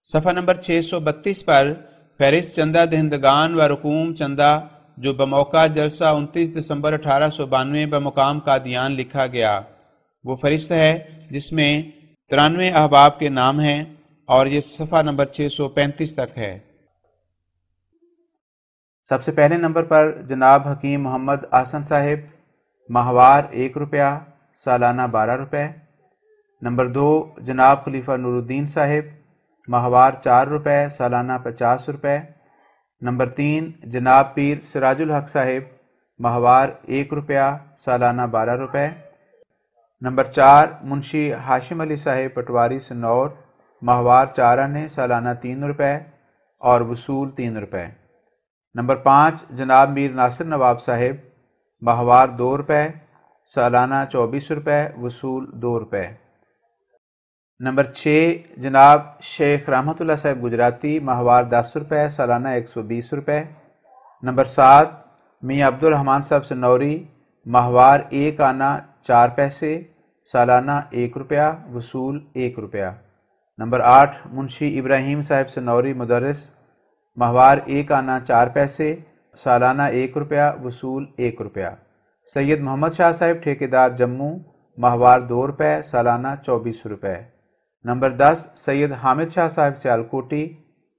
Speaker 3: صفحہ نمبر 632 پر فہرست چندہ دہندگان و رقوم چندہ جو بموقع جلسہ 29 دسمبر 1892 بمقام قادیان لکھا گیا، وہ فہرست ہے جس میں 93 احباب کے نام ہیں اور یہ صفحہ نمبر 635 تک ہے۔ سب سے پہلے نمبر پر جناب حکیم محمد آسن صاحب، ماہوار 1 روپیہ، سالانہ 12 روپے۔ نمبر 2 جناب خلیفہ نور الدین صاحب، ماہوار 4 روپے، سالانہ 50 روپے۔ نمبر 3 جناب پیر سراج الحق صاحب، ماہوار 1 روپیہ، سالانہ 12 روپے۔ نمبر 4 منشی ہاشم علی صاحب پٹواری سنور، ماہوار 4 آنے، سالانہ 3 روپے اور وصول 3 روپے۔ نمبر 5 جناب میر ناصر نواب صاحب، ماہوار 2 روپے، سالانہ 24 روپے، وصول 2 روپے۔ نمبر 6 جناب شیخ رحمت اللہ صاحب گجراتی، ماہوار 10 روپے، سالانہ 120 روپے۔ نمبر 7 میاں عبد الرحمن صاحب سنوری، ماہوار 1 آنا 4 پیسے، سالانہ 1 روپیہ، وصول 1 روپیہ۔ نمبر 8 منشی ابراہیم صاحب سنوری مدرس، ماہوار 1 آنا 4 پیسے، سالانہ 1 روپیہ، وصول 1 روپیہ۔ سید محمد شاہ صاحب ٹھیکیدار جموں، ماہوار 2 روپے، سالانہ 24 روپے۔ نمبر 10 سید حامد شاہ صاحب سیالکوٹی،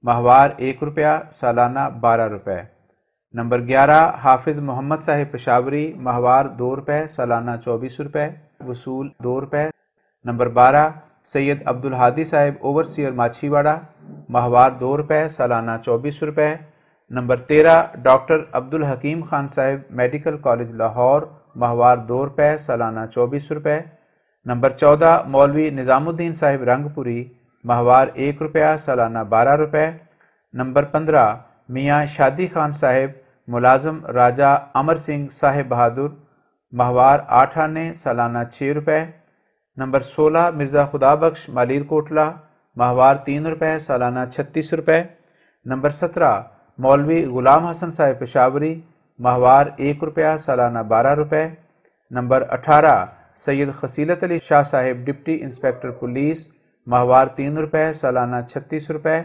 Speaker 3: ماہوار 1 روپیہ، سالانہ 12 روپے۔ نمبر 11 حافظ محمد صاحب پشاوری، ماہوار 2 روپے، سالانہ 24 روپے، وصول 2 روپے۔ نمبر 12 سید عبد الحادی صاحب اوورسیئر ماچھی واڑہ، ماہوار 2 روپے، سالانہ 24 روپے۔ نمبر 13 ڈاکٹر عبد الحکیم خان صاحب میڈیکل کالج لاہور، ماہوار 2 روپے، سالانہ 24 روپے۔ نمبر 14 مولوی نظام الدین صاحب رنگ پوری، ماہوار 1 روپیہ، سالانہ 12 روپے۔ نمبر 15 میاں شادی خان صاحب ملازم راجہ امر سنگھ صاحب بہادر، ماہوار 8 آنے، سالانہ 6 روپے۔ نمبر 16 مرزا خدا بخش مالیر کوٹلہ، ماہوار 3 روپے، سالانہ 36 روپے۔ نمبر 17 مولوی غلام حسن صاحب پشاوری، ماہوار 1 روپیہ، سالانہ 12 روپے۔ نمبر 18 سید خصیلت علی شاہ صاحب ڈپٹی انسپکٹر پولیس، ماہوار 3 روپے، سالانہ 36 روپے۔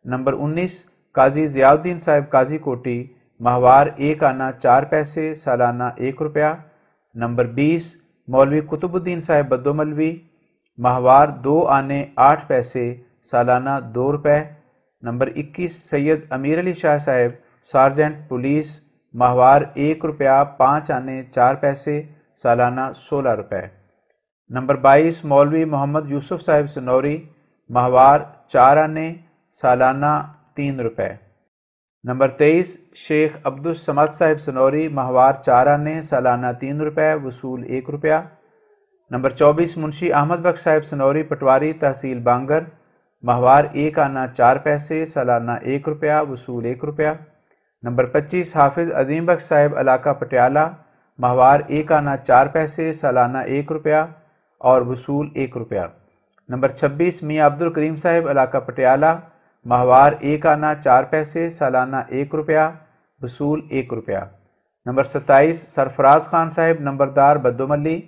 Speaker 3: نمبر 19 قاضی ضیاء الدین صاحب قاضی کوٹی، ماہوار 1 آنا 4 پیسے، سالانہ 1 روپیہ۔ نمبر 20 مولوی قطب الدین صاحب بدو ملوی، ماہوار 2 آنے 8 پیسے، سالانہ 2 روپے۔ نمبر 21 سید امیر علی شاہ صاحب سارجنٹ پولیس، ماہوار 1 روپیہ 5 آنے 4 پیسے، سالانہ 16 روپے۔ نمبر 22 مولوی محمد یوسف صاحب سنوری، ماہوار 4 آنے، سالانہ 3 روپے۔ نمبر 23 شیخ عبد الصمد صاحب سنوری، ماہوار 4 آنے، سالانہ 3 روپے، وصول 1 روپیہ۔ نمبر 24 منشی احمد بخش صاحب سنوری پٹواری تحصیل بانگر، ماہوار 1 آنا 4 پیسے، سالانہ 1 روپیہ، وصول 1 روپیہ۔ نمبر 25 حافظ عظیم بخش صاحب علاقہ پٹیالہ، ماہوار 1 آنا 4 پیسے، سالانہ 1 روپیہ اور وصول 1 روپیہ۔ نمبر 26 میاں عبد الکریم صاحب علاقہ پٹیالہ، ماہوار 1 آنا 4 پیسے، سالانہ 1 روپیہ، وصول 1 روپیہ۔ نمبر 27 سرفراز خان صاحب نمبردار بدوملی،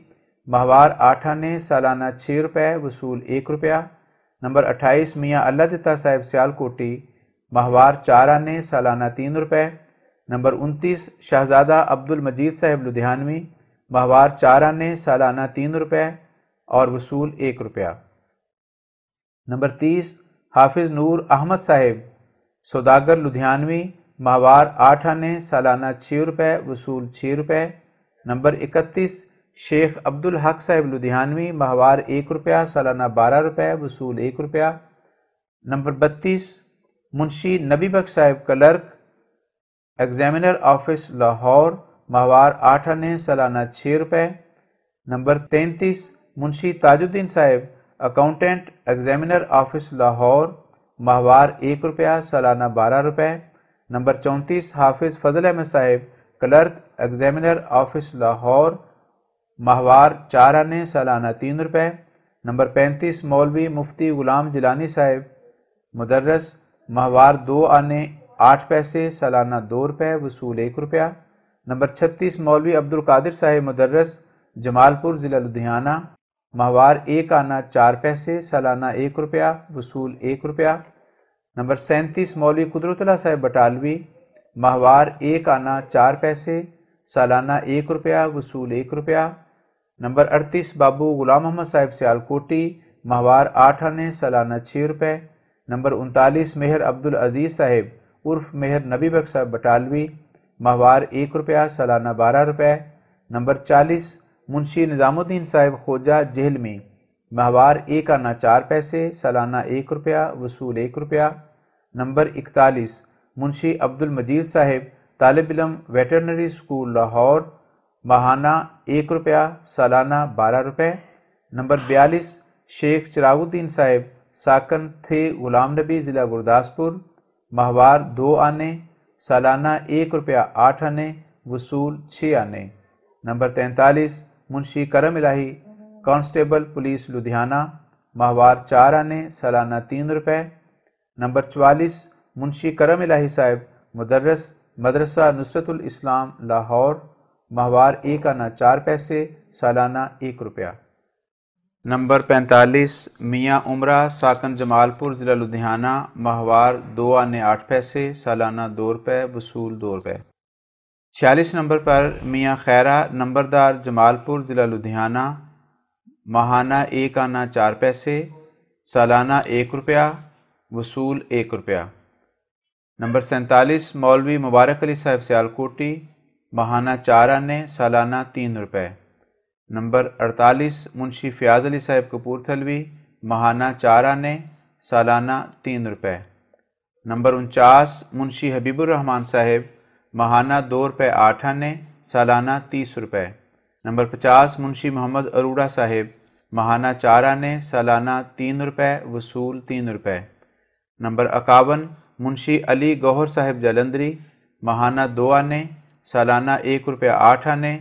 Speaker 3: ماہوار 8 آنے، سالانہ 6 روپے، وصول 1 روپیہ۔ نمبر 28 میاں اللہ دتا صاحب سیال کوٹی، ماہوار 4 آنے، سالانہ 3 روپے۔ نمبر 29 شہزادہ عبد المجید صاحب لدھیانوی، ماہوار 4 آنے، سالانہ 3 روپے اور وصول 1 روپیہ۔ نمبر 30 حافظ نور احمد صاحب سوداگر لدھیانوی، ماہوار 8 آنے، سالانہ 6 روپے، وصول 6 روپے۔ نمبر 31 شیخ عبد الحق صاحب لدھیانوی، ماہوار 1 روپیہ، سالانہ 12 روپے، وصول 1 روپیہ۔ نمبر 32 منشی نبی بخش صاحب کلرک ایگزامینر آفس لاہور، ماہوار 8 آنے، سالانہ 6 روپے۔ نمبر 33 منشی تاج الدین صاحب اکاؤنٹنٹ ایگزامینر آفس لاہور، ماہوار 1 روپیہ، سالانہ 12 روپے۔ نمبر 34 حافظ فضل احمد صاحب کلرک ایگزامینر آفس لاہور، ماہوار 4 آنے، سالانہ 3 روپے۔ نمبر 35 مولوی مفتی غلام جیلانی صاحب مدرس، ماہوار 2 آنے 8 پیسے، سالانہ 2 روپے، وصول 1 روپیہ۔ نمبر 36 مولوی عبد القادر صاحب مدرس جمال پور ضلع لدھیانہ، ماہوار 1 آنا 4 پیسے، سالانہ 1 روپیہ، وصول 1 روپیہ۔ نمبر 37 مولوی قدرت اللہ صاحب بٹالوی، ماہوار 1 آنا 4 پیسے، سالانہ 1 روپیہ، وصول 1 روپیہ۔ نمبر 38 بابو غلام محمد صاحب سیالکوٹی، ماہوار 8 آنے، سالانہ 6 روپے۔ نمبر 39 مہر عبد العزیز صاحب عرف مہر نبی بخش صاحب بٹالوی، ماہوار 1 روپیہ، سالانہ 12 روپے۔ نمبر 40 منشی نظام الدین صاحب خوجہ جہلمی، ماہوار 1 آنا 4 پیسے، سالانہ 1 روپیہ، وصول 1 روپیہ۔ نمبر 41 منشی عبد المجید صاحب طالب علم ویٹرنری اسکول لاہور، ماہانہ 1 روپیہ، سالانہ 12 روپے۔ نمبر 42 شیخ چراغ الدین صاحب ساکن تھے غلام نبی ضلع گرداسپور، ماہوار 2 آنے، سالانہ 1 روپیہ 8 آنے، وصول 6 آنے۔ نمبر 43 منشی کرم الہی کانسٹیبل پولیس لدھیانہ، ماہوار 4 آنے، سالانہ 3 روپے۔ نمبر 44 منشی کرم الہی صاحب مدرس مدرسہ نصرت الاسلام لاہور، ماہوار 1 آنا 4 پیسے، سالانہ 1 روپیہ۔ نمبر 45 میاں عمرہ ساکن جمال پور ضلع لدھیانہ، ماہوار 2 آنے 8 پیسے، سالانہ 2 روپے، وصول 2 روپے۔ 46 نمبر پر میاں خیرہ نمبردار جمال پور ضلع لدھیانہ، ماہانہ 1 آنا 4 پیسے، سالانہ 1 روپیہ، وصول 1 روپیہ۔ نمبر 47 مولوی مبارک علی صاحب سیالکوٹی، ماہانہ 4 آنے، سالانہ 3 روپے۔ نمبر 48 منشی فیاض علی صاحب کپورتھلوی، ماہانہ 4 آنے، سالانہ 3 روپے۔ نمبر 49 منشی حبیب الرحمن صاحب، ماہانہ 2 روپے 8 آنے، سالانہ 30 روپے۔ نمبر 50 منشی محمد اروڑہ صاحب، ماہانہ 4 آنے، سالانہ 3 روپے، وصول 3 روپے۔ نمبر 51 منشی علی گوہر صاحب جلندری، ماہانہ 2 آنے، سالانہ 1 روپیہ 8 آنے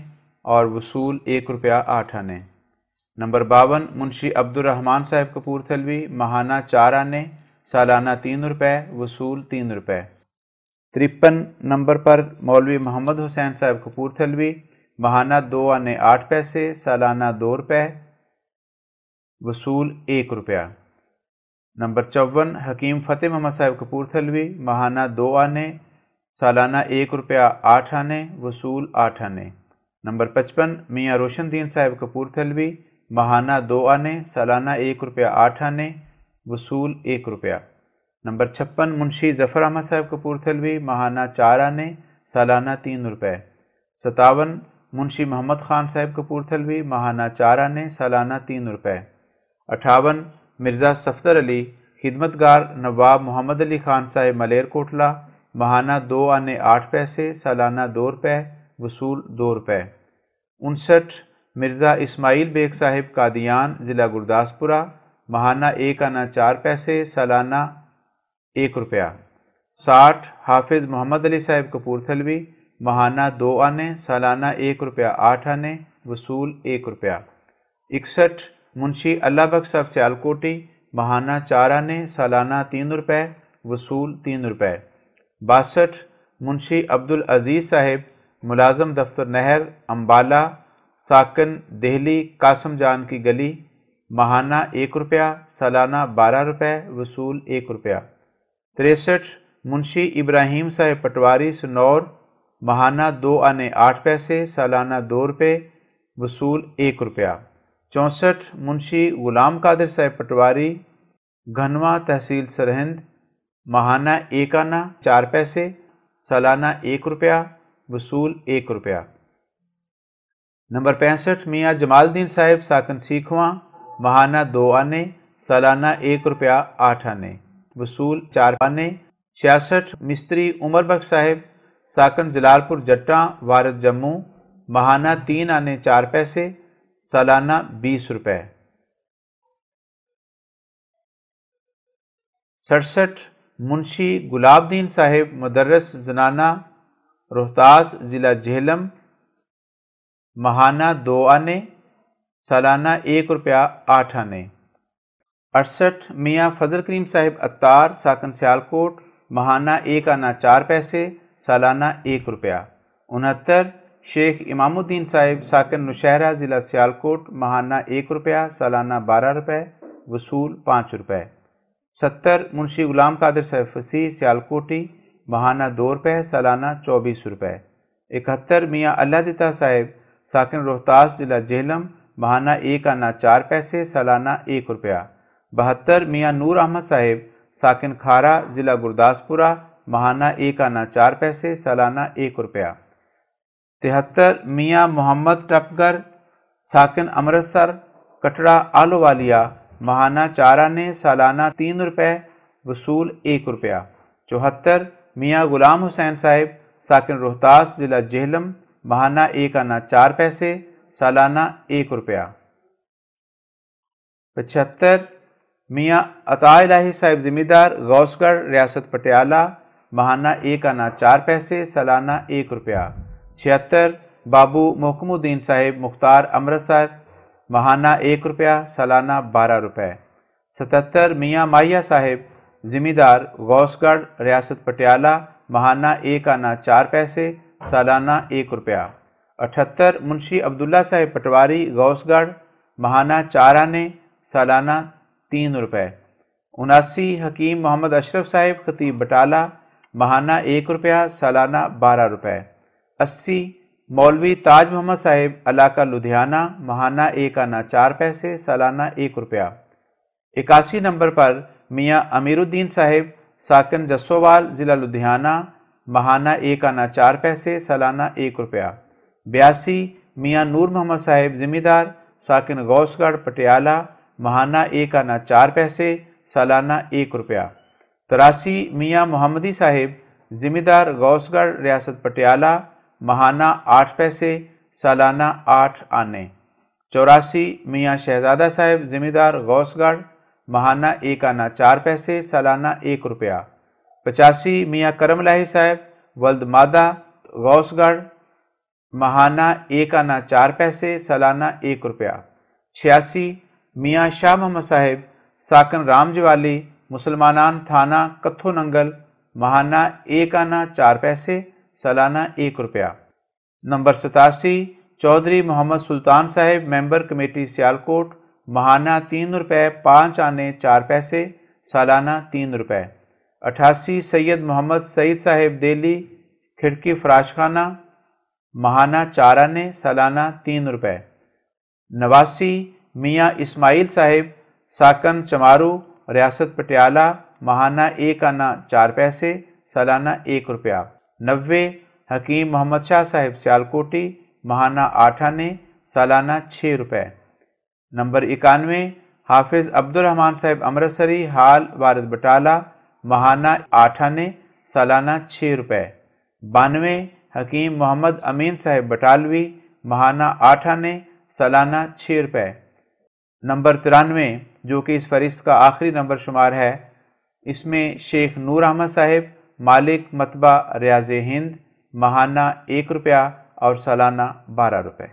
Speaker 3: اور وصول 1 روپیہ 8 آنے۔ نمبر 52 منشی عبد الرحمن صاحب کپورتھلوی، ماہانہ 4 آنے، سالانہ 3 روپے، وصول 3 روپے۔ 53 نمبر پر مولوی محمد حسین صاحب کپورتھلوی، ماہانہ 2 آنے 8 پیسے، سالانہ 2 روپے، وصول 1 روپیہ۔ نمبر 54 حکیم فتح محمد صاحب کپورتھلوی، ماہانہ 2 آنے، سالانہ 1 روپیہ 8 آنے، وصول 8 آنے۔ نمبر 55 میاں روشن دین صاحب کپورتھلوی، ماہانہ 2 آنے، سالانہ 1 روپیہ 8 آنے، وصول 1 روپیہ۔ نمبر 56 منشی ظفر احمد صاحب کپورتھلوی، ماہانہ 4 آنے، سالانہ 3 روپے۔ 57 منشی محمد خان صاحب کپورتھلوی، ماہانہ 4 آنے، سالانہ 3 روپے۔ 58 مرزا صفدر علی خدمتگار نواب محمد علی خان صاحب ملیر کوٹلہ، ماہانہ 2 آنے 8 پیسے، سالانہ 2 روپے، وصول 2 روپے۔ 59 مرزا اسماعیل بیگ صاحب قادیان ضلع گرداسپورہ، ماہانہ 1 آنا 4 پیسے، سالانہ 1 روپیہ۔ 60 حافظ محمد علی صاحب کپورتھلوی، ماہانہ 2 آنے، سالانہ 1 روپیہ 8 آنے، وصول 1 روپیہ۔ 61 منشی اللہ بخش صاحب سیالکوٹی، ماہانہ 4 آنے، سالانہ 3 روپے، وصول 3 روپے۔ 62 منشی عبدالعزیز صاحب ملازم دفتر نہر امبالہ ساکن دہلی قاسم جان کی گلی، ماہانہ 1 روپیہ، سالانہ 12 روپے، وصول 1 روپیہ۔ 63 منشی ابراہیم صاحب پٹواری سنور، ماہانہ 2 آنے 8 پیسے، سالانہ 2 روپے، وصول 1 روپیہ۔ 64 منشی غلام قادر صاحب پٹواری گھنوا تحصیل سرہند، ماہانہ 1 آنا 4 پیسے، سالانہ 1 روپیہ، وصول 1 روپیہ۔ نمبر 65 میاں جمال الدین صاحب ساکن سیکھواں، ماہانہ 2 آنے، سالانہ 1 روپیہ 8 آنے، وصول 4 آنے۔ 66 مستری عمر بخش صاحب ساکن جلال پور جٹاں وارد جموں، ماہانہ 3 آنے 4 پیسے، سالانہ 20 روپے۔ 67 منشی گلاب دین صاحب مدرس زنانہ روہتاس ضلع جہلم، ماہانہ 2 آنے، سالانہ 1 روپیہ 8 آنے۔ 68 میاں فضل کریم صاحب عطار ساکن سیالکوٹ، ماہانہ 1 آنا 4 پیسے، سالانہ 1 روپیہ۔ 69 شیخ امام الدین صاحب ساکن نوشہرہ ضلع سیالکوٹ، ماہانہ 1 روپیہ، سالانہ 12 روپے، وصول 5 روپے۔ 70 منشی غلام قادر صاحب فصیح سیالکوٹی، ماہانہ 2 روپے، سالانہ 24 روپے۔ 71 میاں اللہ دیتا صاحب ساکن روہتاس ضلع جہلم، ماہانہ 1 آنا 4 پیسے، سالانہ 1 روپیہ۔ 72 میاں نور احمد صاحب ساکن کھارا ضلع گرداسپورہ، ماہانہ 1 آنا 4 پیسے، سالانہ 1 روپیہ۔ 73 میاں محمد ٹپگر ساکن امرتسر کٹڑا آلووالیہ، ماہانہ 4 آنے، سالانہ 3 روپے، وصول 1 روپیہ۔ 74 میاں غلام حسین صاحب ساکن روہتاس ضلع جہلم، ماہانہ 1 آنا 4 پیسے، سالانہ 1 روپیہ۔ 75 میاں عطا الہی صاحب ذمہ دار غوث گڑھ ریاست پٹیالہ، ماہانہ 1 آنا 4 پیسے، سالانہ 1 روپیہ۔ 76 بابو محکم الدین صاحب مختار امرتسر، ماہانہ 1 روپیہ، سالانہ 12 روپے۔ 77 میاں ماہیہ صاحب ذمہ دار غوث گڑھ ریاست پٹیالہ، ماہانہ 1 آنا 4 پیسے، سالانہ 1 روپیہ۔ 78 منشی عبداللہ صاحب پٹواری غوث گڑھ، ماہانہ 4 آنے، سالانہ 3 روپے۔ 79 حکیم محمد اشرف صاحب خطیب بٹالہ، ماہانہ 1 روپیہ، سالانہ 12 روپے۔ 80 مولوی تاج محمد صاحب علاقہ لدھیانہ، ماہانہ 1 آنا 4 پیسے، سالانہ 1 روپیہ۔ 81 نمبر پر میاں امیر الدین صاحب ساکن جسووال ضلع لدھیانہ، ماہانہ 1 آنا 4 پیسے، سالانہ 1 روپیہ۔ 82 میاں نور محمد صاحب ذمہ دار، ساکن غوث گڑھ پٹیالہ، ماہانہ 1 آنا 4 پیسے، سالانہ 1 روپیہ۔ 83 میاں محمدی صاحب ذمہ دار غوث گڑھ ریاست پٹیالہ، ماہانہ 8 پیسے، سالانہ 8 آنے۔ 84 میاں شہزادہ صاحب ذمہ دار غوث گڑھ، ماہانہ 1 آنا 4 پیسے، سالانہ 1 روپیہ۔ 85 میاں کرم لاہی صاحب ولد مادہ غوث گڑھ، ماہانہ 1 آنا 4 پیسے، سالانہ 1 روپیہ۔ 86 میاں شاہ محمد صاحب ساکن رام جوالی، مسلمانان تھانہ کتھو ننگل، ماہانہ 1 آنا 4 پیسے، سالانہ 1 روپیہ۔ نمبر 87 چودھری محمد سلطان صاحب ممبر کمیٹی سیالکوٹ، ماہانہ 3 روپے 5 آنے 4 پیسے، سالانہ 3 روپے۔ 88 سید محمد سعید صاحب دہلی کھڑکی فراش خانہ، ماہانہ 4 آنے، سالانہ 3 روپے۔ 89 میاں اسماعیل صاحب ساکن چمارو ریاست پٹیالہ، ماہانہ 1 آنا 4 پیسے، سالانہ 1 روپیہ۔ 90 حکیم محمد شاہ صاحب سیالکوٹی، ماہانہ 8 آنے، سالانہ 6 روپے۔ نمبر 91 حافظ عبد الرحمن صاحب امرتسری حال وارد بٹالہ، ماہانہ 8 آنے، سالانہ 6 روپے۔ 92 حکیم محمد امین صاحب بٹالوی، ماہانہ 8 آنے، سالانہ 6 روپے۔ نمبر 93 جو کہ اس فہرست کا آخری نمبر شمار ہے، اس میں شیخ نور احمد صاحب مالک مطبع ریاض ہند، ماہانہ 1 روپیہ اور سالانہ 12 روپے۔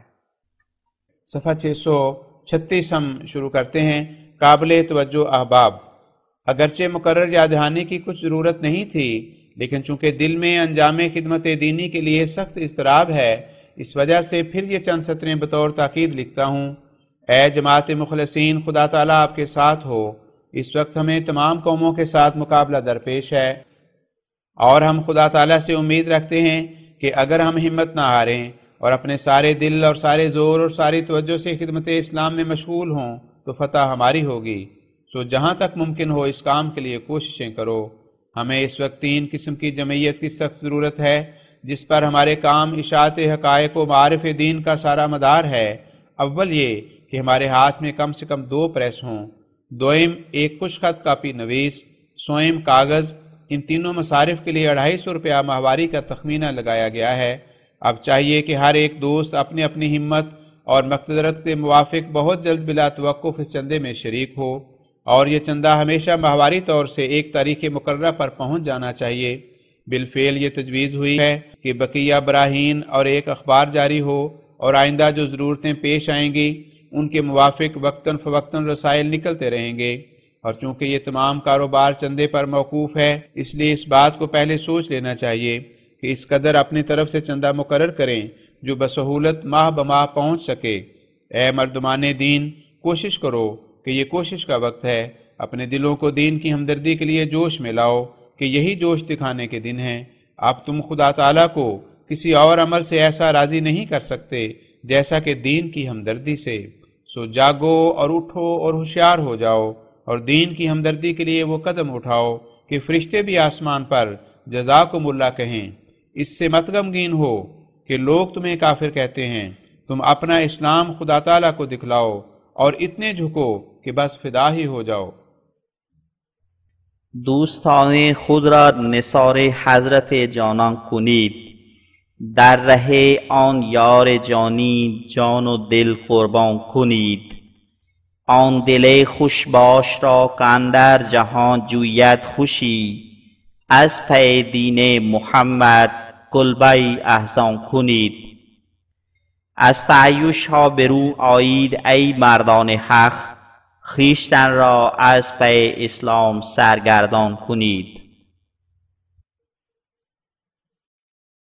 Speaker 3: صفحہ 636 ہم شروع کرتے ہیں۔ قابل توجہ احباب، اگرچہ مقرر یاد دہانی کی کچھ ضرورت نہیں تھی، لیکن چونکہ دل میں انجام خدمت دینی کے لیے سخت اضطراب ہے، اس وجہ سے پھر یہ چند سطریں بطور تاکید لکھتا ہوں۔ اے جماعت مخلصین، خدا تعالیٰ آپ کے ساتھ ہو۔ اس وقت ہمیں تمام قوموں کے ساتھ مقابلہ درپیش ہے، اور ہم خدا تعالیٰ سے امید رکھتے ہیں کہ اگر ہم ہمت نہ ہاریں اور اپنے سارے دل اور سارے زور اور ساری توجہ سے خدمت اسلام میں مشغول ہوں تو فتح ہماری ہوگی۔ سو جہاں تک ممکن ہو اس کام کے لیے کوششیں کرو۔ ہمیں اس وقت 3 قسم کی جمعیت کی سخت ضرورت ہے جس پر ہمارے کام اشاعت حقائق و معارف دین کا سارا مدار ہے۔ اول یہ کہ ہمارے ہاتھ میں کم سے کم 2 پریس ہوں، دوئم ایک خوش خط کاپی نویس، سوئم کاغذ۔ ان تینوں مصارف کے لیے 250 روپیہ ماہواری کا تخمینہ لگایا گیا ہے۔ اب چاہیے کہ ہر ایک دوست اپنی اپنی ہمت اور مقدرت کے موافق بہت جلد بلا توقف اس چندے میں شریک ہو، اور یہ چندہ ہمیشہ ماہواری طور سے ایک تاریخ مقررہ پر پہنچ جانا چاہیے۔ بالفعل یہ تجویز ہوئی ہے کہ بقیہ براہین اور ایک اخبار جاری ہو، اور آئندہ جو ضرورتیں پیش آئیں گی ان کے موافق وقتاً فوقتاً رسائل نکلتے رہیں گے۔ اور چونکہ یہ تمام کاروبار چندے پر موقوف ہے، اس لیے اس بات کو پہلے سوچ لینا چاہیے کہ اس قدر اپنی طرف سے چندہ مقرر کریں جو بسہولت ماہ بماہ پہنچ سکے۔ اے مردمان دین، کوشش کرو کہ یہ کوشش کا وقت ہے، اپنے دلوں کو دین کی ہمدردی کے لیے جوش میں لاؤ کہ یہی جوش دکھانے کے دن ہیں۔ اب تم خدا تعالیٰ کو کسی اور عمل سے ایسا راضی نہیں کر سکتے جیسا کہ دین کی ہمدردی سے۔ سو جاگو اور اٹھو اور ہوشیار ہو جاؤ، اور دین کی ہمدردی کے لیے وہ قدم اٹھاؤ کہ فرشتے بھی آسمان پر جزاکم اللہ کہیں۔ اس سے مت غمگین ہو کہ لوگ تمہیں کافر کہتے ہیں، تم اپنا اسلام خدا تعالیٰ کو دکھلاؤ اور اتنے جھکو کہ بس فدا ہی ہو جاؤ۔
Speaker 4: دوستان خود را نثار حضرت جانان کنید، در ره آن یار جانی جان و دل قربان کنید. آن دل خوش باش را که اندر جهان جوید خوشی، از پی دین محمد کلبه احسان کنید. از تعیش ها برون آیید ای مردان حق، خویشتن را از پی اسلام سرگردان کنید.